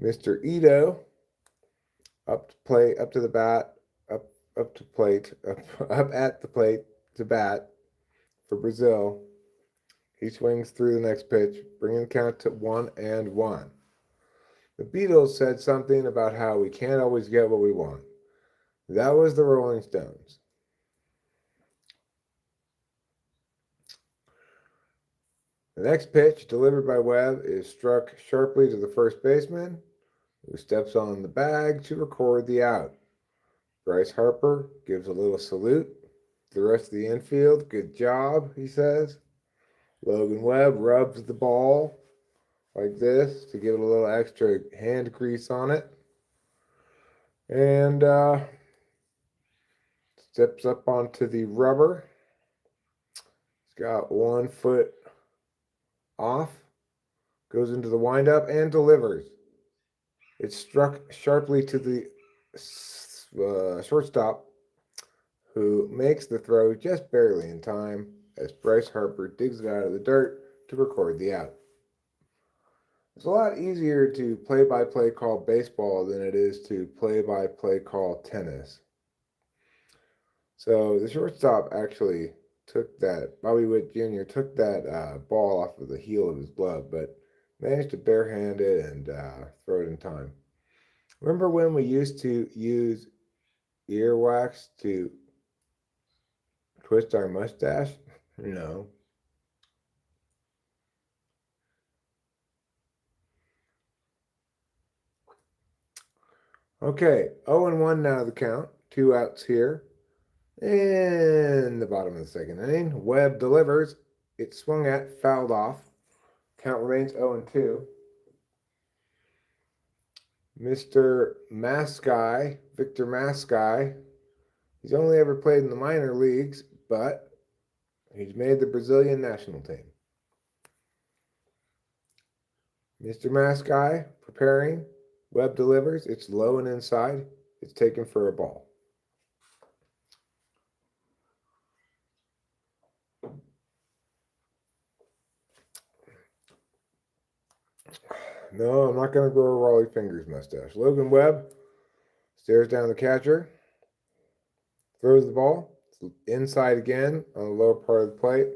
Mr. Ito up to plate, up to the bat, up to plate, up at the plate to bat for Brazil. He swings through the next pitch, bringing the count to 1-1. The Beatles said something about how we can't always get what we want. That was the Rolling Stones. The next pitch, delivered by Webb, is struck sharply to the first baseman, who steps on the bag to record the out. Bryce Harper gives a little salute. The rest of the infield, good job, he says. Logan Webb rubs the ball like this to give it a little extra hand grease on it. And steps up onto the rubber. He's got 1 foot off. Goes into the windup and delivers. It's struck sharply to the shortstop, who makes the throw just barely in time as Bryce Harper digs it out of the dirt to record the out. It's a lot easier to play-by-play call baseball than it is to play-by-play call tennis. So the shortstop actually took that, Bobby Witt Jr. took that ball off of the heel of his glove, but managed to barehand it and throw it in time. Remember when we used to use earwax to twist our mustache? No. Okay, 0-1 now the count. 2 outs here. In the bottom of the second inning, Webb delivers. It's swung at, fouled off. Count remains 0-2. Mr. Mascai, Victor Mascai, he's only ever played in the minor leagues, but he's made the Brazilian national team. Mr. Mascai preparing. Webb delivers. It's low and inside. It's taken for a ball. No, I'm not going to grow a Raleigh Fingers mustache. Logan Webb stares down the catcher, throws the ball. It's inside again on the lower part of the plate,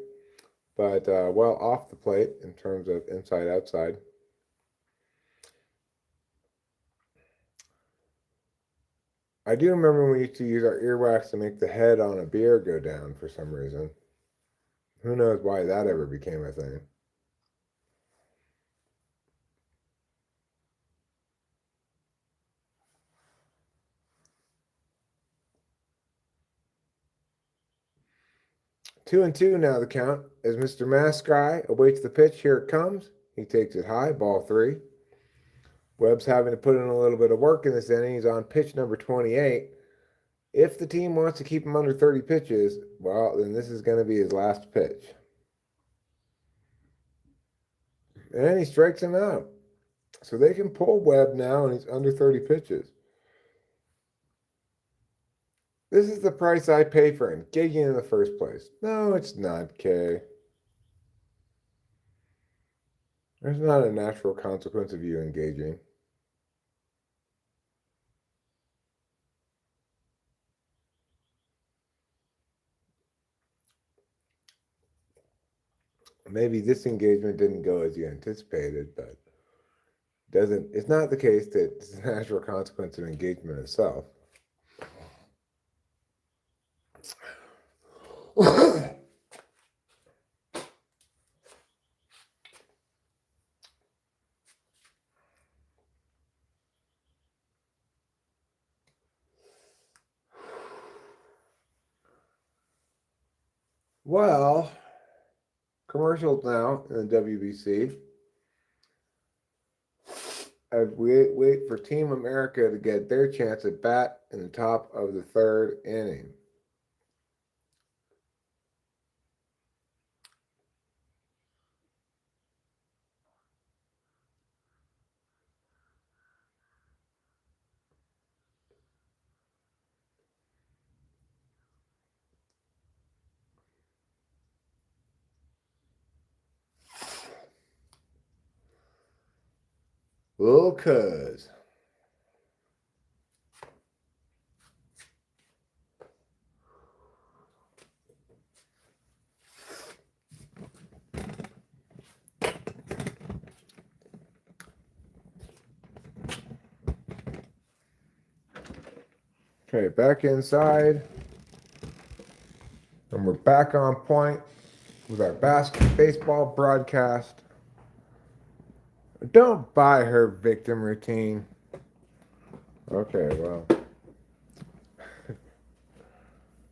but well off the plate in terms of inside-outside. I do remember when we used to use our earwax to make the head on a beer go down for some reason. Who knows why that ever became a thing. Two and two now the count as Mr. Mascai awaits the pitch. Here it comes. He takes it high, ball 3. Webb's having to put in a little bit of work in this inning. He's on pitch number 28. If the team wants to keep him under 30 pitches, well, then this is going to be his last pitch. And he strikes him out. So they can pull Webb now, and he's under 30 pitches. This is the price I pay for engaging in the first place. No, it's not, Kay. There's not a natural consequence of you engaging. Maybe this engagement didn't go as you anticipated, but it's not the case that it's a natural consequence of engagement itself. Well, commercials now in the WBC. as we wait for Team America to get their chance at bat in the top of the third inning. Little cuz. Okay, back inside. And we're back on point with our baseball broadcast. Don't buy her victim routine. Okay, well.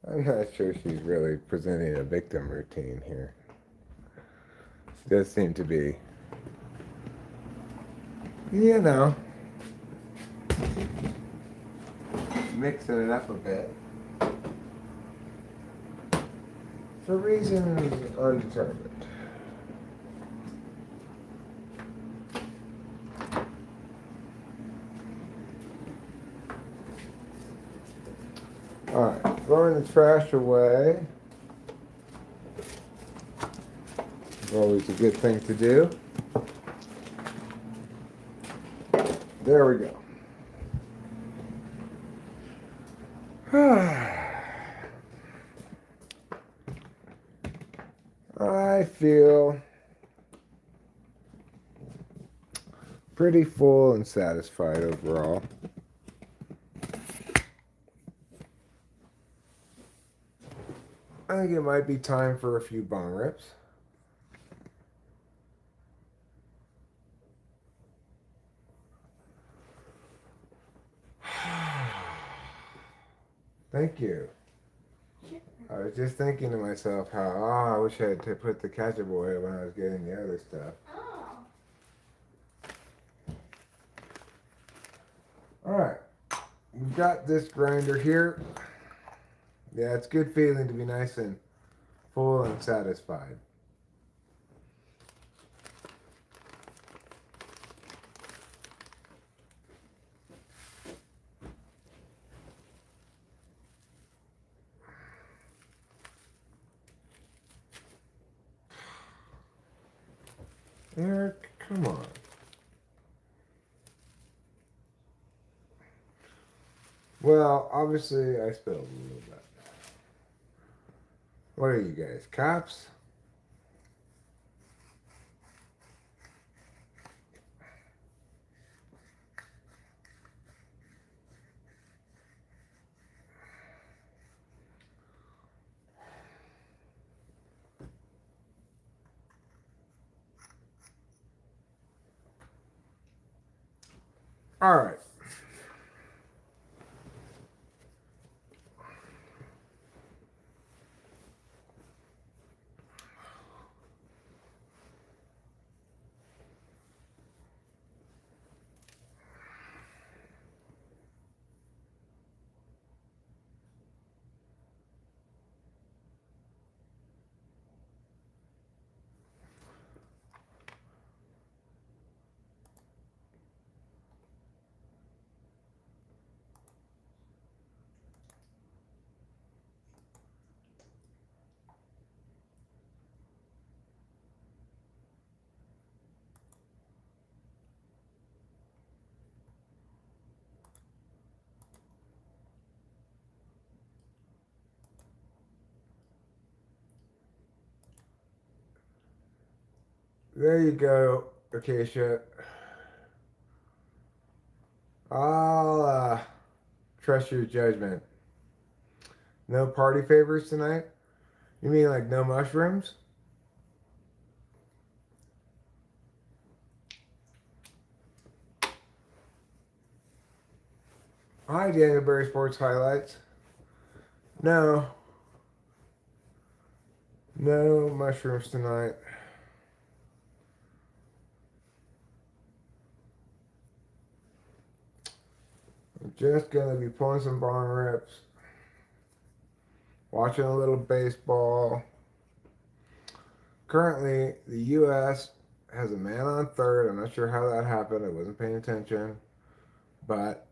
I'm not sure she's really presenting a victim routine here. She does seem to be, you know, mixing it up a bit. For reasons undetermined. Alright, throwing the trash away is always a good thing to do. There we go. I feel pretty full and satisfied overall. I think it might be time for a few bong rips. Thank you. I was just thinking to myself how, I wish I had to put the ketchup away when I was getting the other stuff. Oh. Alright, we've got this grinder here. Yeah, it's a good feeling to be nice and full and satisfied. Eric, come on. Well, obviously I spilled a little bit. What are you guys, cops? Alright. There you go, Acacia. I'll trust your judgment. No party favors tonight? You mean like no mushrooms? Hi, Danielberry Sports Highlights. No. No mushrooms tonight. Just gonna be pulling some barn rips, watching a little baseball. Currently, the U.S. has a man on third. I'm not sure how that happened. I wasn't paying attention. But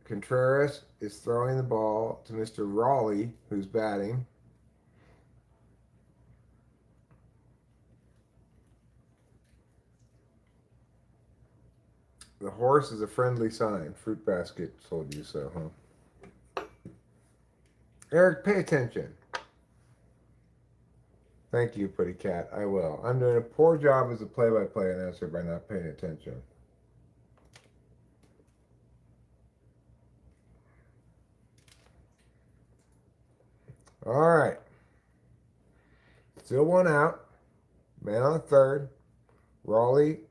Contreras is throwing the ball to Mr. Raleigh, who's batting. The horse is a friendly sign. Fruit basket told you so, huh? Eric, pay attention. Thank you, Pretty Cat. I will. I'm doing a poor job as a play-by-play announcer by not paying attention. All right. Still one out. Man on third.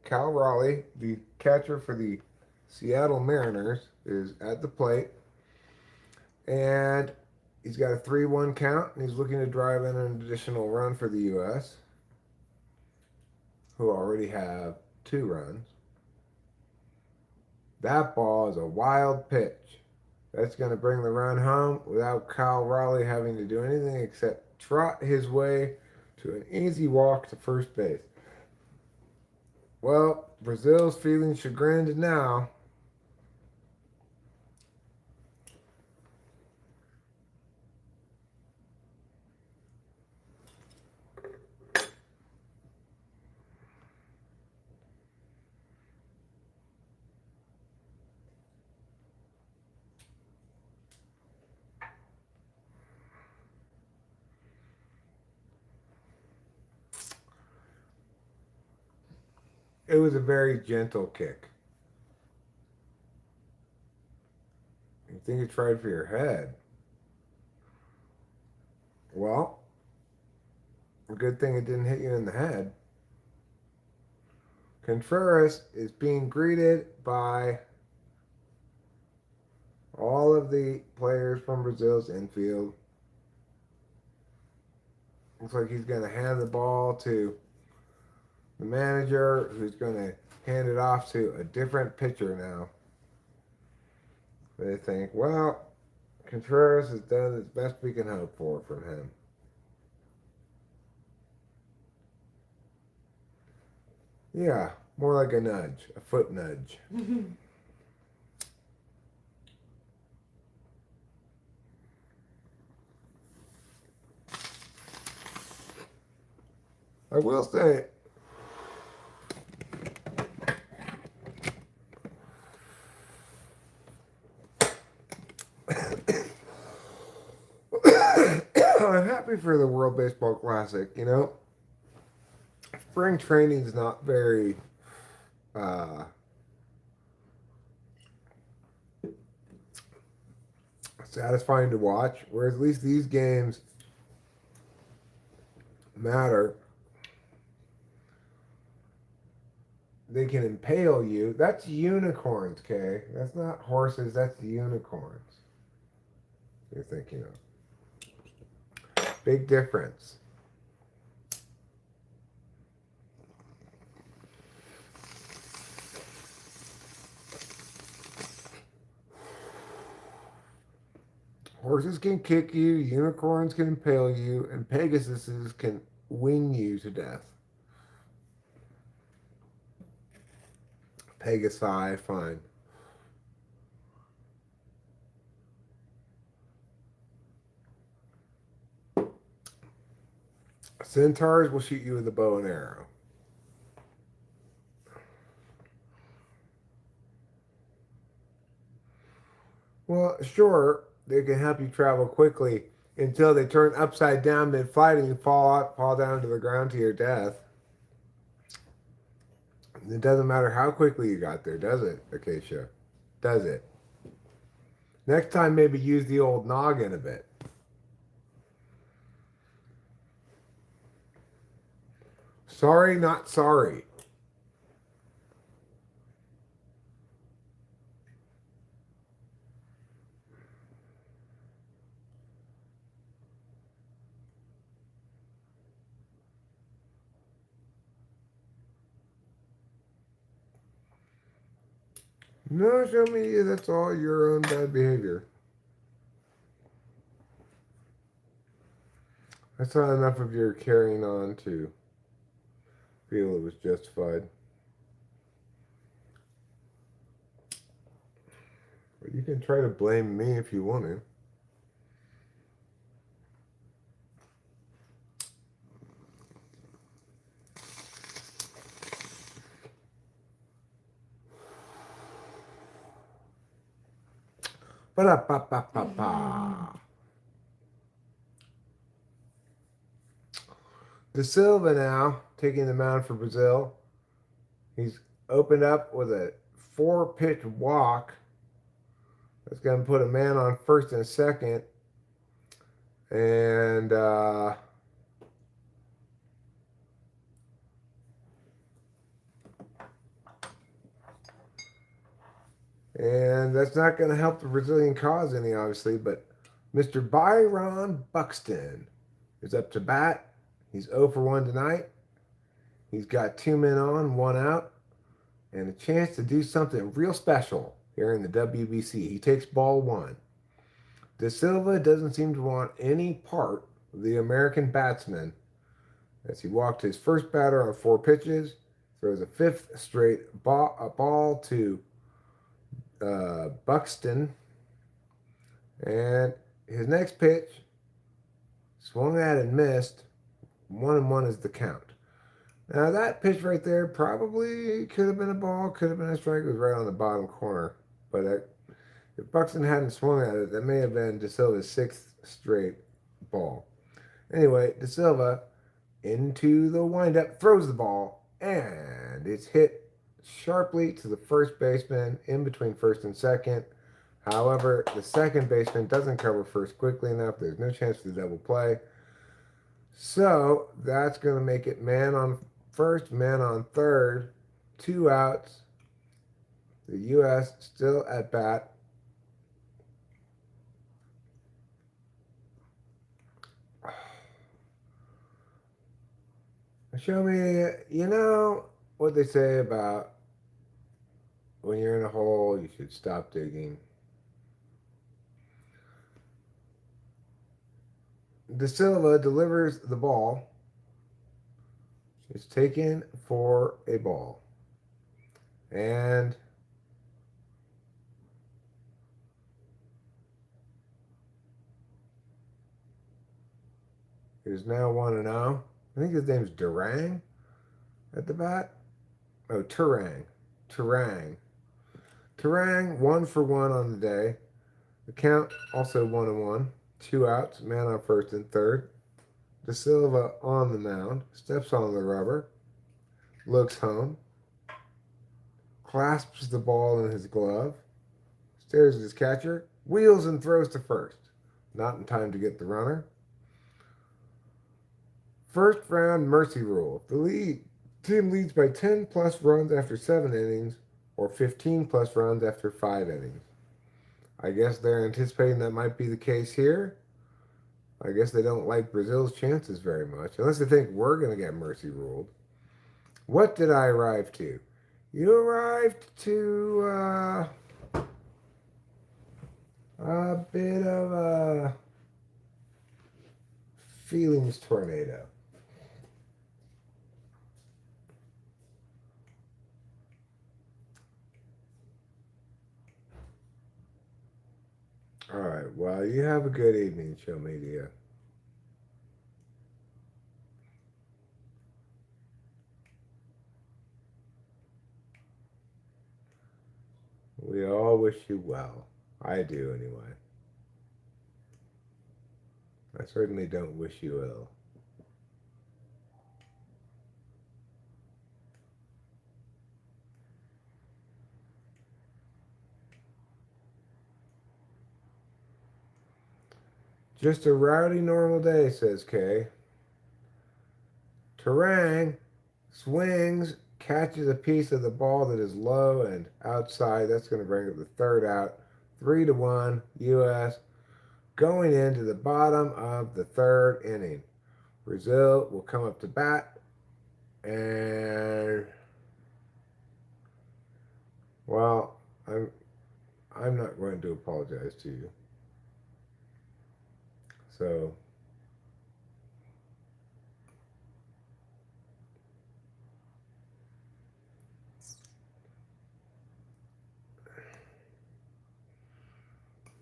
Cal Raleigh, the catcher for the Seattle Mariners, is at the plate. And he's got a 3-1 count, and he's looking to drive in an additional run for the U.S., who already have 2 runs. That ball is a wild pitch. That's going to bring the run home without Kyle Raleigh having to do anything except trot his way to an easy walk to first base. Well, Brazil's feeling chagrined now. It was a very gentle kick. You think it's right for your head. Well, a good thing it didn't hit you in the head. Contreras is being greeted by all of the players from Brazil's infield. Looks like he's going to hand the ball to the manager, who's going to hand it off to a different pitcher now. They think, well, Contreras has done as best we can hope for from him. Yeah, more like a nudge, a foot nudge. I will say, I'm happy for the World Baseball Classic. You know, spring training is not very satisfying to watch, whereas at least these games matter. They can impale you. That's unicorns, Kay. That's not horses, that's unicorns. You're thinking of. Big difference. Horses can kick you, unicorns can impale you, and Pegasuses can wing you to death. Pegasi, fine. Centaurs will shoot you with a bow and arrow. Well, sure, they can help you travel quickly until they turn upside down mid-flight and you fall down to the ground to your death. It doesn't matter how quickly you got there, does it, Acacia? Does it? Next time, maybe use the old noggin a bit. Sorry, not sorry. No, show me that's all your own bad behavior. I saw enough of your carrying on to feel it was justified. But you can try to blame me if you want to. Ba-da-ba-ba-ba-ba. De Silva now taking the mound for Brazil. He's opened up with a 4-pitch walk. That's going to put a man on first and second. And that's not going to help the Brazilian cause any, obviously. But Mr. Byron Buxton is up to bat. He's 0 for 1 tonight. He's got 2 men on, 1 out, and a chance to do something real special here in the WBC. He takes ball 1. De Silva doesn't seem to want any part of the American batsman as he walked his first batter on 4 pitches, throws a 5th straight ball to Buxton, and his next pitch swung at and missed. 1-1 is the count. Now that pitch right there probably could have been a ball, could have been a strike. It was right on the bottom corner, but if Buxton hadn't swung at it, that may have been De Silva's 6th straight ball. Anyway, De Silva into the windup, throws the ball, and it's hit sharply to the first baseman in between first and second. However, the second baseman doesn't cover first quickly enough. There's no chance for the double play. So that's going to make it man on first, man on third, 2 outs. The U.S. still at bat. Show me, you know what they say about when you're in a hole, you should stop digging. De Silva delivers the ball. It's taken for a ball. And it is now 1-0. I think his name's Durang at the bat. Oh, Turang. 1 for 1 on the day. The count also 1-1. 2 outs, man on first and third. De Silva on the mound, steps on the rubber, looks home, clasps the ball in his glove, stares at his catcher, wheels and throws to first. Not in time to get the runner. First round mercy rule. The team leads by 10 plus runs after 7 innings or 15 plus runs after 5 innings. I guess they're anticipating that might be the case here. I guess they don't like Brazil's chances very much, unless they think we're going to get mercy ruled. What did I arrive to? You arrived to a bit of a feelings tornado. All right. Well, you have a good evening, Show Media. We all wish you well. I do, anyway. I certainly don't wish you ill. Just a rowdy normal day, says Kay. Terang swings, catches a piece of the ball that is low and outside. That's going to bring up the third out. 3-1 U.S. going into the bottom of the third inning. Brazil will come up to bat, and well, I'm not going to apologize to you. So,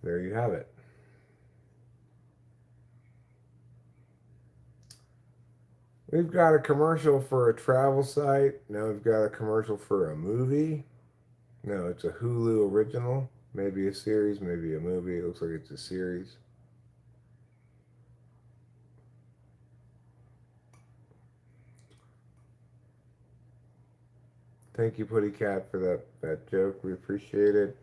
there you have it. We've got a commercial for a travel site. Now we've got a commercial for a movie. No, it's a Hulu original. Maybe a series, maybe a movie. It looks like it's a series. Thank you, Putty Cat, for that joke. We appreciate it.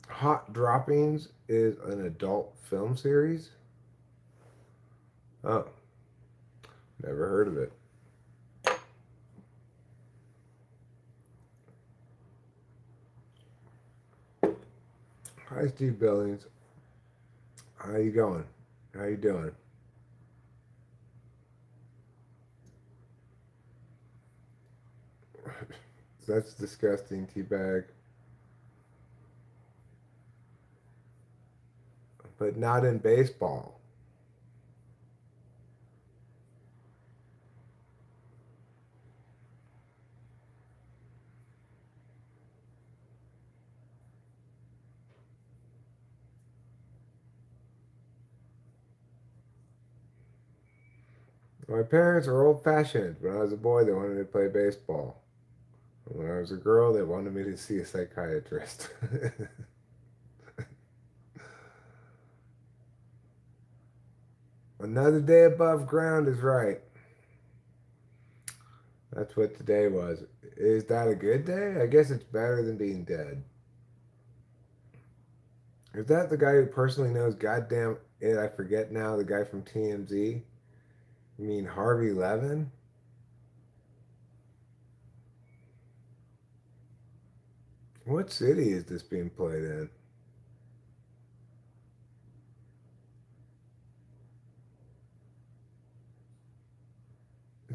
Hot Droppings is an adult film series. Oh, never heard of it. Hi, Steve Billings. How you going? How you doing? That's disgusting, teabag. But not in baseball. My parents are old-fashioned. When I was a boy, they wanted me to play baseball. When I was a girl, they wanted me to see a psychiatrist. Another day above ground is right. That's what today was. Is that a good day? I guess it's better than being dead. Is that the guy who personally knows goddamn it? I forget now, the guy from TMZ? You mean Harvey Levin? What city is this being played in?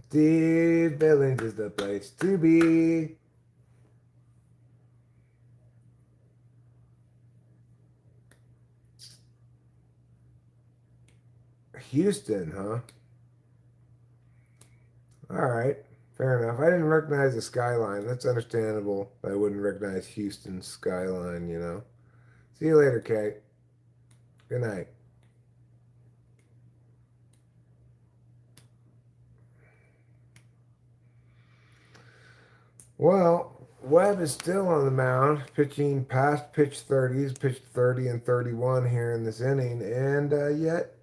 Steve Billings is the place to be. Houston, huh? All right, fair enough. I didn't recognize the skyline. That's understandable. I wouldn't recognize Houston's skyline, you know. See you later, Kate. Good night. Well, Webb is still on the mound, pitching past pitch 30s, pitched 30 and 31 here in this inning, and yet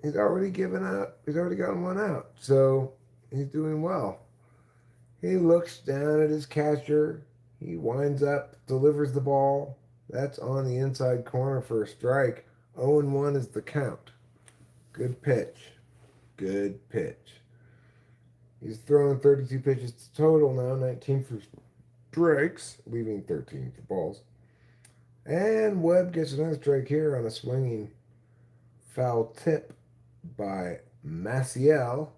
he's already given up. He's already gotten one out, so he's doing well. He looks down at his catcher. He winds up, delivers the ball. That's on the inside corner for a strike. 0-1 is the count. Good pitch. Good pitch. He's throwing 32 pitches total now, 19 for strikes, leaving 13 for balls. And Webb gets another strike here on a swinging foul tip by Maciel,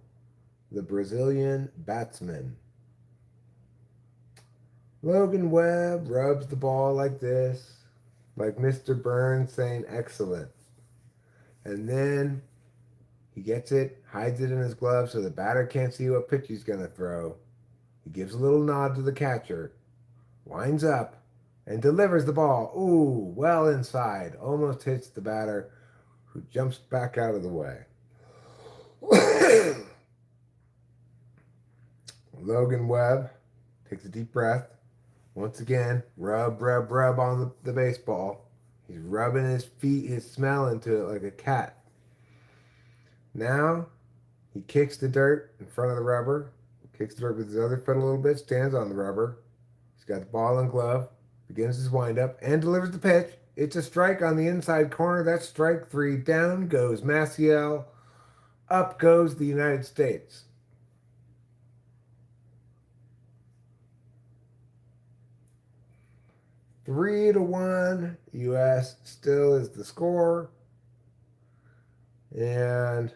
the Brazilian batsman. Logan Webb rubs the ball like this, like Mr. Burns saying excellent. And then he gets it, hides it in his glove so the batter can't see what pitch he's going to throw. He gives a little nod to the catcher, winds up, and delivers the ball. Ooh, well inside. Almost hits the batter, who jumps back out of the way. Logan Webb takes a deep breath. Once again, rub on the baseball. He's rubbing his feet, his smell into it like a cat. Now, he kicks the dirt in front of the rubber, kicks the dirt with his other foot a little bit, stands on the rubber. He's got the ball and glove, begins his windup, and delivers the pitch. It's a strike on the inside corner. That's strike 3. Down goes Maciel. Up goes the United States. Three to 1. U.S. still is the score. And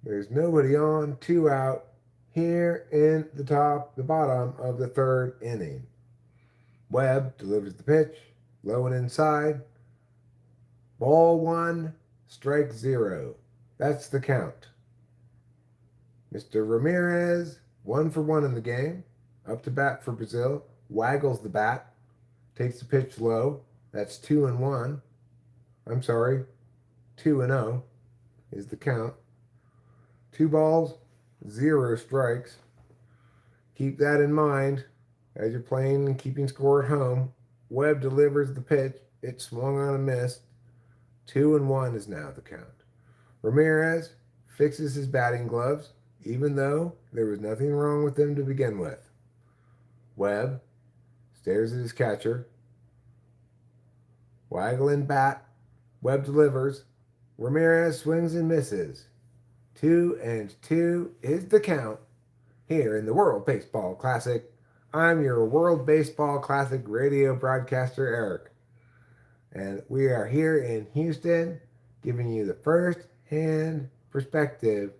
there's nobody on. 2 out here in the bottom of the third inning. Webb delivers the pitch, low and inside. Ball one, strike zero. That's the count. Mr. Ramirez, 1 for 1 in the game. Up to bat for Brazil. Waggles the bat. Takes the pitch low. That's 2-1. I'm sorry, 2-0 is the count. 2 balls, 0 strikes. Keep that in mind as you're playing and keeping score at home. Webb delivers the pitch. It swung on a miss. 2-1 is now the count. Ramirez fixes his batting gloves, even though there was nothing wrong with them to begin with. Webb stares at his catcher. Waggling bat. Webb delivers. Ramirez swings and misses. 2-2 is the count here in the World Baseball Classic. I'm your World Baseball Classic radio broadcaster, Eric. And we are here in Houston giving you the first-hand perspective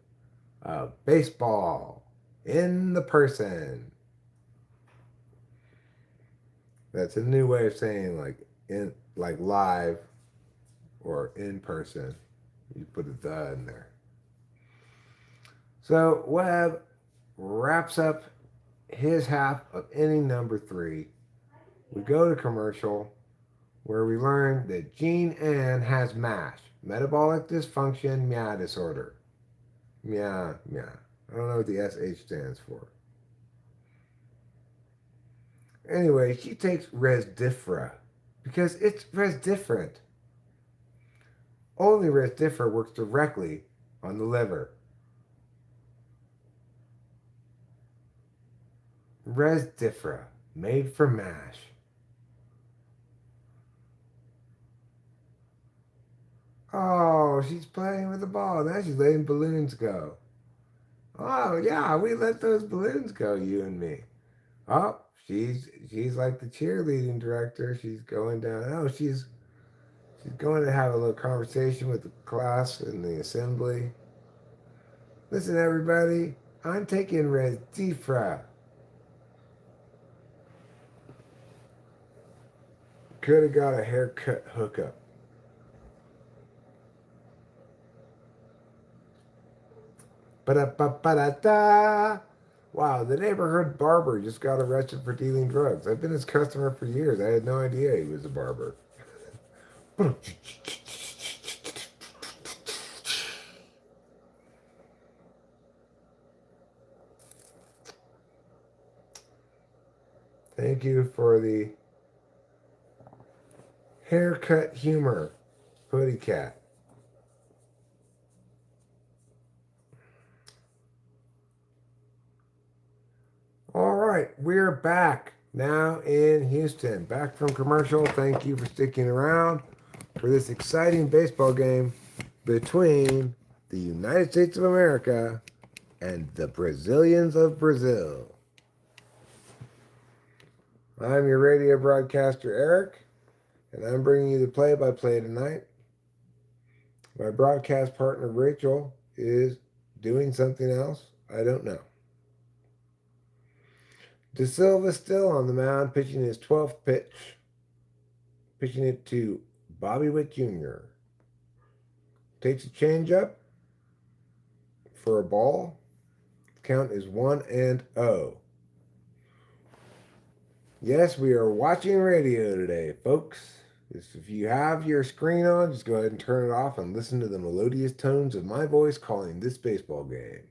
of baseball in the person. That's a new way of saying like live or in person. You put a "the" in there. So Webb wraps up his half of inning number 3. We go to commercial where we learn that Jean Ann has MASH, metabolic dysfunction disorder. I don't know what the SH stands for. Anyway, she takes Resdifra because it's Resdifrant. Only Resdifra works directly on the liver. Resdifra, made for MASH. Oh, she's playing with the ball. Now she's letting balloons go. Oh, yeah, we let those balloons go, you and me. Oh, she's like the cheerleading director. She's going down. Oh, she's going to have a little conversation with the class in the assembly. Listen, everybody, I'm taking Resdifra. Could have got a haircut hookup. Ba-da-ba-ba-da-da. Wow, the neighborhood barber just got arrested for dealing drugs. I've been his customer for years. I had no idea he was a barber. Thank you for the haircut humor, Hoodie Cat. All right, we're back now in Houston. Back from commercial. Thank you for sticking around for this exciting baseball game between the United States of America and the Brazilians of Brazil. I'm your radio broadcaster, Eric, and I'm bringing you the play-by-play tonight. My broadcast partner, Rachel, is doing something else. I don't know. De Silva still on the mound, pitching his 12th pitch, pitching it to Bobby Witt Jr. Takes a changeup for a ball. The count is 1-0. Yes, we are watching radio today, folks. If you have your screen on, just go ahead and turn it off and listen to the melodious tones of my voice calling this baseball game.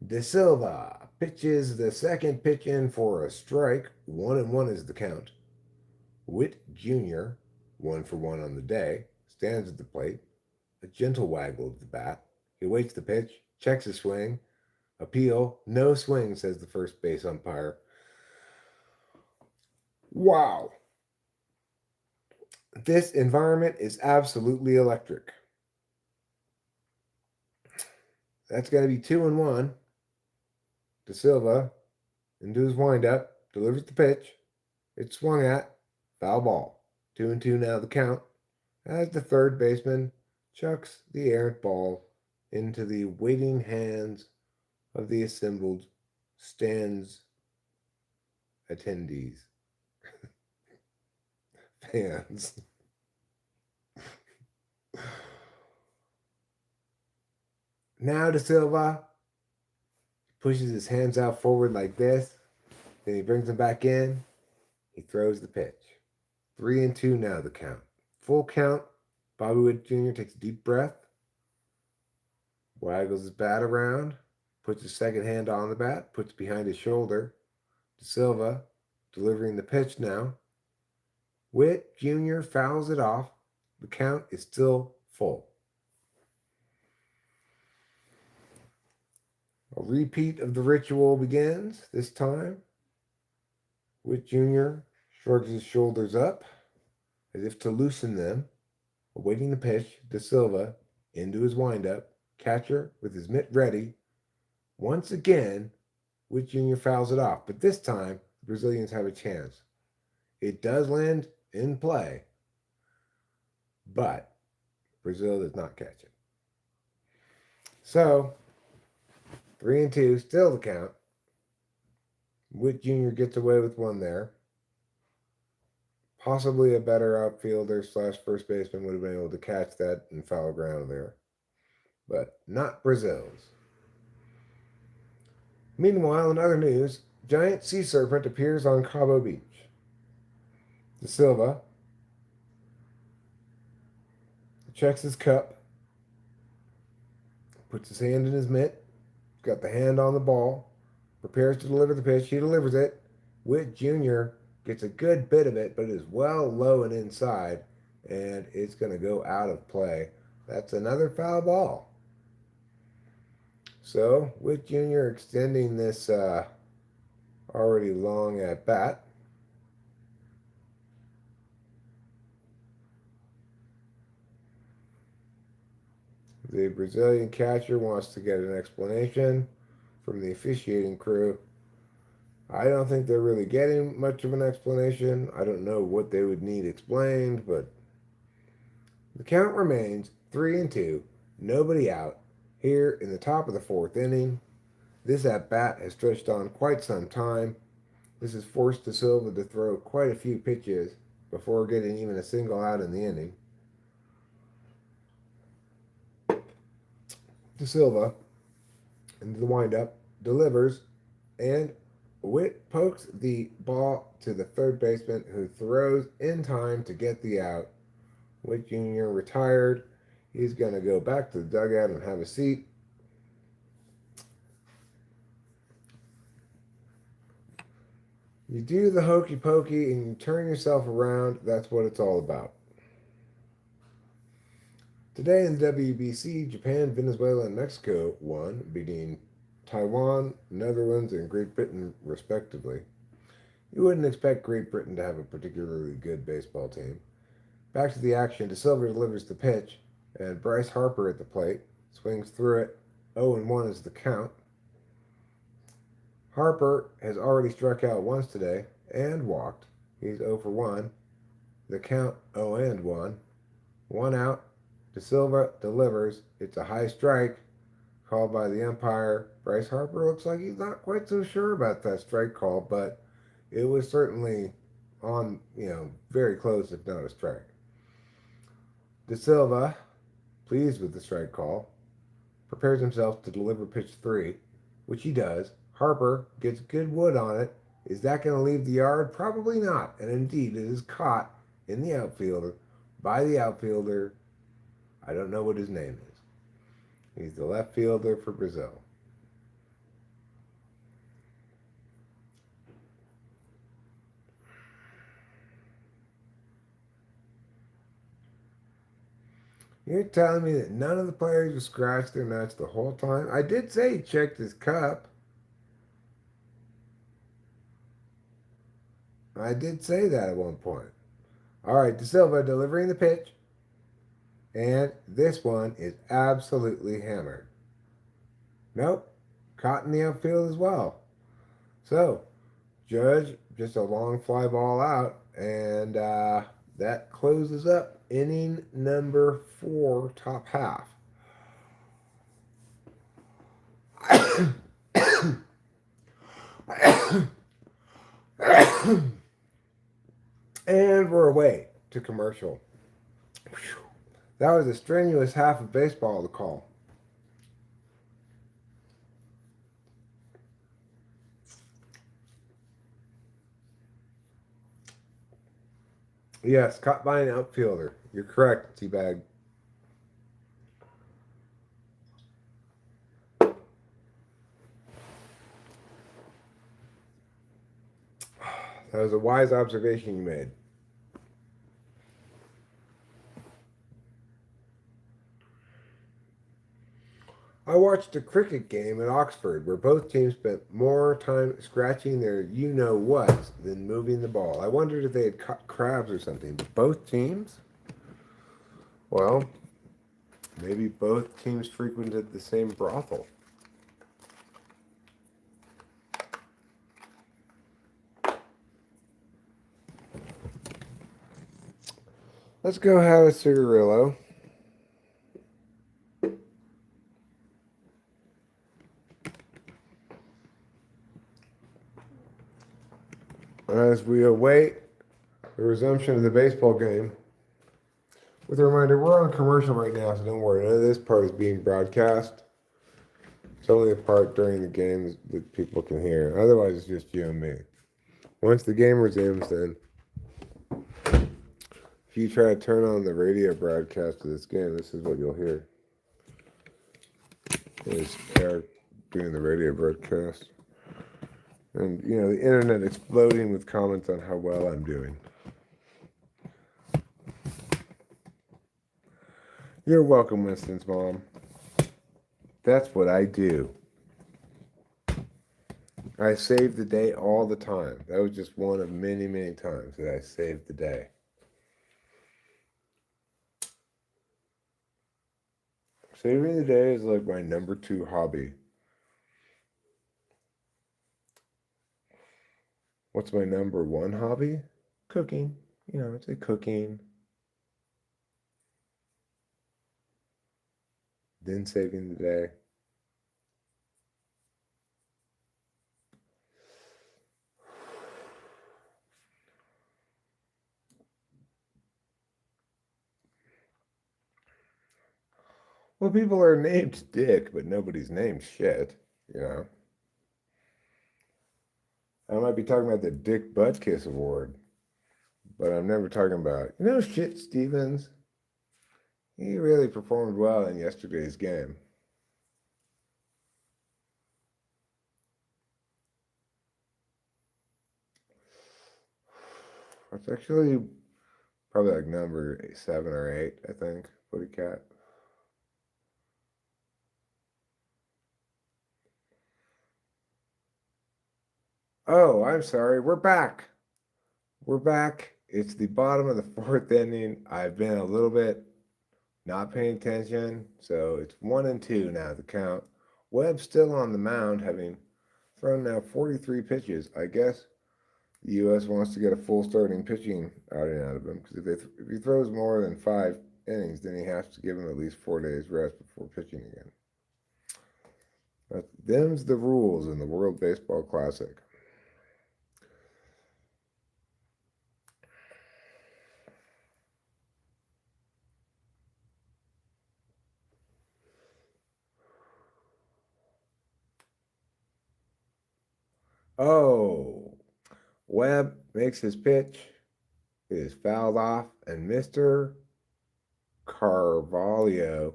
De Silva pitches the second pitch in for a strike. 1-1 is the count. Witt Jr., 1-for-1 on the day, stands at the plate. A gentle waggle of the bat. He waits the pitch, checks his swing. Appeal, no swing, says the first base umpire. Wow. This environment is absolutely electric. That's got to be 2-1. De Silva, into his windup, delivers the pitch. It's swung at, foul ball. 2-2 now the count, as the third baseman chucks the errant ball into the waiting hands of the assembled stands attendees. hands. Now De Silva pushes his hands out forward like this. Then he brings them back in. He throws the pitch. 3-2 now the count. Full count. Bobby Witt Jr. takes a deep breath. Waggles his bat around. Puts his second hand on the bat. Puts behind his shoulder. De Silva delivering the pitch now. Witt Jr. fouls it off. The count is still full. A repeat of the ritual begins. This time, Witt Jr. shrugs his shoulders up as if to loosen them, awaiting the pitch. De Silva into his windup. Catcher with his mitt ready. Once again, Witt Jr. fouls it off, but this time the Brazilians have a chance. It does land in play, but Brazil does not catch it. So, 3-2, still the count. Witt Jr. gets away with one there. Possibly a better outfielder / first baseman would have been able to catch that and foul ground there, but not Brazil's. Meanwhile, in other news, giant sea serpent appears on Cabo Beach. De Silva checks his cup, puts his hand in his mitt, got the hand on the ball, prepares to deliver the pitch. He delivers it. Witt Jr. gets a good bit of it, but it is well low and inside, and it's going to go out of play. That's another foul ball. So, Witt Jr. extending this already long at bat. The Brazilian catcher wants to get an explanation from the officiating crew. I don't think they're really getting much of an explanation. I don't know what they would need explained, but the count remains 3-2, nobody out, here in the top of the fourth inning. This at-bat has stretched on quite some time. This has forced De Silva to throw quite a few pitches before getting even a single out in the inning. De Silva into the windup, delivers, and Witt pokes the ball to the third baseman, who throws in time to get the out. Witt Jr. retired. He's going to go back to the dugout and have a seat. You do the hokey pokey and you turn yourself around. That's what it's all about. Today in the WBC, Japan, Venezuela, and Mexico won, beating Taiwan, Netherlands, and Great Britain, respectively. You wouldn't expect Great Britain to have a particularly good baseball team. Back to the action. De Silva delivers the pitch, and Bryce Harper at the plate swings through it. 0-1 is the count. Harper has already struck out once today and walked. He's 0-1. The count 0-1. 1 out. De Silva delivers. It's a high strike called by the umpire. Bryce Harper looks like he's not quite so sure about that strike call, but it was certainly on, very close, if not a strike. De Silva, pleased with the strike call, prepares himself to deliver pitch 3, which he does. Harper gets good wood on it. Is that going to leave the yard? Probably not. And indeed, it is caught in the outfielder by the outfielder. I don't know what his name is. He's the left fielder for Brazil. You're telling me that none of the players have scratched their nuts the whole time? I did say he checked his cup. I did say that at one point. All right, De Silva delivering the pitch. And this one is absolutely hammered. Nope. Caught in the outfield as well. So, Judge, just a long fly ball out. And that closes up inning number 4, top half. And we're away to commercial. Whew. That was a strenuous half of baseball to call. Yes, caught by an outfielder. You're correct, Teabag. That was a wise observation you made. I watched a cricket game at Oxford where both teams spent more time scratching their you-know-whats than moving the ball. I wondered if they had caught crabs or something. But both teams? Well, maybe both teams frequented the same brothel. Let's go have a cigarillo. As we await the resumption of the baseball game. With a reminder, we're on commercial right now, so don't worry. None of this part is being broadcast. It's only the part during the games that people can hear. Otherwise, it's just you and me. Once the game resumes, then if you try to turn on the radio broadcast of this game, this is what you'll hear. It's Eric doing the radio broadcast. And, you know, the internet exploding with comments on how well I'm doing. You're welcome, Winston's mom. That's what I do. I save the day all the time. That was just one of many, many times that I saved the day. Saving the day is like my number 2 hobby. What's my number 1 hobby? Cooking. You know, it's cooking. Then saving the day. Well, people are named Dick, but nobody's named shit, you know. I might be talking about the Dick Buttkiss Award, but I'm never talking about, you know, shit Stevens. He really performed well in yesterday's game. It's actually probably like number 7 or 8, I think. Footy Cat. Oh, I'm sorry. We're back. We're back. It's the bottom of the 4th inning. I've been a little bit not paying attention, so it's 1-2 now the count. Webb's still on the mound, having thrown now 43 pitches. I guess the U.S. wants to get a full starting pitching outing out of him, because if he throws more than 5 innings, then he has to give him at least 4 days rest before pitching again. But them's the rules in the World Baseball Classic. Oh, Webb makes his pitch. It is fouled off, and Mr. Carvalho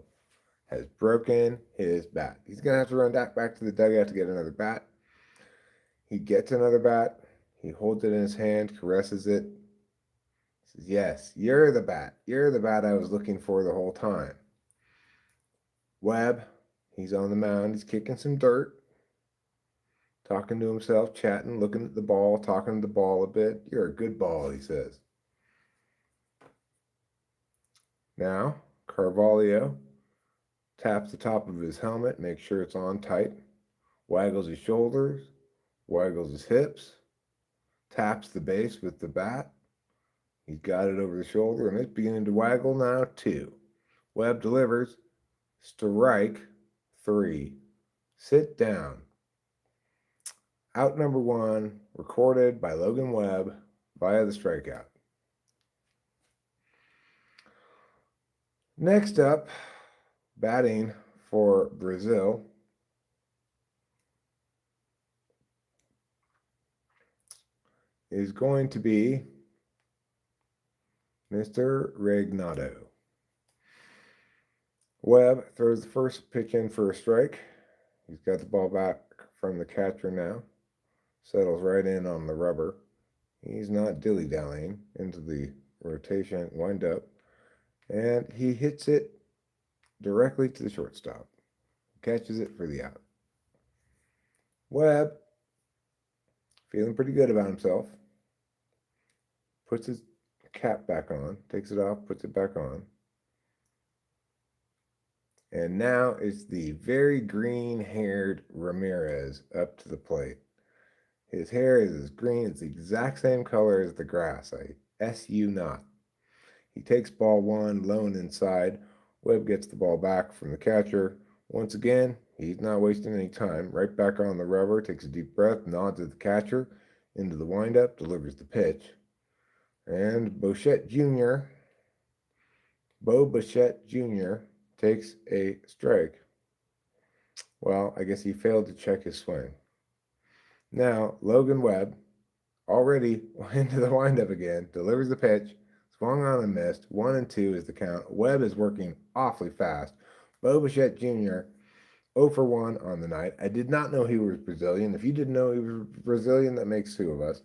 has broken his bat. He's going to have to run back to the dugout to get another bat. He gets another bat. He holds it in his hand, caresses it. He says, yes, you're the bat. You're the bat I was looking for the whole time. Webb, he's on the mound. He's kicking some dirt, talking to himself, chatting, looking at the ball, talking to the ball a bit. You're a good ball, he says. Now, Carvalho taps the top of his helmet, makes sure it's on tight, waggles his shoulders, waggles his hips, taps the base with the bat. He's got it over the shoulder, and it's beginning to waggle now, too. Webb delivers. Strike 3. Sit down. Out number 1, recorded by Logan Webb via the strikeout. Next up, batting for Brazil is going to be Mr. Regnado. Webb throws the first pitch in for a strike. He's got the ball back from the catcher now. Settles right in on the rubber. He's not dilly-dallying into the rotation windup. And he hits it directly to the shortstop. Catches it for the out. Webb, feeling pretty good about himself, puts his cap back on, takes it off, puts it back on. And now it's the very green-haired Ramirez up to the plate. His hair is as green, it's the exact same color as the grass. I S.U. not. He takes ball one, low and inside. Webb gets the ball back from the catcher. Once again, he's not wasting any time. Right back on the rubber, takes a deep breath, nods at the catcher, into the windup, delivers the pitch. And Bo Bichette Jr. takes a strike. Well, I guess he failed to check his swing. Now, Logan Webb, already into the windup again, delivers the pitch, swung on and missed. 1-2 is the count. Webb is working awfully fast. Bo Bichette Jr., 0 for 1 on the night. I did not know he was Brazilian. If you didn't know he was Brazilian, that makes two of us.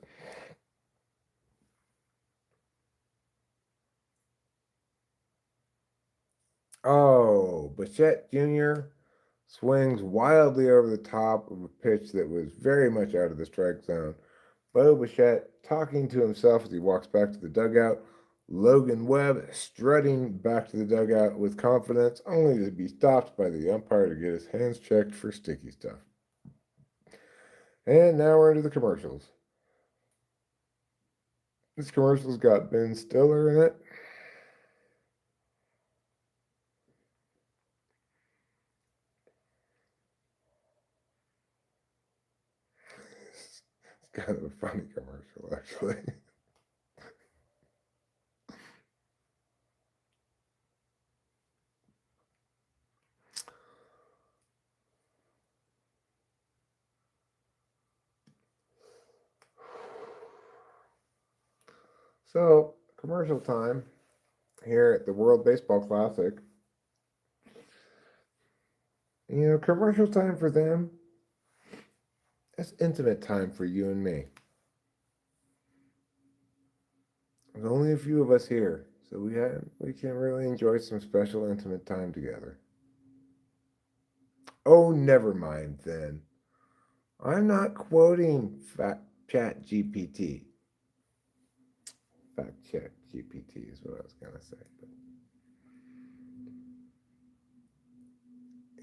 Oh, Bichette Jr. swings wildly over the top of a pitch that was very much out of the strike zone. Bo Bichette talking to himself as he walks back to the dugout. Logan Webb strutting back to the dugout with confidence, only to be stopped by the umpire to get his hands checked for sticky stuff. And now we're into the commercials. This commercial's got Ben Stiller in it. It's kind of a funny commercial, actually. So, commercial time here at the World Baseball Classic. You know, commercial time for them, it's intimate time for you and me. There's only a few of us here, so we can really enjoy some special intimate time together. Oh, never mind then. I'm not quoting Chat GPT. Fact check GPT is what I was gonna say. But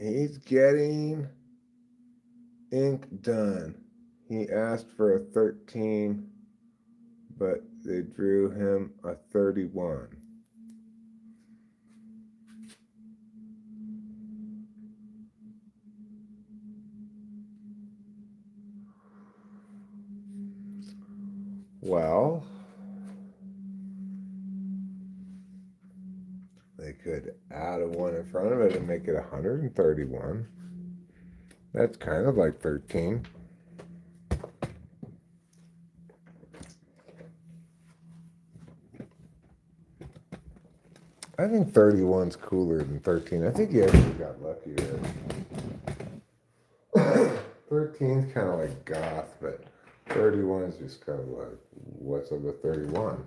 he's getting ink done. He asked for a 13, but they drew him a 31. Well, they could add a 1 in front of it and make it 131. That's kind of like 13. I think 31's cooler than 13. I think you actually got lucky there. 13's kind of like goth, but 31 is just kind of like, what's up with 31?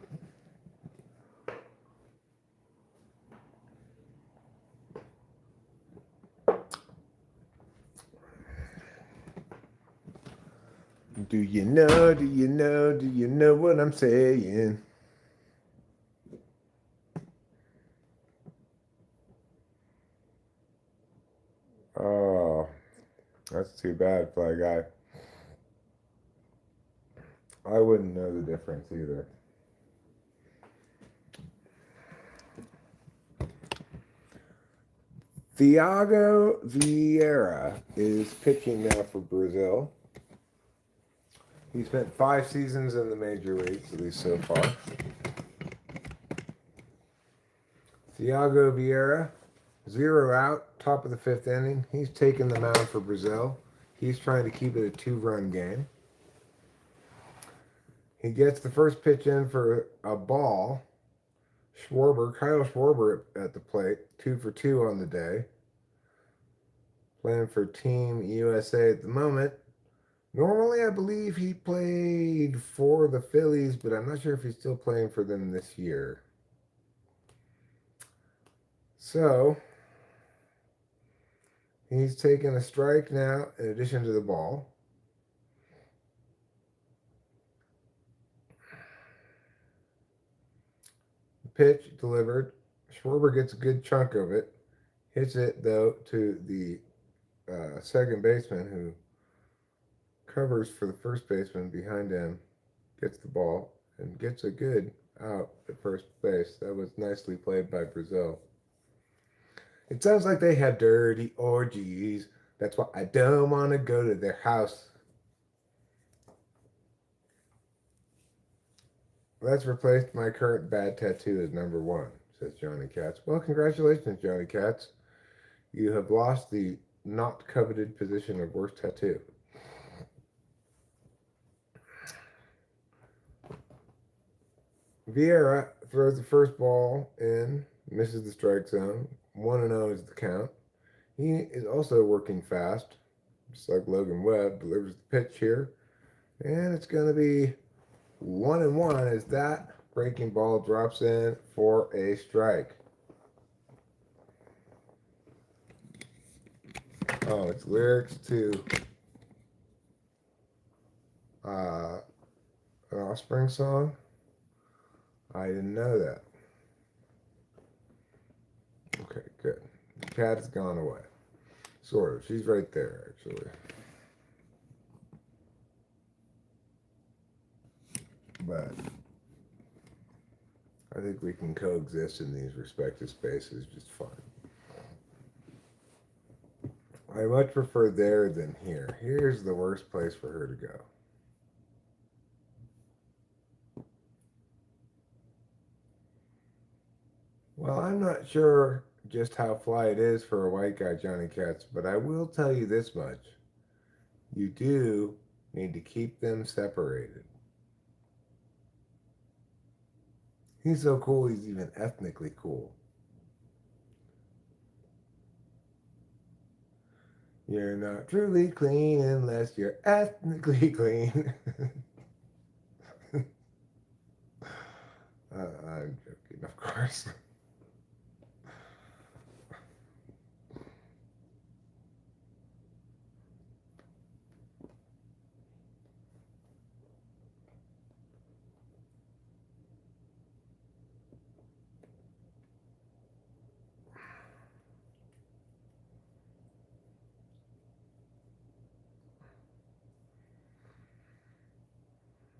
Do you know what I'm saying? Oh, that's too bad, Fly Guy. I wouldn't know the difference either. Thiago Vieira is pitching now for Brazil. He spent 5 seasons in the major leagues, at least so far. Thiago Vieira, 0 out, top of the 5th inning. He's taking the mound for Brazil. He's trying to keep it a 2-run game. He gets the first pitch in for a ball. Kyle Schwarber at the plate, 2 for 2 on the day. Playing for Team USA at the moment. Normally, I believe he played for the Phillies, but I'm not sure if he's still playing for them this year. So, he's taking a strike now in addition to the ball. Pitch delivered. Schwarber gets a good chunk of it. Hits it, though, to the second baseman who covers for the first baseman behind him, gets the ball, and gets a good out at first base. That was nicely played by Brazil. It sounds like they have dirty orgies. That's why I don't want to go to their house. Let's replace my current bad tattoo as number 1, says Johnny Katz. Well, congratulations, Johnny Katz. You have lost the not coveted position of worst tattoo. Vieira throws the first ball in, misses the strike zone. 1-0 is the count. He is also working fast, just like Logan Webb. Delivers the pitch here, and it's going to be 1-1 as that breaking ball drops in for a strike. Oh, it's lyrics to an Offspring song. I didn't know that. Okay, good. The cat has gone away. Sort of. She's right there, actually. But I think we can coexist in these respective spaces just fine. I much prefer there than here. Here's the worst place for her to go. Well, I'm not sure just how fly it is for a white guy, Johnny Katz, but I will tell you this much. You do need to keep them separated. He's so cool, he's even ethnically cool. You're not truly clean unless you're ethnically clean. I'm joking, of course.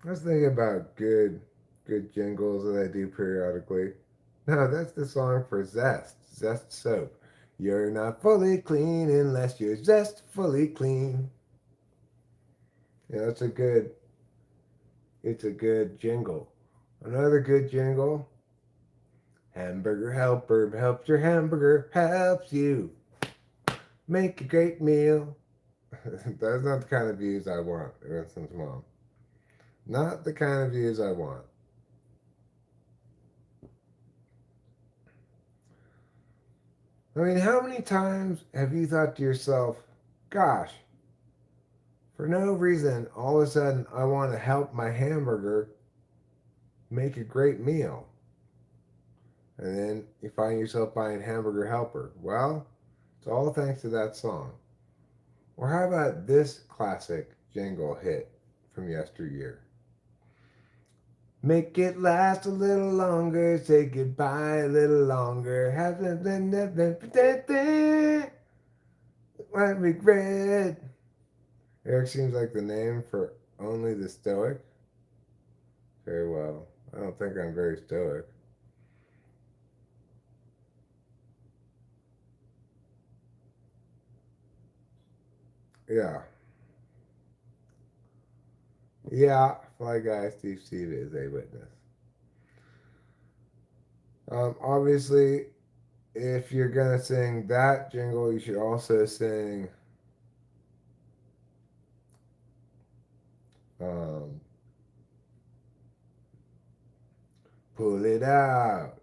I was thinking about good jingles that I do periodically. No, that's the song for Zest soap. You're not fully clean unless you're zestfully clean. Yeah, it's a good jingle. Another good jingle. Hamburger helper helps your hamburger helps you make a great meal. That's not the kind of views I want, Vincent's mom. Not the kind of views I want. I mean, how many times have you thought to yourself, gosh, for no reason, all of a sudden I want to help my hamburger make a great meal? And then you find yourself buying Hamburger Helper. Well, it's all thanks to that song. Or how about this classic jingle hit from yesteryear? Make it last a little longer, say goodbye a little longer. Have might regret. Eric seems like the name for only the stoic. Very well. I don't think I'm very stoic. Yeah. Yeah, Fly Guy Steve is a witness. Obviously, if you're gonna sing that jingle, you should also sing um, pull it out,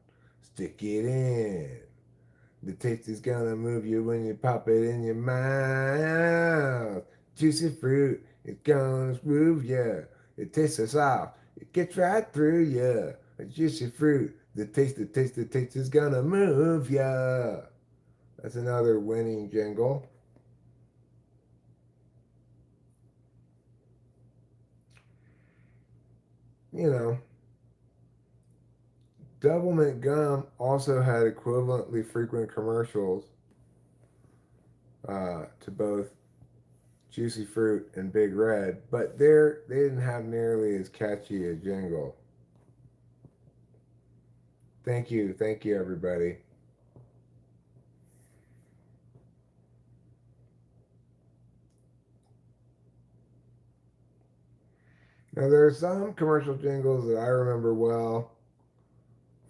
stick it in. The taste is gonna move you when you pop it in your mouth. Juicy fruit, it's gonna move ya. It tastes so soft, it gets right through ya. A juicy fruit, the taste is gonna move ya. That's another winning jingle. You know, Doublemint gum also had equivalently frequent commercials to both Juicy Fruit and Big Red, but they didn't have nearly as catchy a jingle. Thank you, everybody. Now there are some commercial jingles that I remember well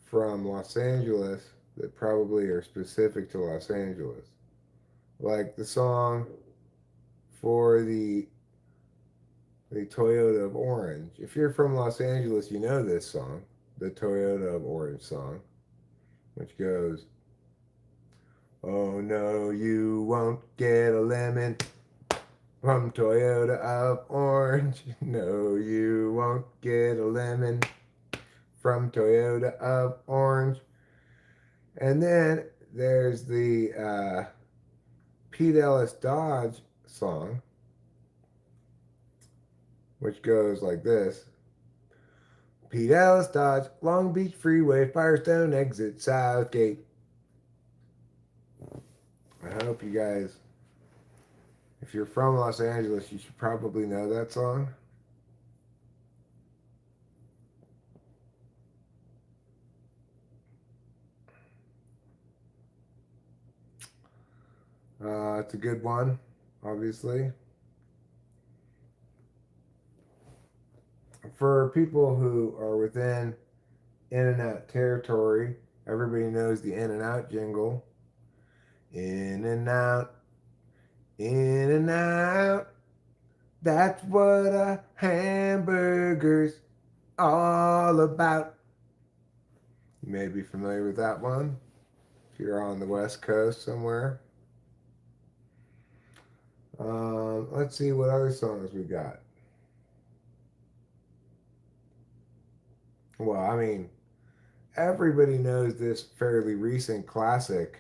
from Los Angeles that probably are specific to Los Angeles, like the song for the Toyota of Orange. If you're from Los Angeles, you know this song, the Toyota of Orange song, which goes, "Oh no, you won't get a lemon from Toyota of Orange. No, you won't get a lemon from Toyota of Orange." And then there's the Pete Ellis Dodge song, which goes like this. Pete Ellis Dodge, Long Beach Freeway, Firestone exit, Southgate. I hope you guys, if you're from Los Angeles, you should probably know that song. It's a good one, obviously. For people who are within In-N-Out territory, everybody knows the In-N-Out jingle. In and out, in and out. That's what a hamburger's all about. You may be familiar with that one if you're on the West Coast somewhere. Let's see what other songs we got. Well, I mean, everybody knows this fairly recent classic.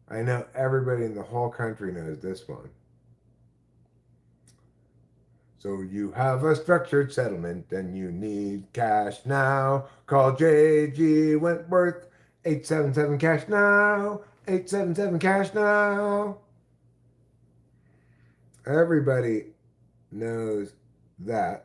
I know everybody in the whole country knows this one. So you have a structured settlement and you need cash now. Call J.G. Wentworth, 877 cash now. 877 cash now. Everybody knows that.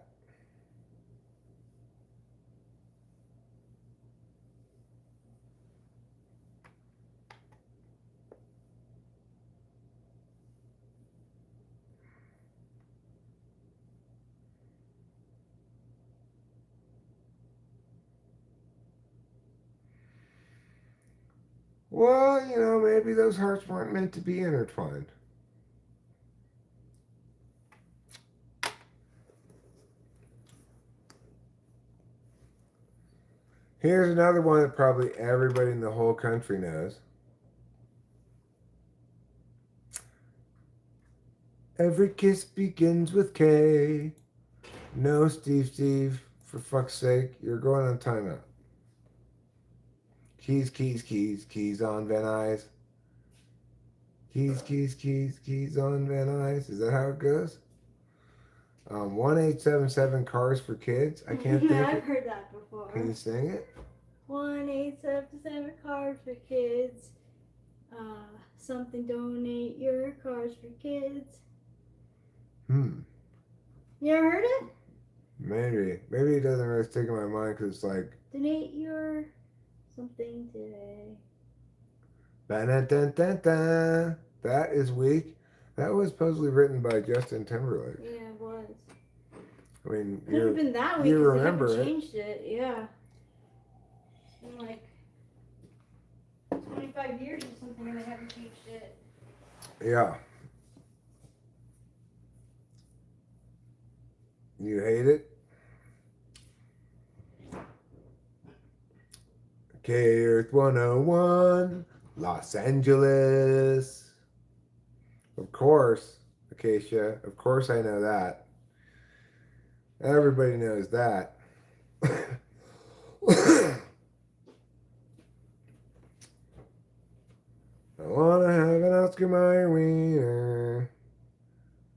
Well, maybe those hearts weren't meant to be intertwined. Here's another one that probably everybody in the whole country knows. Every kiss begins with K. No, Steve, for fuck's sake, you're going on timeout. Keys on Van Nuys. Keys on Van Nuys. Is that how it goes? 1877 Cars for Kids. I can't think. I've heard that before. Can you sing it? 1877 Cars for Kids. Something donate your cars for kids. You ever heard it? Maybe it doesn't really stick in my mind because it's like donate your something today. Ba-da-dun-dun-dun. That is weak. That was supposedly written by Justin Timberlake. Yeah, it was. I mean, could have been that weak. You because remember they haven't changed it? Yeah. It's been like 25 And they haven't changed it. Yeah. You hate it? Okay, Earth 101, Los Angeles. Of course, Acacia. Of course I know that. Everybody knows that. I want to have an Oscar Mayer wiener.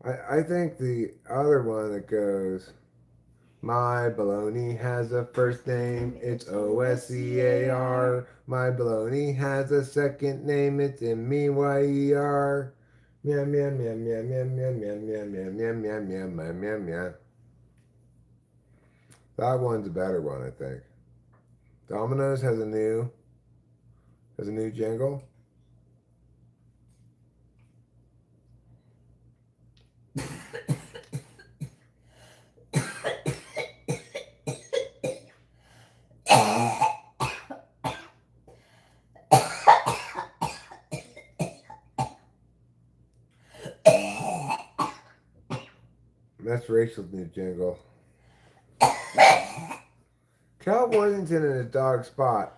I think the other one that goes, my baloney has a first name, it's Oscar. My baloney has a second name, it's Meyer. Meow meow meow meow meow meow meow meow meow meow meow meow meow meow meow. That one's a better one, I think. Domino's has a new jingle. That's Rachel's new jingle. Cal Worthington and his dog Spot.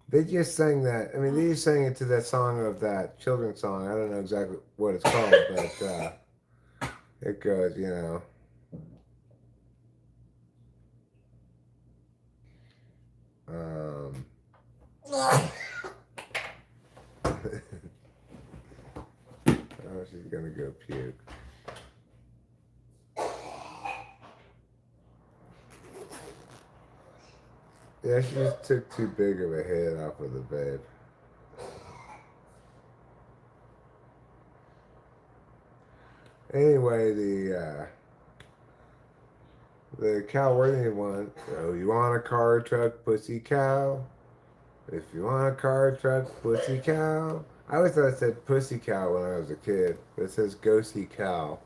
They just sang that. I mean, they just sang it to that song of that children's song. I don't know exactly what it's called, but it goes, you know. Oh, she's gonna go puke. Yeah, she just took too big of a hit off of the vape. Anyway, the Cal Worthington one. Oh, you want a car, truck, pussy cow? If you want a car, truck, pussy cow. I always thought it said pussy cow when I was a kid, but it says go see Cal.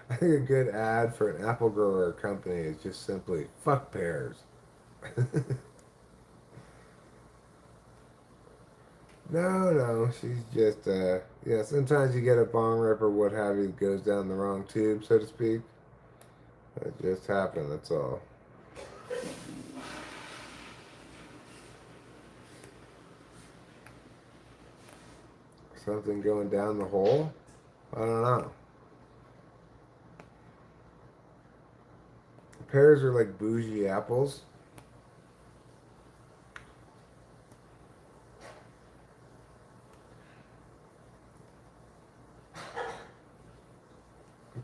I think a good ad for an apple grower company is just simply fuck pears. No, she's just, yeah, sometimes you get a bong rip or what have you that goes down the wrong tube, so to speak. It just happened, that's all. Something going down the hole? I don't know. Pears are like bougie apples.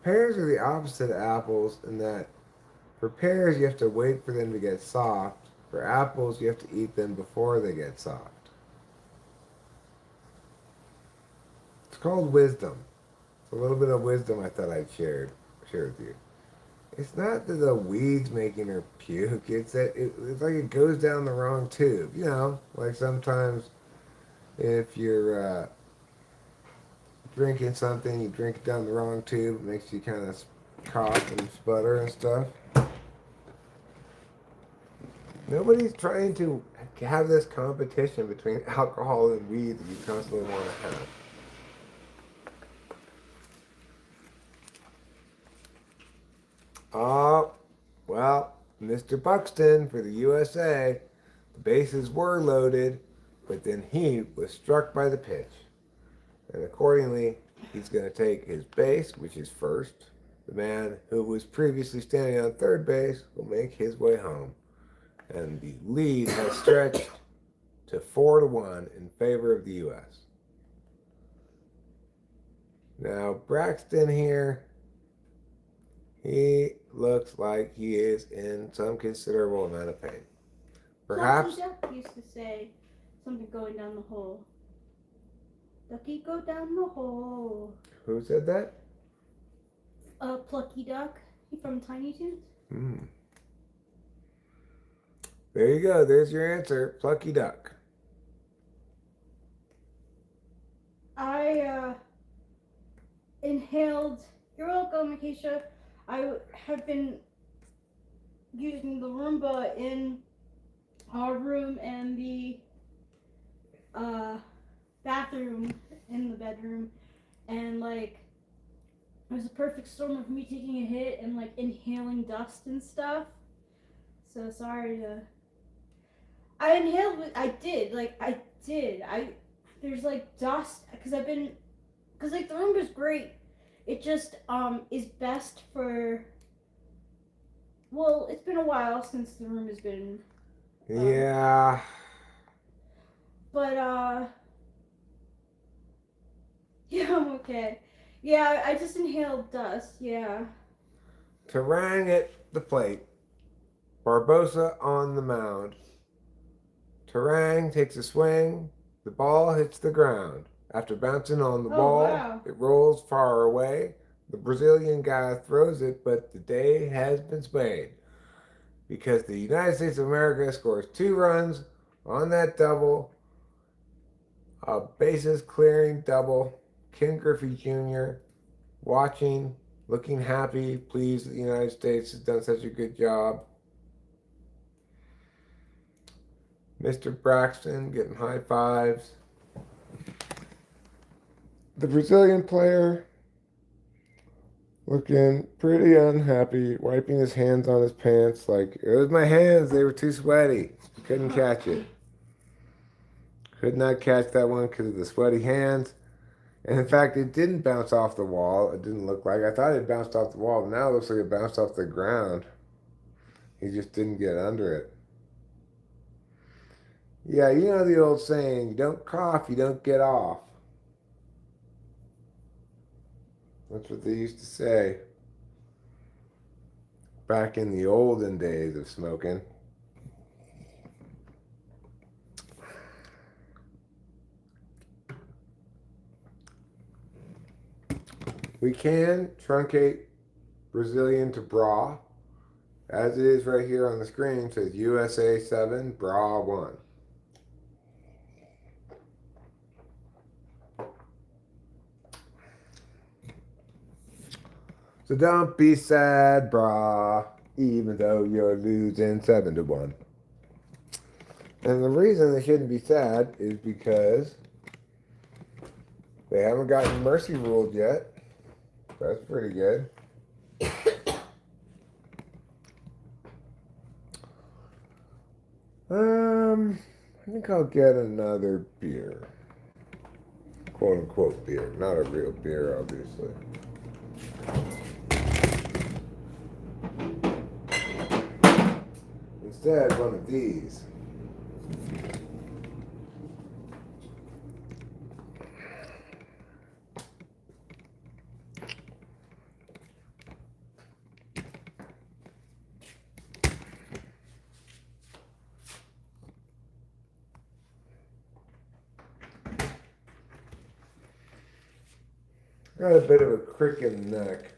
Pears are the opposite of apples in that for pears you have to wait for them to get soft. For apples you have to eat them before they get soft. It's called wisdom. It's a little bit of wisdom I thought I'd share with you. It's not that the weed's making her puke. It's that it's like it goes down the wrong tube. You know, like sometimes if you're drinking something, you drink it down the wrong tube, it makes you kind of cough and sputter and stuff. Nobody's trying to have this competition between alcohol and weed that you constantly want to have. Oh, well, Mr. Buxton for the USA, the bases were loaded, but then he was struck by the pitch. And accordingly, he's going to take his base, which is first. The man who was previously standing on third base will make his way home. And the lead has stretched to 4-1 in favor of the U.S. Now, Braxton here, he looks like he is in some considerable amount of pain. Perhaps. Plucky Duck used to say something going down the hole. Ducky, go down the hole. Who said that? Plucky Duck from Tiny Toons. There you go. There's your answer. Plucky Duck. In inhaled. You're welcome, Acacia. I have been using the Roomba in our room and the bathroom in the bedroom, and like it was a perfect storm of me taking a hit and like inhaling dust and stuff. So sorry to. I inhaled. I did. Like I did. There's like dust because I've been because like the Roomba's great. It just is best for. Well, it's been a while since the room has been. Yeah. But yeah, I'm okay. Yeah, I just inhaled dust. Yeah. Terang at the plate. Barbosa on the mound. Terang takes a swing. The ball hits the ground. After bouncing on the Oh wall, wow. it rolls far away. The Brazilian guy throws it, but the day has been swayed because the United States of America scores 2 runs on that double. A bases clearing double. Ken Griffey Jr. watching, looking happy, pleased that the United States has done such a good job. Mr. Braxton getting high fives. The Brazilian player looking pretty unhappy, wiping his hands on his pants like, it was my hands, they were too sweaty. Couldn't catch it. Could not catch that one because of the sweaty hands. And in fact, it didn't bounce off the wall. It didn't look like. I thought it bounced off the wall. But now it looks like it bounced off the ground. He just didn't get under it. Yeah, you know the old saying, you don't cough, you don't get off. That's what they used to say back in the olden days of smoking. We can truncate Brazilian to bra, as it is right here on the screen. It says USA 7, bra 1. So don't be sad, brah, even though you're losing 7-1. And the reason they shouldn't be sad is because they haven't gotten mercy ruled yet. That's pretty good. I think I'll get another beer. Quote unquote beer. Not a real beer, obviously. Instead, one of these. Got a bit of a crick in the neck.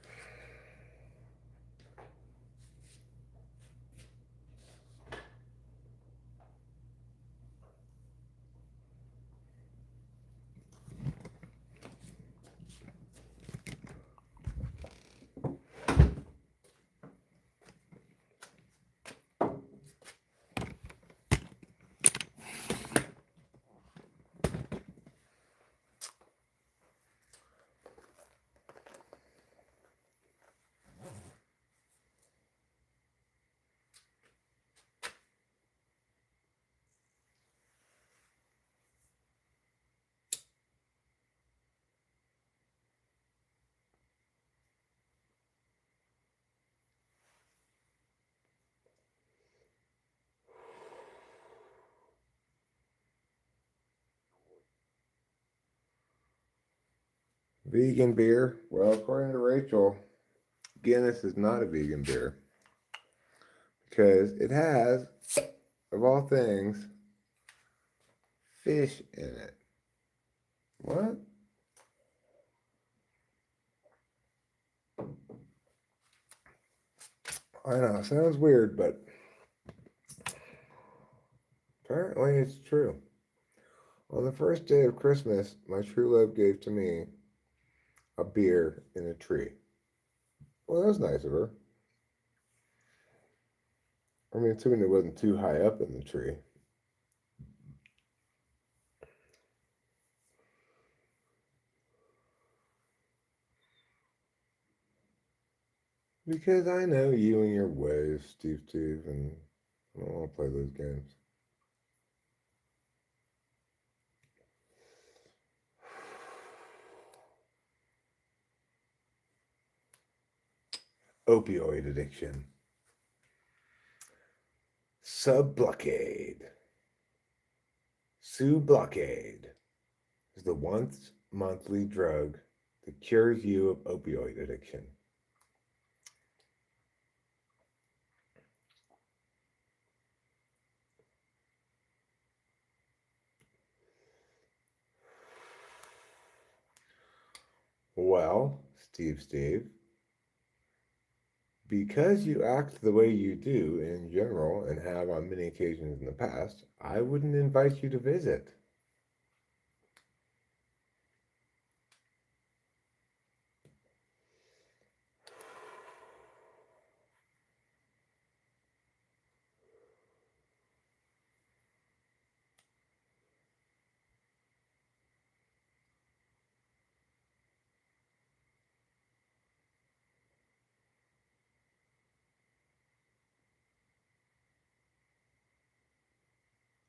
Vegan beer. Well, according to Rachel, Guinness is not a vegan beer because it has, of all things, fish in it. What? I know, sounds weird, but apparently it's true. On the first day of Christmas, my true love gave to me a beer in a tree. Well, that was nice of her. I mean, assuming it wasn't too high up in the tree. Because I know you and your ways, Steve, and I don't want to play those games. Opioid addiction. Sublocade. Sublocade is the once monthly drug that cures you of opioid addiction. Well, Steve, because you act the way you do in general and have on many occasions in the past, I wouldn't invite you to visit.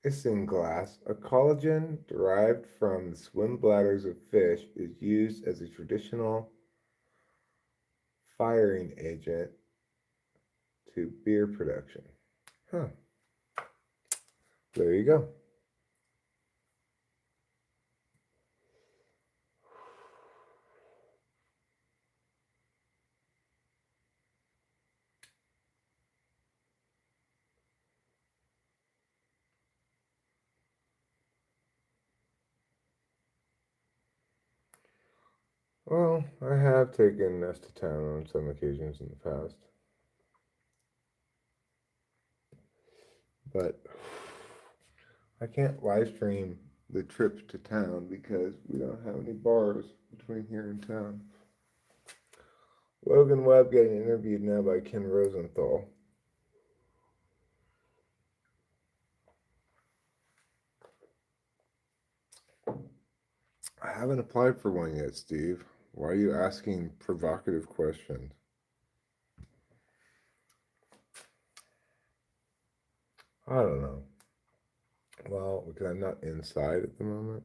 Isinglass, a collagen derived from the swim bladders of fish, is used as a traditional firing agent to beer production. Huh. There you go. Well, I have taken us to town on some occasions in the past. But I can't live stream the trip to town because we don't have any bars between here and town. Logan Webb getting interviewed now by Ken Rosenthal. I haven't applied for one yet, Steve. Why are you asking provocative questions? I don't know. Well, because I'm not inside at the moment.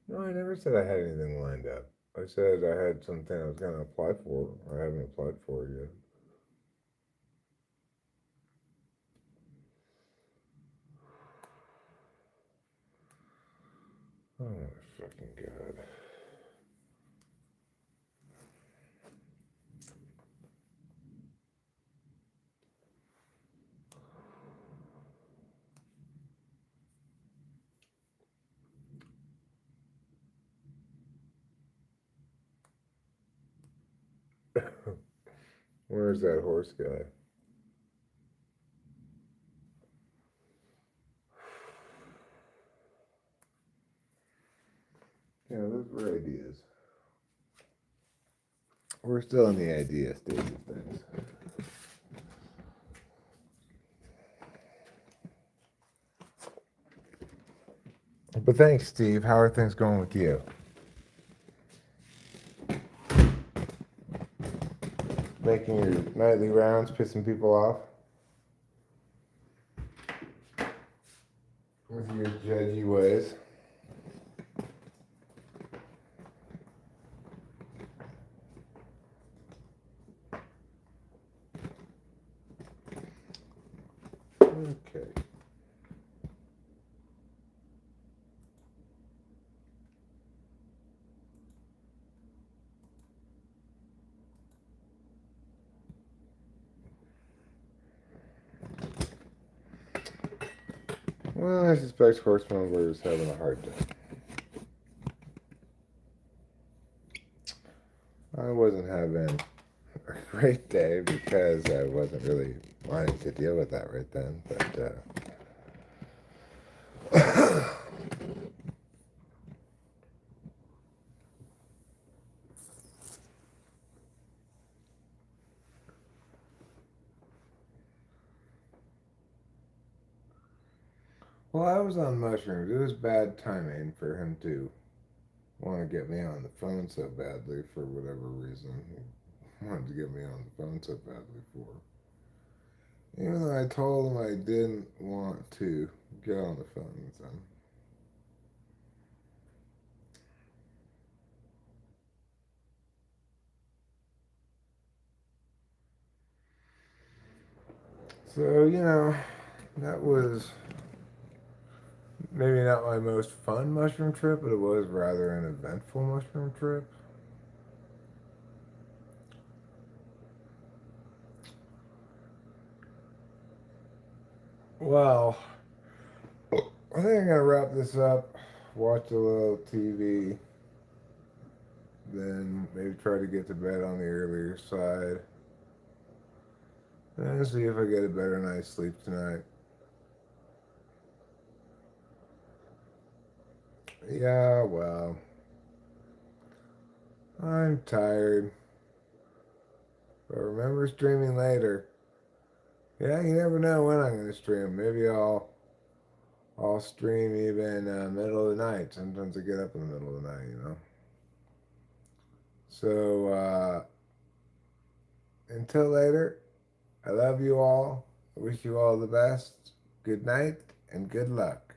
No, I never said I had anything lined up. I said I had something I was going to apply for. I haven't applied for it yet. Oh my fucking god. Where's that horse guy? Yeah, those were ideas. We're still in the idea stage of things. But thanks, Steve. How are things going with you? Making your nightly rounds, pissing people off? With your judgy ways? Okay. Well, I suspect Horsemonger is having a hard day. I wasn't having a great day because I wasn't really wanting to deal with that right then. But well, I was on mushrooms. It was bad timing for him to want to get me on the phone so badly for whatever reason. He wanted to get me on the phone so badly for. Even though I told him I didn't want to get on the phone with him. So, that was maybe not my most fun mushroom trip, but it was rather an eventful mushroom trip. Well, I think I'm gonna wrap this up, watch a little TV, then maybe try to get to bed on the earlier side, and see if I get a better night's sleep tonight. Yeah, well, I'm tired, but remember streaming later. Yeah, you never know when I'm gonna stream. Maybe I'll stream even middle of the night. Sometimes I get up in the middle of the night. So until later, I love you all. I wish you all the best. Good night and good luck.